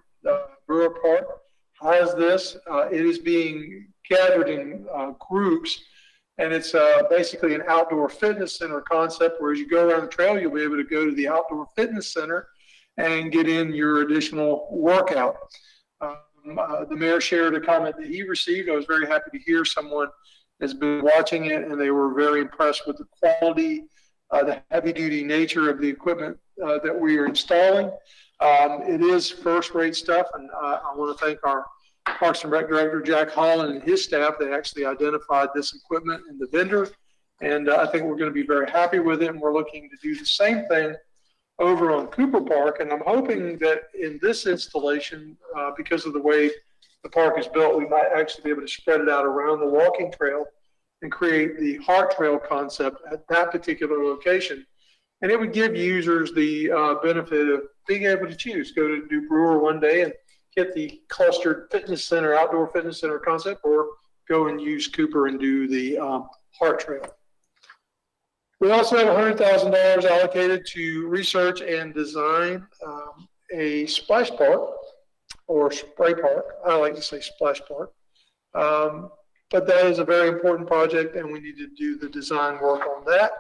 Brewer Park has this. It is being gathered in groups, and it's basically an outdoor fitness center concept where as you go around the trail, you'll be able to go to the outdoor fitness center and get in your additional workout. The mayor shared a comment that he received. I was very happy to hear someone has been watching it, and they were very impressed with the quality, the heavy-duty nature of the equipment that we are installing. It is first-rate stuff, and I want to thank our Parks and Rec Director, Jack Holland, and his staff. They actually identified this equipment and the vendor, and I think we're going to be very happy with it, and we're looking to do the same thing over on Cooper Park. And I'm hoping that in this installation, because of the way the park is built, we might actually be able to spread it out around the walking trail and create the Heart Trail concept at that particular location. And it would give users the benefit of being able to choose, go to do Brewer one day and get the clustered fitness center, outdoor fitness center concept, or go and use Cooper and do the Heart Trail. We also have $100,000 allocated to research and design a splash park or spray park. I like to say splash park. But that is a very important project, and we need to do the design work on that.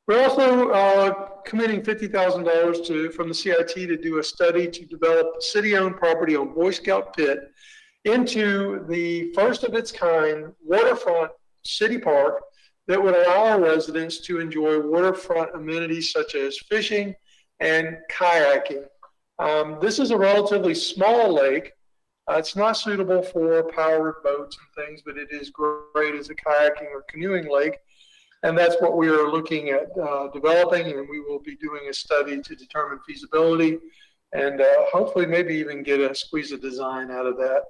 We're also committing $50,000 from the CIT to do a study to develop city-owned property on Boy Scout Pit into the first of its kind waterfront city park that would allow our residents to enjoy waterfront amenities such as fishing and kayaking. This is a relatively small lake. It's not suitable for powered boats and things, but it is great as a kayaking or canoeing lake. And that's what we are looking at developing, and we will be doing a study to determine feasibility and hopefully maybe even get a squeeze of design out of that.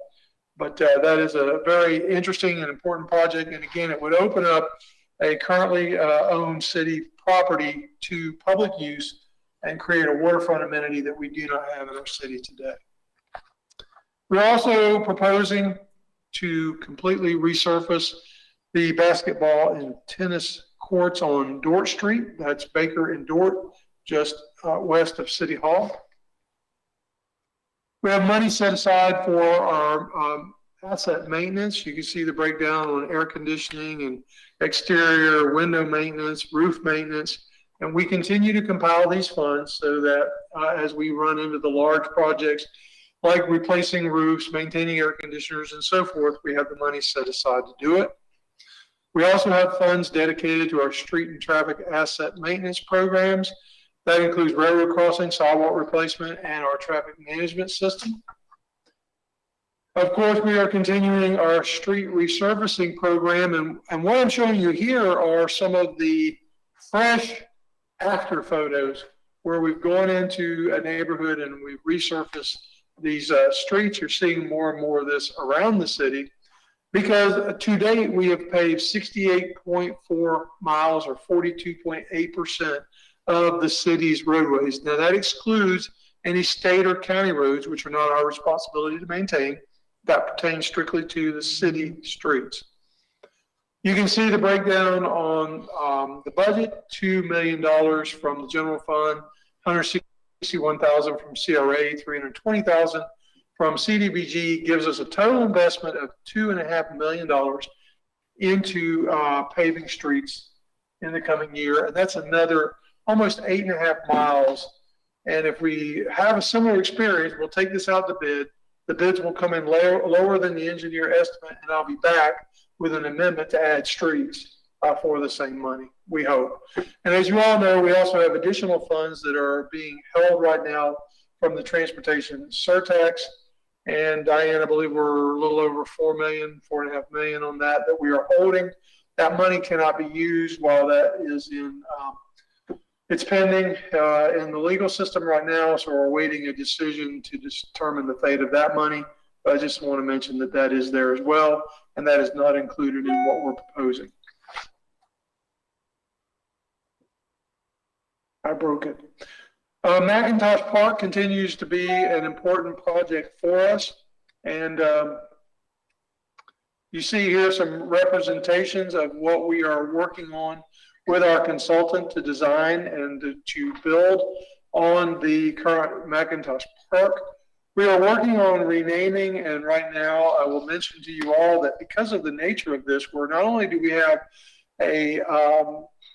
But that is a very interesting and important project. And again, it would open up a currently owned city property to public use and create a waterfront amenity that we do not have in our city today. We're also proposing to completely resurface the basketball and tennis courts on Dort Street. That's Baker and Dort, just west of City Hall. We have money set aside for our asset maintenance. You can see the breakdown on air conditioning and exterior window maintenance, roof maintenance. And we continue to compile these funds so that as we run into the large projects like replacing roofs, maintaining air conditioners, and so forth, we have the money set aside to do it. We also have funds dedicated to our street and traffic asset maintenance programs. That includes railroad crossing, sidewalk replacement, and our traffic management system. Of course, we are continuing our street resurfacing program, and what I'm showing you here are some of the fresh after photos where we've gone into a neighborhood and we've resurfaced these streets. You're seeing more and more of this around the city, because to date we have paved 68.4 miles or 42.8% of the city's roadways. Now that excludes any state or county roads, which are not our responsibility to maintain, that pertain strictly to the city streets. You can see the breakdown on the budget, $2 million from the general fund, $161,000 from CRA, $320,000 from CDBG, gives us a total investment of $2.5 million into paving streets in the coming year. And that's another almost 8.5 miles. And if we have a similar experience, we'll take this out to bid. The bids will come in lower than the engineer estimate, and I'll be back with an amendment to add streets for the same money, we hope. And as you all know, we also have additional funds that are being held right now from the transportation surtax. And Diane, I believe we're a little over $4.5 million on that we are holding. That money cannot be used while that is in, it's pending in the legal system right now. So we're awaiting a decision to determine the fate of that money. But I just want to mention that that is there as well. And that is not included in what we're proposing. I broke it. McIntosh Park continues to be an important project for us. And you see here some representations of what we are working on with our consultant to design and to build on the current McIntosh Park. We are working on renaming, and right now I will mention to you all that because of the nature of this, where not only do we have a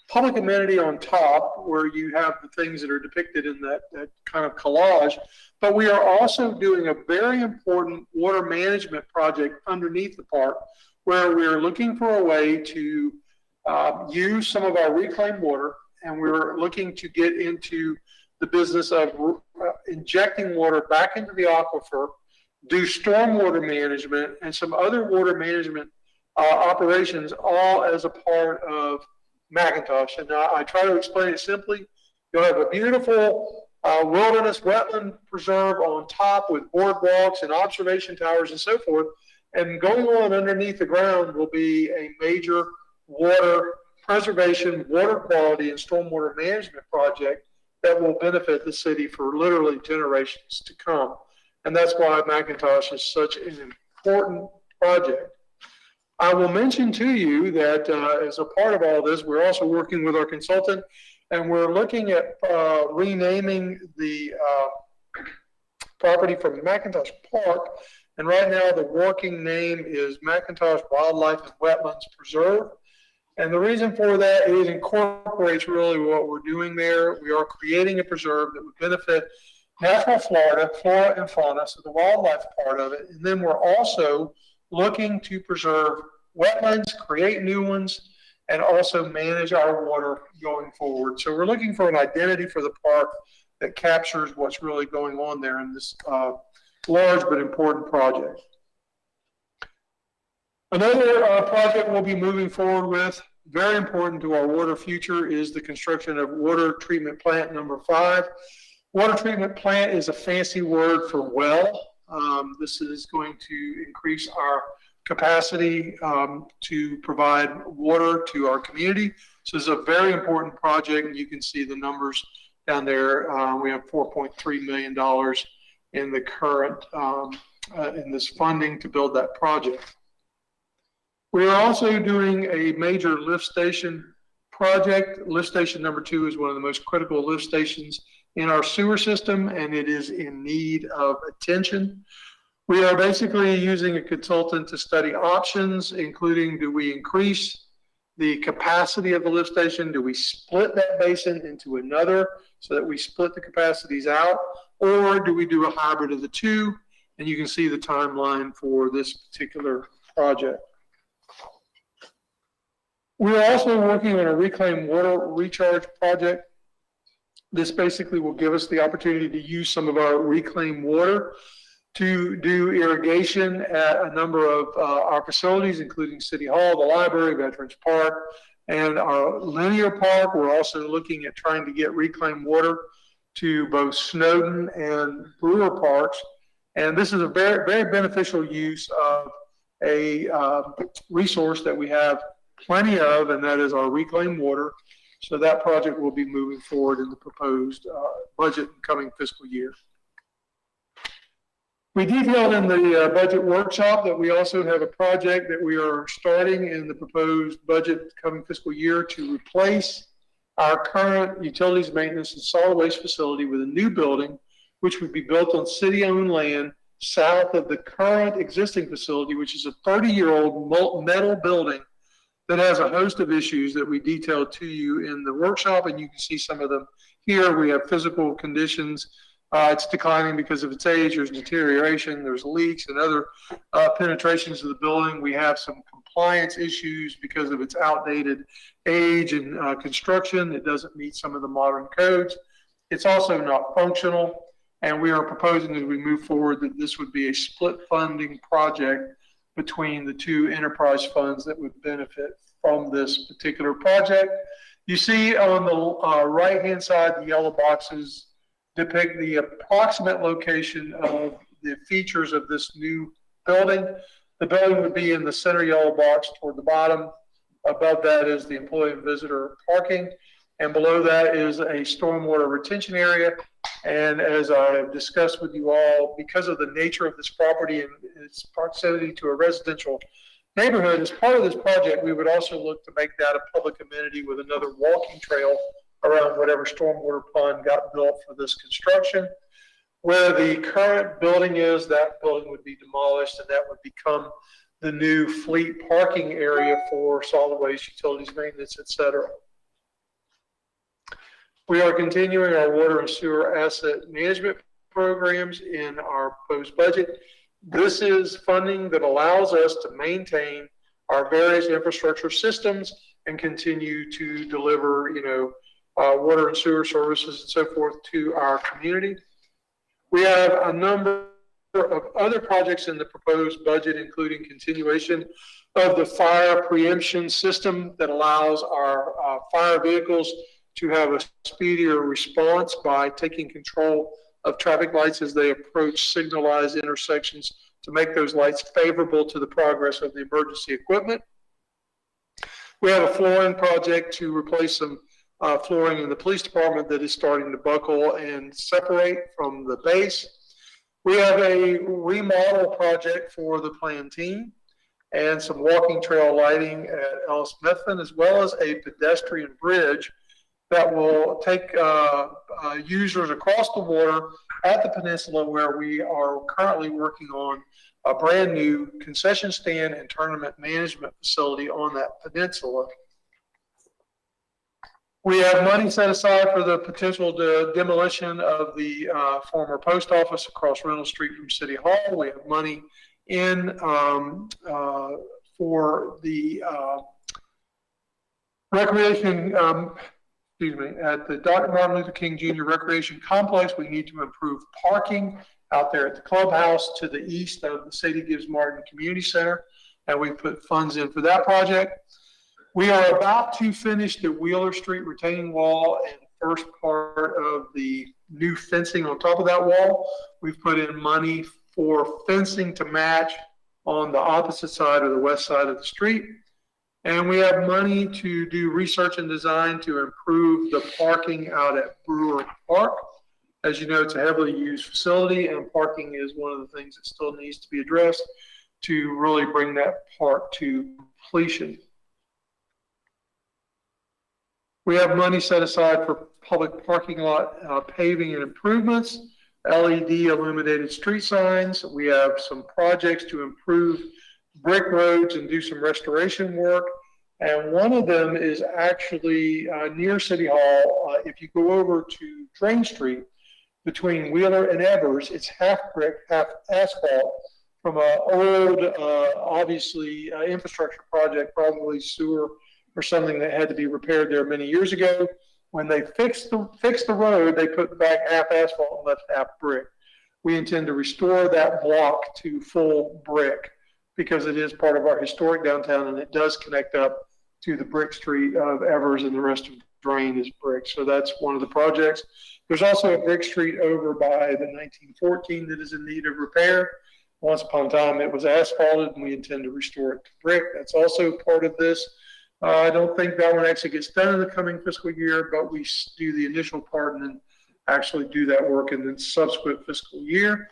public amenity on top where you have the things that are depicted in that kind of collage, but we are also doing a very important water management project underneath the park where we're looking for a way to use some of our reclaimed water, and we're looking to get into the business of injecting water back into the aquifer, do stormwater management and some other water management operations, all as a part of McIntosh. And I try to explain it simply. You'll have a beautiful wilderness wetland preserve on top with boardwalks and observation towers and so forth. And going on underneath the ground will be a major water preservation, water quality, and stormwater management project that will benefit the city for literally generations to come. And that's why McIntosh is such an important project. I will mention to you that as a part of all this, we're also working with our consultant, and we're looking at renaming the property from McIntosh Park. And right now the working name is McIntosh Wildlife and Wetlands Preserve. And the reason for that is it incorporates really what we're doing there. We are creating a preserve that would benefit natural Florida, flora and fauna, so the wildlife part of it. And then we're also looking to preserve wetlands, create new ones, and also manage our water going forward. So we're looking for an identity for the park that captures what's really going on there in this large but important project. Another project we'll be moving forward with, very important to our water future, is the construction of water treatment plant number 5. Water treatment plant is a fancy word for well. This is going to increase our capacity to provide water to our community. So this is a very important project. You can see the numbers down there. We have $4.3 million in the current, in this funding to build that project. We are also doing a major lift station project. Lift station number 2 is one of the most critical lift stations in our sewer system, and it is in need of attention. We are basically using a consultant to study options, including do we increase the capacity of the lift station? Do we split that basin into another so that we split the capacities out? Or do we do a hybrid of the two? And you can see the timeline for this particular project. We're also working on a reclaimed water recharge project. This basically will give us the opportunity to use some of our reclaimed water to do irrigation at a number of our facilities, including City Hall, the library, Veterans Park, and our linear park. We're also looking at trying to get reclaimed water to both Snowden and Brewer parks. And this is a very, very beneficial use of a resource that we have plenty of, and that is our reclaimed water. So that project will be moving forward in the proposed budget in coming fiscal year. We detailed in the budget workshop that we also have a project that we are starting in the proposed budget coming fiscal year to replace our current utilities maintenance and solid waste facility with a new building, which would be built on city-owned land south of the current existing facility, which is a 30-year-old metal building that has a host of issues that we detailed to you in the workshop, and you can see some of them here. We have physical conditions. It's declining because of its age. There's deterioration, there's leaks and other penetrations of the building. We have some compliance issues because of its outdated age and construction. It doesn't meet some of the modern codes. It's also not functional, and we are proposing as we move forward that this would be a split funding project between the two enterprise funds that would benefit from this particular project. You see on the right-hand side, the yellow boxes depict the approximate location of the features of this new building. The building would be in the center yellow box toward the bottom. Above that is the employee and visitor parking, and below that is a stormwater retention area. And as I have discussed with you all, because of the nature of this property and its proximity to a residential neighborhood, as part of this project, we would also look to make that a public amenity with another walking trail around whatever stormwater pond got built for this construction. Where the current building is, that building would be demolished, and that would become the new fleet parking area for solid waste, utilities, maintenance, et cetera. We are continuing our water and sewer asset management programs in our proposed budget. This is funding that allows us to maintain our various infrastructure systems and continue to deliver, water and sewer services and so forth to our community. We have a number of other projects in the proposed budget, including continuation of the fire preemption system that allows our fire vehicles to have a speedier response by taking control of traffic lights as they approach signalized intersections to make those lights favorable to the progress of the emergency equipment. We have a flooring project to replace some flooring in the police department that is starting to buckle and separate from the base. We have a remodel project for the Planteen and some walking trail lighting at Ellis Methvin, as well as a pedestrian bridge that will take users across the water at the peninsula, where we are currently working on a brand new concession stand and tournament management facility on that peninsula. We have money set aside for the potential demolition of the former post office across Reynolds Street from City Hall. We have money in for the recreation, at the Dr. Martin Luther King Jr. Recreation Complex. We need to improve parking out there at the clubhouse to the east of the Sadie Gibbs Martin Community Center, and we put funds in for that project. We are about to finish the Wheeler Street retaining wall and first part of the new fencing on top of that wall. We've put in money for fencing to match on the opposite side or the west side of the street. And we have money to do research and design to improve the parking out at Brewer Park. As you know, it's a heavily used facility, and parking is one of the things that still needs to be addressed to really bring that park to completion. We have money set aside for public parking lot paving and improvements, LED illuminated street signs. We have some projects to improve brick roads and do some restoration work. And one of them is actually near City Hall. If you go over to Drain Street between Wheeler and Evers, it's half brick, half asphalt from an old, obviously, infrastructure project, probably sewer or something that had to be repaired there many years ago. When they fixed the road, they put back half asphalt and left half brick. We intend to restore that block to full brick because it is part of our historic downtown, and it does connect up to the brick street of Evers, and the rest of Drain is brick. So that's one of the projects. There's also a brick street over by the 1914 that is in need of repair. Once upon a time, it was asphalted, and we intend to restore it to brick. That's also part of this. I don't think that one actually gets done in the coming fiscal year, but we do the initial part and then actually do that work in the subsequent fiscal year.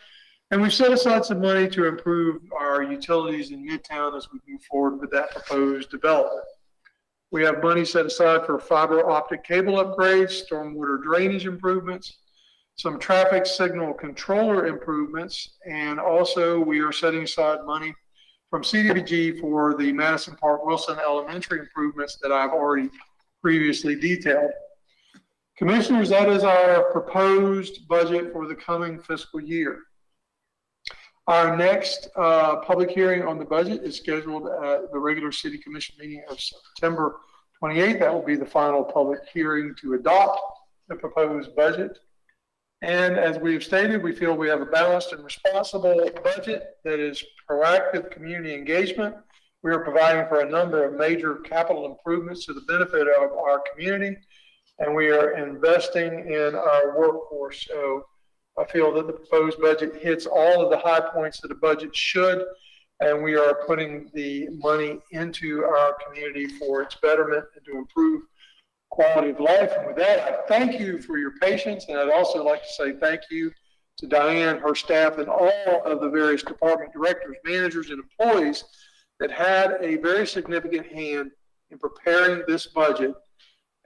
And we've set aside some money to improve our utilities in Midtown as we move forward with that proposed development. We have money set aside for fiber optic cable upgrades, stormwater drainage improvements, some traffic signal controller improvements, and also we are setting aside money from CDBG for the Madison Park Wilson Elementary improvements that I've already previously detailed. Commissioners, that is our proposed budget for the coming fiscal year. Our next public hearing on the budget is scheduled at the regular City Commission meeting of September 28th. That will be the final public hearing to adopt the proposed budget. And as we've stated, we feel we have a balanced and responsible budget that is proactive community engagement. We are providing for a number of major capital improvements to the benefit of our community, and we are investing in our workforce. So I feel that the proposed budget hits all of the high points that a budget should, and we are putting the money into our community for its betterment and to improve quality of life. And with that, I thank you for your patience, and I'd also like to say thank you to Diane, her staff, and all of the various department directors, managers, and employees that had a very significant hand in preparing this budget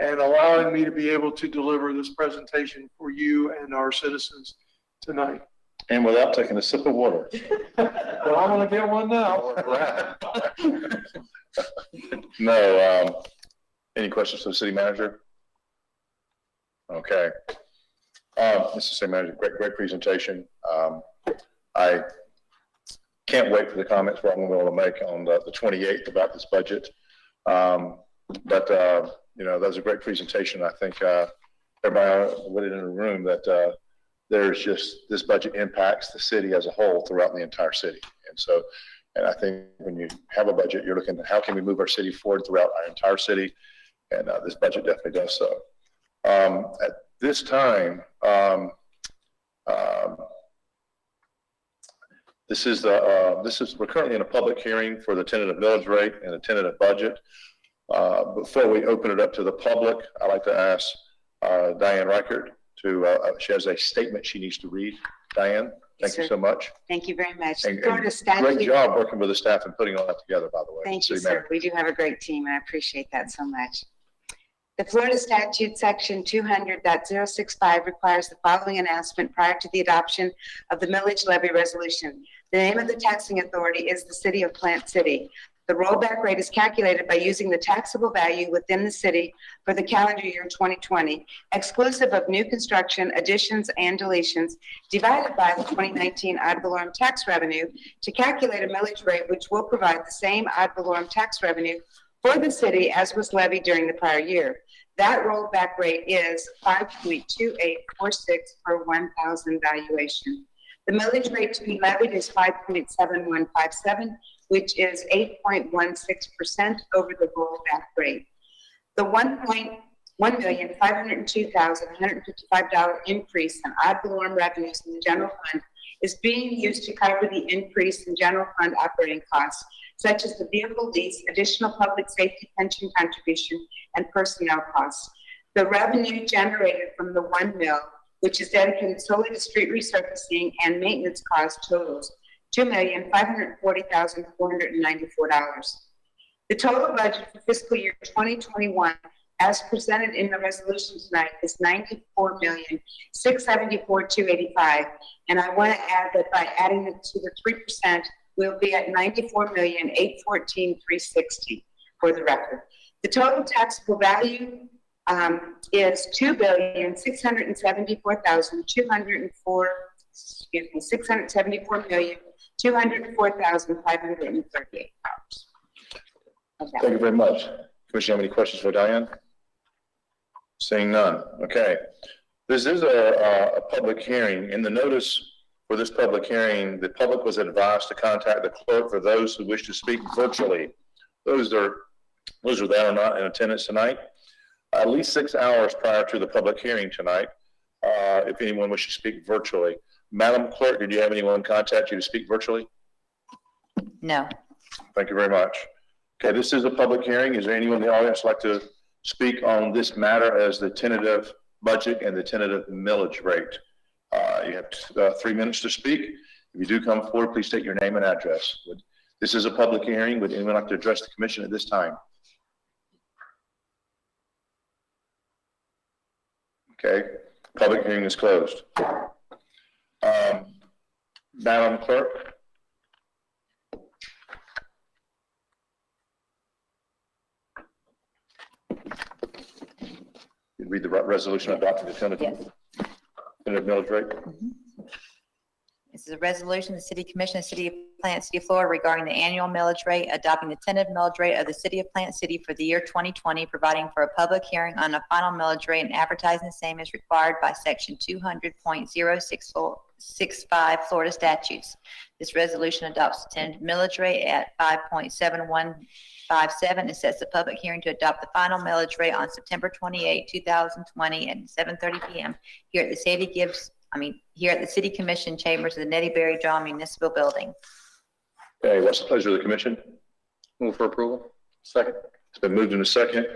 and allowing me to be able to deliver this presentation for you and our citizens tonight. And without taking a sip of water. Well, I'm going to get one now. No, any questions for the city manager? Okay. Mr. City Manager, great presentation. I can't wait for the comments we're going to be able to make on the 28th about this budget. You know, that was a great presentation. I think everybody put it in the room that there's just, this budget impacts the city as a whole throughout the entire city. And I think when you have a budget, you're looking at how can we move our city forward throughout our entire city, and this budget definitely does so. At this time, we're currently in a public hearing for the tentative millage rate and the tentative budget. Before we open it up to the public, I'd like to ask Diane Reichert she has a statement she needs to read. Diane, thank you so much. Thank you very much. And Florida statute. great job working with the staff and putting all that together, by the way. Thank you, City sir. Manager. We do have a great team, and I appreciate that so much. The Florida statute section 200.065 requires the following announcement prior to the adoption of the millage levy resolution. The name of the taxing authority is the City of Plant City. The rollback rate is calculated by using the taxable value within the city for the calendar year 2020, exclusive of new construction, additions, and deletions, divided by the 2019 ad valorem tax revenue to calculate a millage rate which will provide the same ad valorem tax revenue for the city as was levied during the prior year. That rollback rate is 5.2846 per 1,000 valuation. The millage rate to be levied is 5.7157, which is 8.16% over the rollback rate. The $1,502,155 increase in ad valorem revenues in the general fund is being used to cover the increase in general fund operating costs, such as the vehicle lease, additional public safety pension contribution, and personnel costs. The revenue generated from the 1 mil, which is dedicated solely to street resurfacing and maintenance costs, totals $2,540,494. The total budget for fiscal year 2021, as presented in the resolution tonight, is $94,674,285. And I want to add that by adding it to the 3%, we'll be at $94,814,360 for the record. The total taxable value is $674,204,538. Thank you very much. Commissioner, have any questions for Diane? Seeing none. Okay. This is a public hearing. In the notice for this public hearing, the public was advised to contact the clerk for those who wish to speak virtually. Those that are not in attendance tonight, at least 6 hours prior to the public hearing tonight, if anyone wishes to speak virtually. Madam Clerk, did you have anyone contact you to speak virtually? No. Thank you very much. Okay, this is a public hearing. Is there anyone in the audience like to speak on this matter as the tentative budget and the tentative millage rate? You have 3 minutes to speak. If you do come forward, please state your name and address. This is a public hearing. Would anyone like to address the commission at this time? Okay, public hearing is closed. Madam Clerk? You read the resolution adopting the tentative millage rate? This is a resolution, the City Commission of the City of Plant City, Florida, regarding the annual millage rate, adopting the tentative millage rate of the City of Plant City for the year 2020, providing for a public hearing on the final millage rate and advertising the same as required by Section 200.065 Florida statutes. This resolution adopts the tentative millage rate at 5.7157 and sets the public hearing to adopt the final millage rate on September 28, 2020 at 7:30 p.m. here at the City Commission chambers of the Nettie Berry John Municipal Building. Okay, what's the pleasure of the commission? Move for approval. Second. It's been moved in a second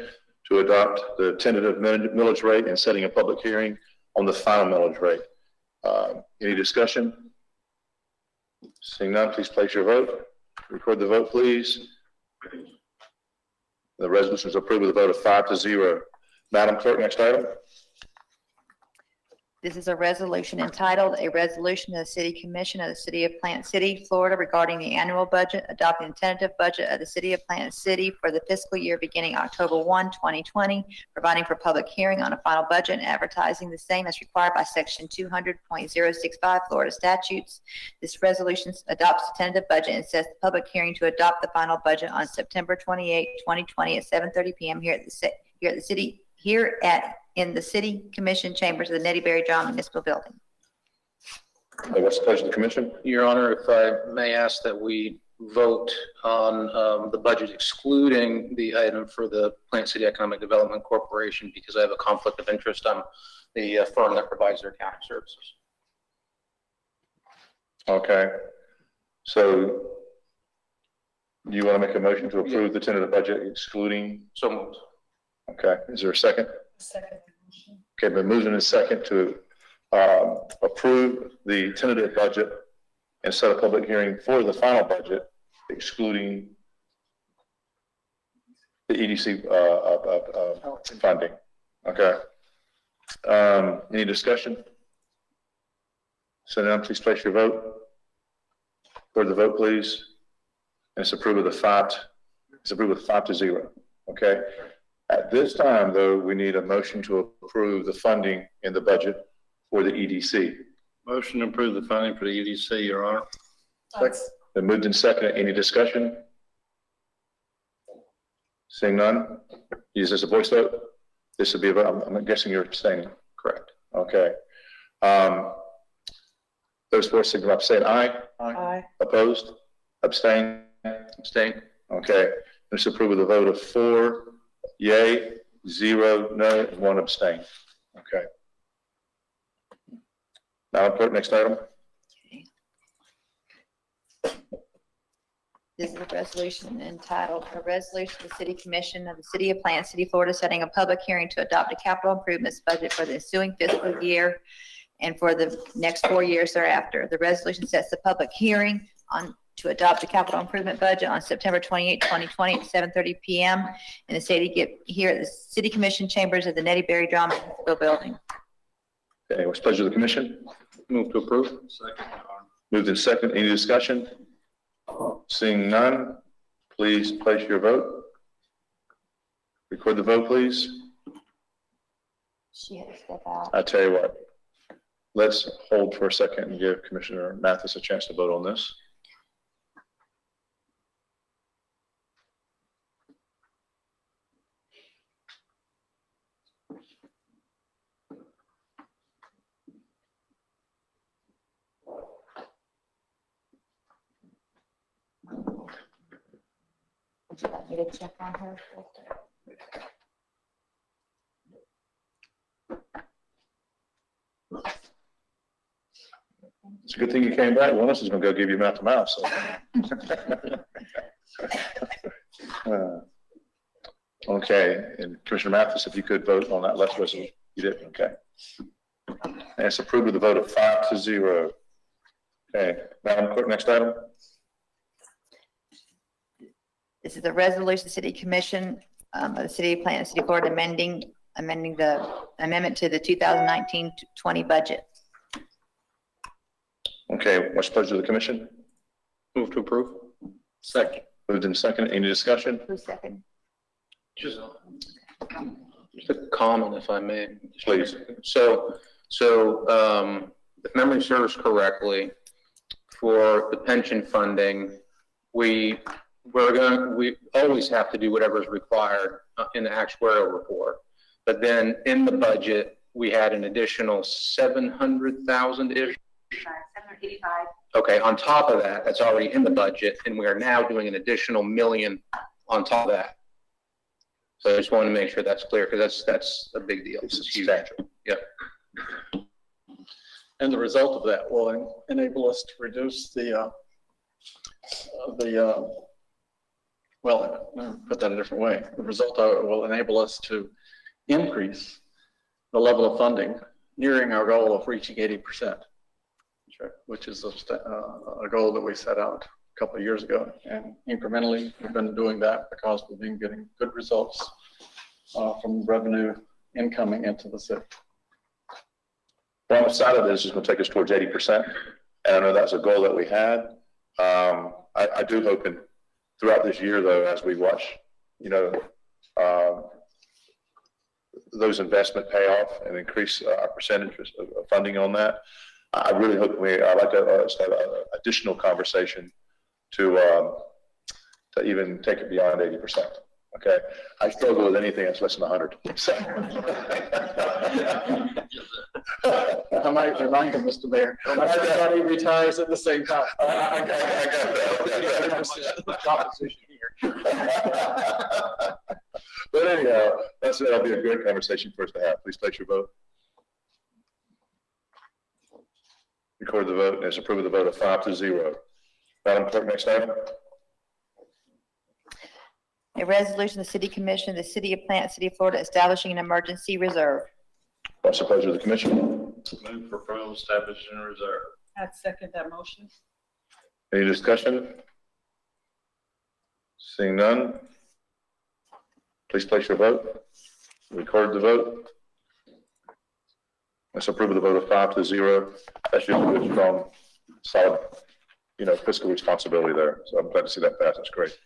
to adopt the tentative millage rate and setting a public hearing on the final millage rate. Any discussion? Seeing none, please place your vote. Record the vote, please. The resolution is approved with a vote of 5-0. Madam Clerk, next item. This is a resolution entitled, "A Resolution of the City Commission of the City of Plant City, Florida regarding the annual budget, adopting the tentative budget of the City of Plant City for the fiscal year beginning October 1, 2020, providing for public hearing on a final budget and advertising the same as required by Section 200.065 Florida statutes." This resolution adopts the tentative budget and sets the public hearing to adopt the final budget on September 28, 2020 at 7:30 p.m. in the City Commission chambers of the Nettie Berry John Municipal Building. Okay, what's the pleasure of the commission? Your Honor, if I may ask that we vote on the budget excluding the item for the Plant City Economic Development Corporation because I have a conflict of interest. I'm the firm that provides their accounting services. Okay. So do you want to make a motion to approve the tentative budget excluding? So moved. Okay, is there a second? Second. Okay, been moved in a second to approve the tentative budget and set a public hearing for the final budget, excluding the EDC funding. Okay. Any discussion? So now please place your vote. For the vote, please. And it's approved with a 5-0. Okay. At this time, though, we need a motion to approve the funding in the budget for the EDC. Motion to approve the funding for the EDC, Your Honor. Been moved in second. Any discussion? Seeing none? Is this a voice vote? This would be a vote. I'm guessing you're abstaining. Correct. Okay. Those for signify by saying aye. Aye. Opposed? Abstain? Abstain. Okay. It's approved with a vote of 4 yay, 0 no, and 1 abstain. Okay. Madam Clerk, next item. This is a resolution entitled, "A Resolution of the City Commission of the City of Plant City, Florida, setting a public hearing to adopt a capital improvements budget for the ensuing fiscal year and for the next 4 years thereafter." The resolution sets the public hearing to adopt the capital improvement budget on September 28, 2020 at 7:30 p.m. in the here at the City Commission chambers of the Nettie Berry John Municipal Building. Okay, what's the pleasure of the commission? Move to approve. Second, Your Honor. Moved in second. Any discussion? Seeing none, please place your vote. Record the vote, please. She had to step out. I tell you what, let's hold for a second and give Commissioner Mathis a chance to vote on this. Would you like me to check on her? It's a good thing you came back. One of us is going to go give you mouth to mouth. So. Okay, and Commissioner Mathis, if you could vote on that last resolution. You did, okay. And it's approved with a vote of 5-0. Okay, Madam Clerk, next item. This is a resolution, City Commission of the City of Plant, City of Florida, amending the amendment to the 2019-20 budget. Okay, what's the pleasure of the commission? Move to approve. Second. Moved in second. Any discussion? Who's second? Just a comment, if I may. Please. So, if memory serves correctly, for the pension funding, we always have to do whatever is required in the actuarial report. But then in the budget, we had an additional 700,000-ish. 785. Okay, on top of that, that's already in the budget, and we are now doing an additional $1 million on top of that. So I just wanted to make sure that's clear, because that's a big deal. It's huge. Yep. And the result of that will enable us to reduce the well, put that a different way. The result of it will enable us to increase the level of funding, nearing our goal of reaching 80%, which is a goal that we set out a couple of years ago. And incrementally, we've been doing that because we've been getting good results from revenue incoming into the city. One side of this is going to take us towards 80%. And I know that's a goal that we had. I do hope throughout this year, though, as we watch, those investment pay off and increase our percentage of funding on that. I really hope I'd like to have an additional conversation to even take it beyond 80%. Okay, I struggle with anything that's less than 100. I might remind him, Mr. Mayor, everybody retires at the same time. I got that. But anyhow, that'll be a great conversation for us to have. Please place your vote. Record the vote, and it's approved with a vote of 5-0. Madam Clerk, next item. A resolution of the City Commission of the City of Plant, City of Florida, establishing an emergency reserve. What's the pleasure of the commission? Move for approval, establishing a reserve. I'd second that motion. Any discussion? Seeing none, please place your vote. Record the vote. Let's approve of the vote of 5-0. That's just a good, strong, solid, fiscal responsibility there. So I'm glad to see that pass. That's great.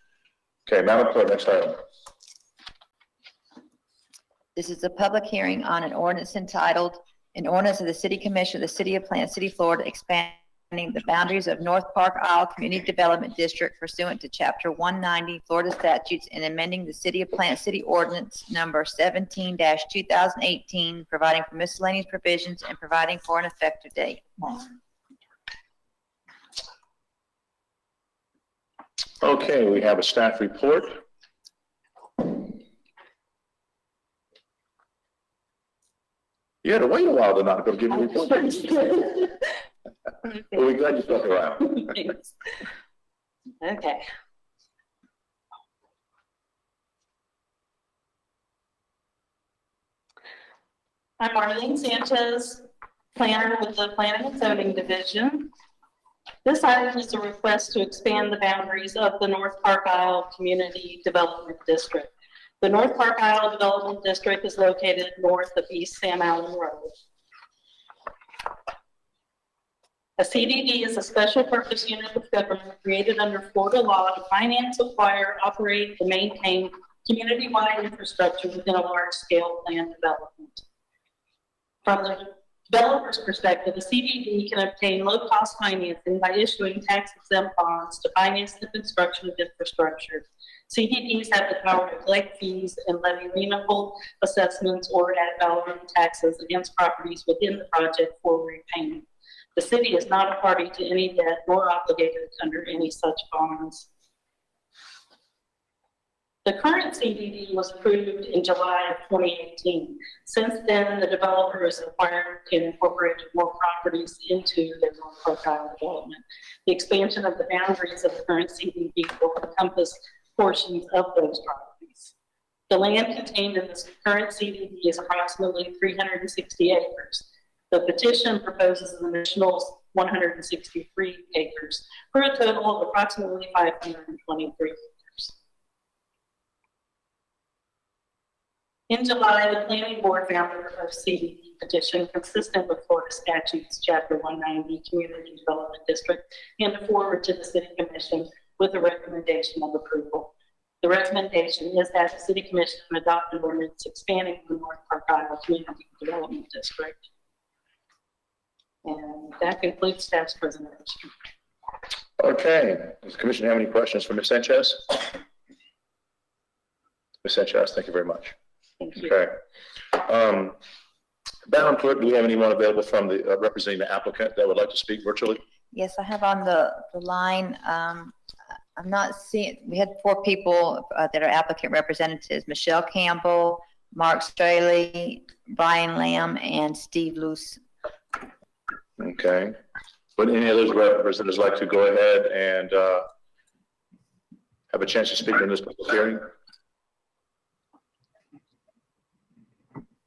Okay, Madam Clerk, next item. This is a public hearing on an ordinance entitled, an ordinance of the City Commission of the City of Plant, City, Florida, expanding the boundaries of North Park Isle Community Development District pursuant to Chapter 190 Florida statutes and amending the City of Plant City Ordinance Number 17-2018, providing for miscellaneous provisions and providing for an effective date. Okay, we have a staff report. You had to wait a while to not go give a report. Well, we're glad you stuck around. Okay. I'm Marlene Sanchez, planner with the Planning and Zoning Division. This item is a request to expand the boundaries of the North Park Isle Community Development District. The North Park Isle Development District is located north of East Sam Allen Road. A CDD is a special purpose unit of government created under Florida law to finance, acquire, operate, and maintain community-wide infrastructure within a large-scale planned development. From the developer's perspective, a CDD can obtain low-cost financing by issuing tax-exempt bonds to finance the construction of infrastructure. CDDs have the power to collect fees and levy reasonable assessments or ad valorem taxes against properties within the project for repayment. The city is not a party to any debt nor obligated under any such bonds. The current CDD was approved in July of 2018. Since then, the developer has acquired and incorporated more properties into their North Park Isle development. The expansion of the boundaries of the current CDD will encompass portions of those properties. The land contained in this current CDD is approximately 360 acres. The petition proposes an additional 163 acres for a total of approximately 523 acres. In July, the planning board found a CDD petition consistent with Florida statutes, chapter 190, community development district, and to forward to the city commission with a recommendation of approval. The recommendation is that the city commission adopt an ordinance expanding the North Park Iowa Community Development District. And that concludes staff's presentation. Okay, does the commission have any questions for Ms. Sanchez? Ms. Sanchez, thank you very much. Thank you. Okay. Madam Clerk, do we have anyone available from the representing the applicant that would like to speak virtually? Yes, I have on the line, I'm not seeing, we had 4 people that are applicant representatives: Michelle Campbell, Mark Straley, Brian Lamb, and Steve Luce. Okay. Would any of those representatives like to go ahead and have a chance to speak in this public hearing?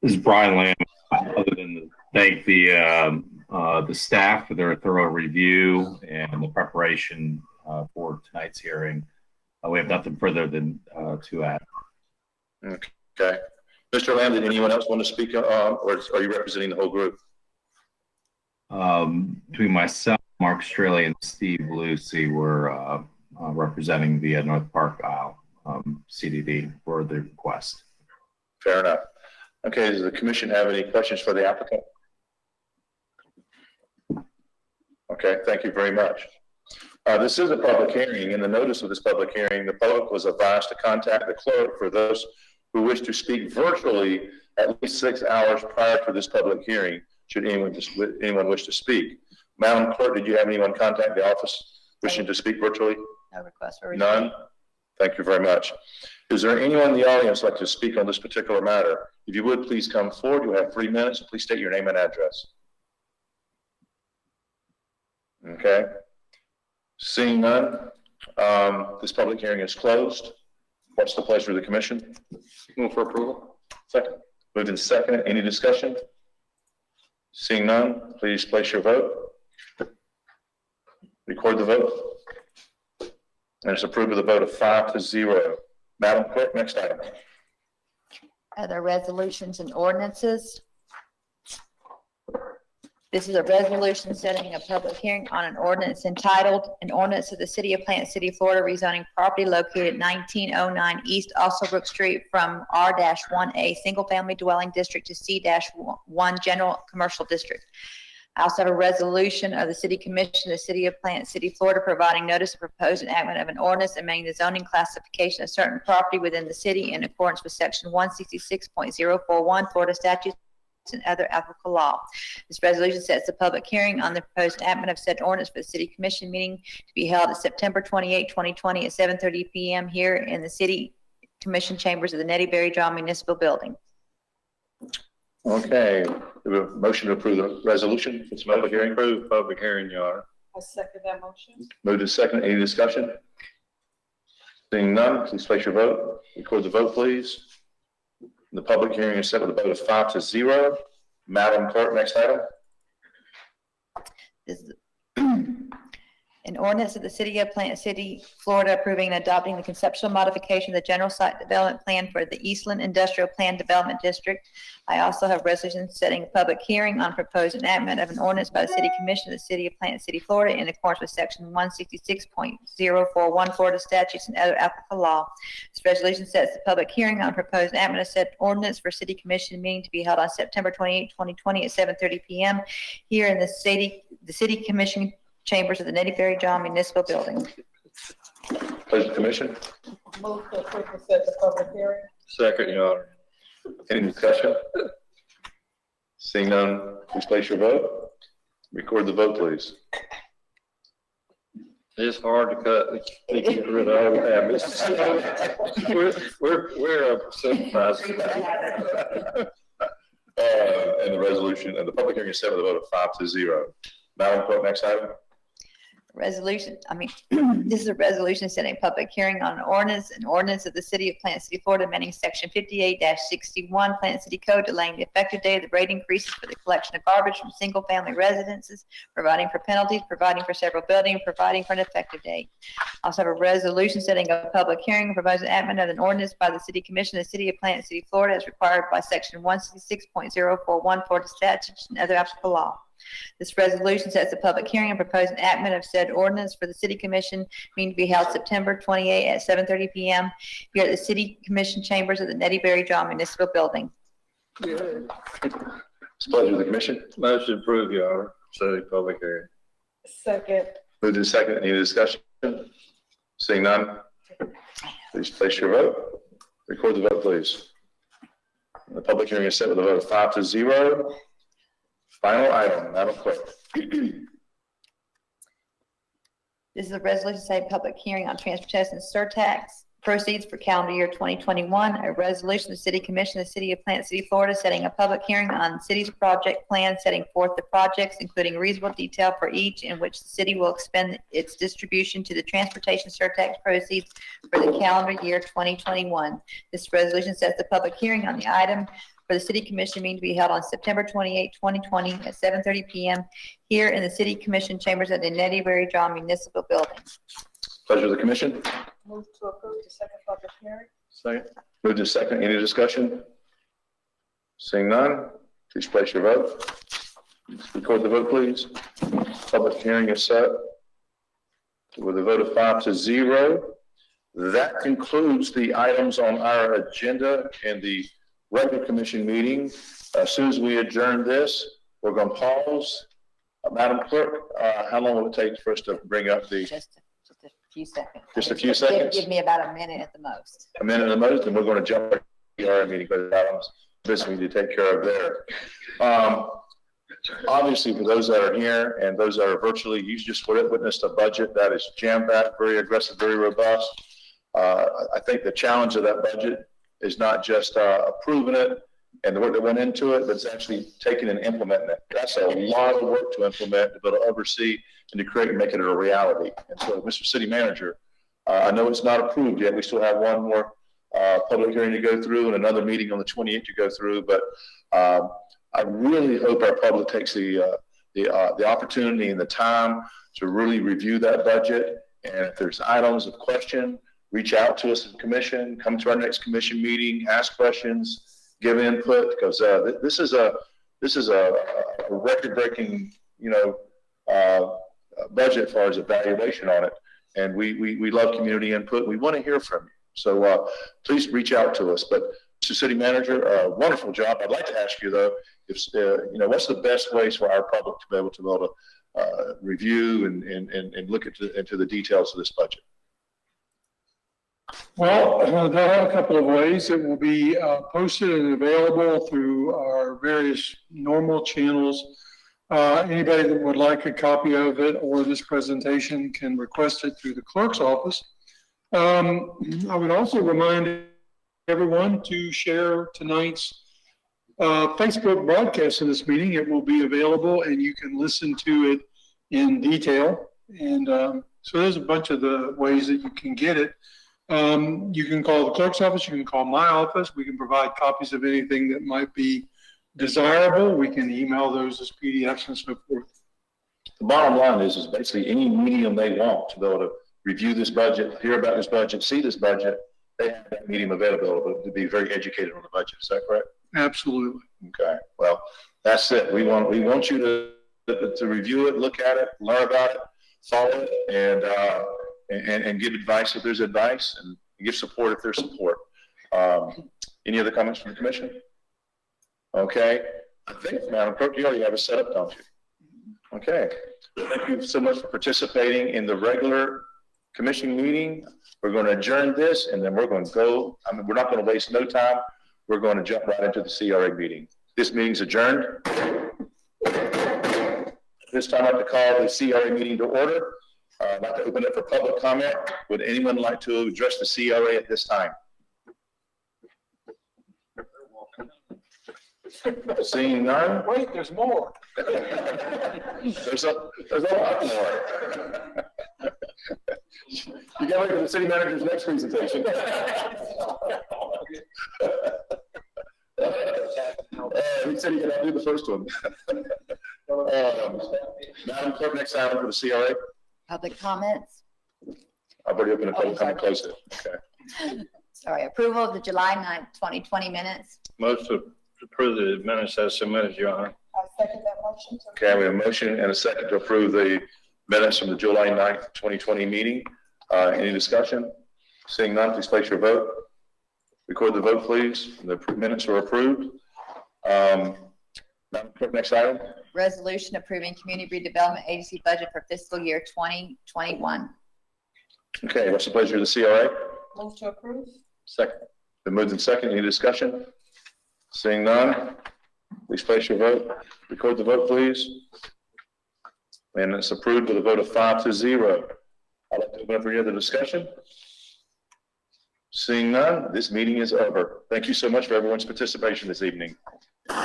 This is Brian Lamb. Other than to thank the staff for their thorough review and the preparation for tonight's hearing, we have nothing further than to add. Okay. Mr. Lamb, did anyone else want to speak, or are you representing the whole group? Between myself, Mark Straley, and Steve Lucy, were representing the North Park Isle CDD for the request. Fair enough. Okay, does the commission have any questions for the applicant? Okay, thank you very much. This is a public hearing. In the notice of this public hearing, the public was advised to contact the clerk for those who wish to speak virtually at least 6 hours prior to this public hearing, should anyone wish to speak. Madam Clerk, did you have anyone contact the office wishing to speak virtually? No request for None? Thank you very much. Is there anyone in the audience like to speak on this particular matter? If you would, please come forward. You have 3 minutes. Please state your name and address. Okay. Seeing none, this public hearing is closed. What's the pleasure of the commission? Move for approval. Second. Moved and seconded. Any discussion? Seeing none, please place your vote. Record the vote. And it's approved with a vote of 5-0. Madam Clerk, next item. Other resolutions and ordinances. This is a resolution setting a public hearing on an ordinance entitled, "An Ordinance of the City of Plant City, Florida, rezoning property located 1909 East Alsobrook Street from R-1A Single Family Dwelling District to C-1 General Commercial District." I also have a resolution of the City Commission of the City of Plant City, Florida, providing notice of proposed enactment of an ordinance amending the zoning classification of certain property within the city in accordance with Section 166.041 Florida statutes and other applicable law. This resolution sets the public hearing on the proposed enactment of said ordinance for the City Commission meeting to be held at September 28, 2020 at 7:30 p.m. here in the City Commission chambers of the Nettie Berry John Municipal Building. Okay, we have a motion to approve the resolution. It's a public hearing. Approved public hearing, Your Honor. I second that motion. Moved to second. Any discussion? Seeing none, please place your vote. Record the vote, please. The public hearing is set with a vote of 5-0. Madam Clerk, next item. This is an ordinance of the City of Plant City, Florida, approving and adopting the conceptual modification of the general site development plan for the Eastland Industrial Plan Development District. I also have resolutions setting a public hearing on proposed enactment of an ordinance by the City Commission of the City of Plant City, Florida, in accordance with Section 166.041 Florida statutes and other applicable law. This resolution sets the public hearing on proposed enactment of said ordinance for City Commission meeting to be held on September 28, 2020 at 7:30 p.m. here in the City Commission chambers of the Nettie Berry John Municipal Building. Pleasure, Commission. Move to approve and set the public hearing. Second, Your Honor. Any discussion? Seeing none, please place your vote. Record the vote, please. It's hard to get rid of all habits. We're sympathizing. And the resolution and the public hearing is set with a vote of 5-0. Madam Clerk, next item. This is a resolution setting a public hearing on an ordinance of the City of Plant City, Florida, amending Section 58-61 Plant City Code, delaying the effective date of the rate increases for the collection of garbage from single-family residences, providing for penalties, providing for several buildings, providing for an effective date. Also have a resolution setting a public hearing and proposing amendment of an ordinance by the City Commission of the City of Plant City, Florida, as required by Section 166.041 Florida statutes and other applicable law. This resolution sets a public hearing and proposed enactment of said ordinance for the City Commission meeting to be held September 28 at 7:30 p.m. here at the City Commission chambers of the Nettie Berry John Municipal Building. It's a pleasure of the commission. Motion approved, Your Honor. Setting public hearing. Second. Moved in second. Any discussion? Seeing none, please place your vote. Record the vote, please. The public hearing is set with a vote of 5-0. Final item, Madam Clerk. This is a resolution setting a public hearing on transportation surtax proceeds for calendar year 2021. A resolution of the City Commission of the City of Plant City, Florida, setting a public hearing on the city's project plan, setting forth the projects, including reasonable detail for each, in which the city will expend its distribution to the transportation surtax proceeds for the calendar year 2021. This resolution sets the public hearing on the item for the City Commission meeting to be held on September 28, 2020 at 7:30 p.m. here in the City Commission chambers at the Nettie Berry John Municipal Building. Pleasure of the commission. Move to approve the second public hearing. Second. Moved in second. Any discussion? Seeing none, please place your vote. Record the vote, please. Public hearing is set with a vote of 5-0. That concludes the items on our agenda in the regular commission meeting. As soon as we adjourn this, we're going to pause. Madam Clerk, how long will it take for us to bring up the? Just a few seconds. Just a few seconds? Give me about a minute at the most. A minute at the most, and we're going to jump to the meeting because items this we need to take care of there. Obviously, for those that are here and those that are virtually, you just witnessed a budget that is jam-packed, very aggressive, very robust. I think the challenge of that budget is not just approving it and the work that went into it, but it's actually taking and implementing it. That's a lot of work to implement, to be able to oversee and to create and make it a reality. And so, Mr. City Manager, I know it's not approved yet. We still have one more public hearing to go through and another meeting on the 28th to go through. But I really hope our public takes the opportunity and the time to really review that budget. And if there's items of question, reach out to us as a commission, come to our next commission meeting, ask questions, give input, because this is a record-breaking, budget as far as evaluation on it. And we love community input. We want to hear from you. So please reach out to us. But Mr. City Manager, wonderful job. I'd like to ask you though, if what's the best ways for our public to be able to review and look into the details of this budget? Well, there are a couple of ways. It will be posted and available through our various normal channels. Anybody that would like a copy of it or this presentation can request it through the clerk's office. I would also remind everyone to share tonight's Facebook broadcast of this meeting. It will be available and you can listen to it in detail. And so there's a bunch of the ways that you can get it. You can call the clerk's office, you can call my office, we can provide copies of anything that might be desirable. We can email those as PDFs and so forth. The bottom line is basically any medium they want to be able to review this budget, hear about this budget, see this budget, they have that medium available to be very educated on the budget. Is that correct? Absolutely. Okay. Well, that's it. We want you to review it, look at it, learn about it, follow it, and give advice if there's advice, and give support if there's support. Any other comments from the commission? Okay. I think, Madam Clerk, you already have it set up, don't you? Okay. Thank you so much for participating in the regular commission meeting. We're going to adjourn this, and then we're going to go. We're not going to waste no time. We're going to jump right into the CRA meeting. This meeting's adjourned. This time I'd like to call the CRA meeting to order. I'd like to open it for public comment. Would anyone like to address the CRA at this time? Seeing none? Wait, there's more. There's a lot more. You gotta wait for the city manager's next presentation. He said he could do the first one. Madam Clerk, next item for the CRA. Public comments. I've already opened the public comment, closed it. Okay. Sorry, approval of the July 9th, 2020 minutes. Most to approve the minutes as submitted, Your Honor. I second that motion. Okay, we have a motion and a second to approve the minutes from the July 9th, 2020 meeting. Any discussion? Seeing none, please place your vote. Record the vote, please. The minutes are approved. Madam Clerk, next item. Resolution approving Community Redevelopment Agency budget for fiscal year 2021. Okay, what's the pleasure of the CRA? Move to approve. Second. Been moved and second. Any discussion? Seeing none, please place your vote. Record the vote, please. And it's approved with a vote of 5-0. I'd like to open up for any other discussion. Seeing none, this meeting is over. Thank you so much for everyone's participation this evening. On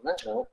that note,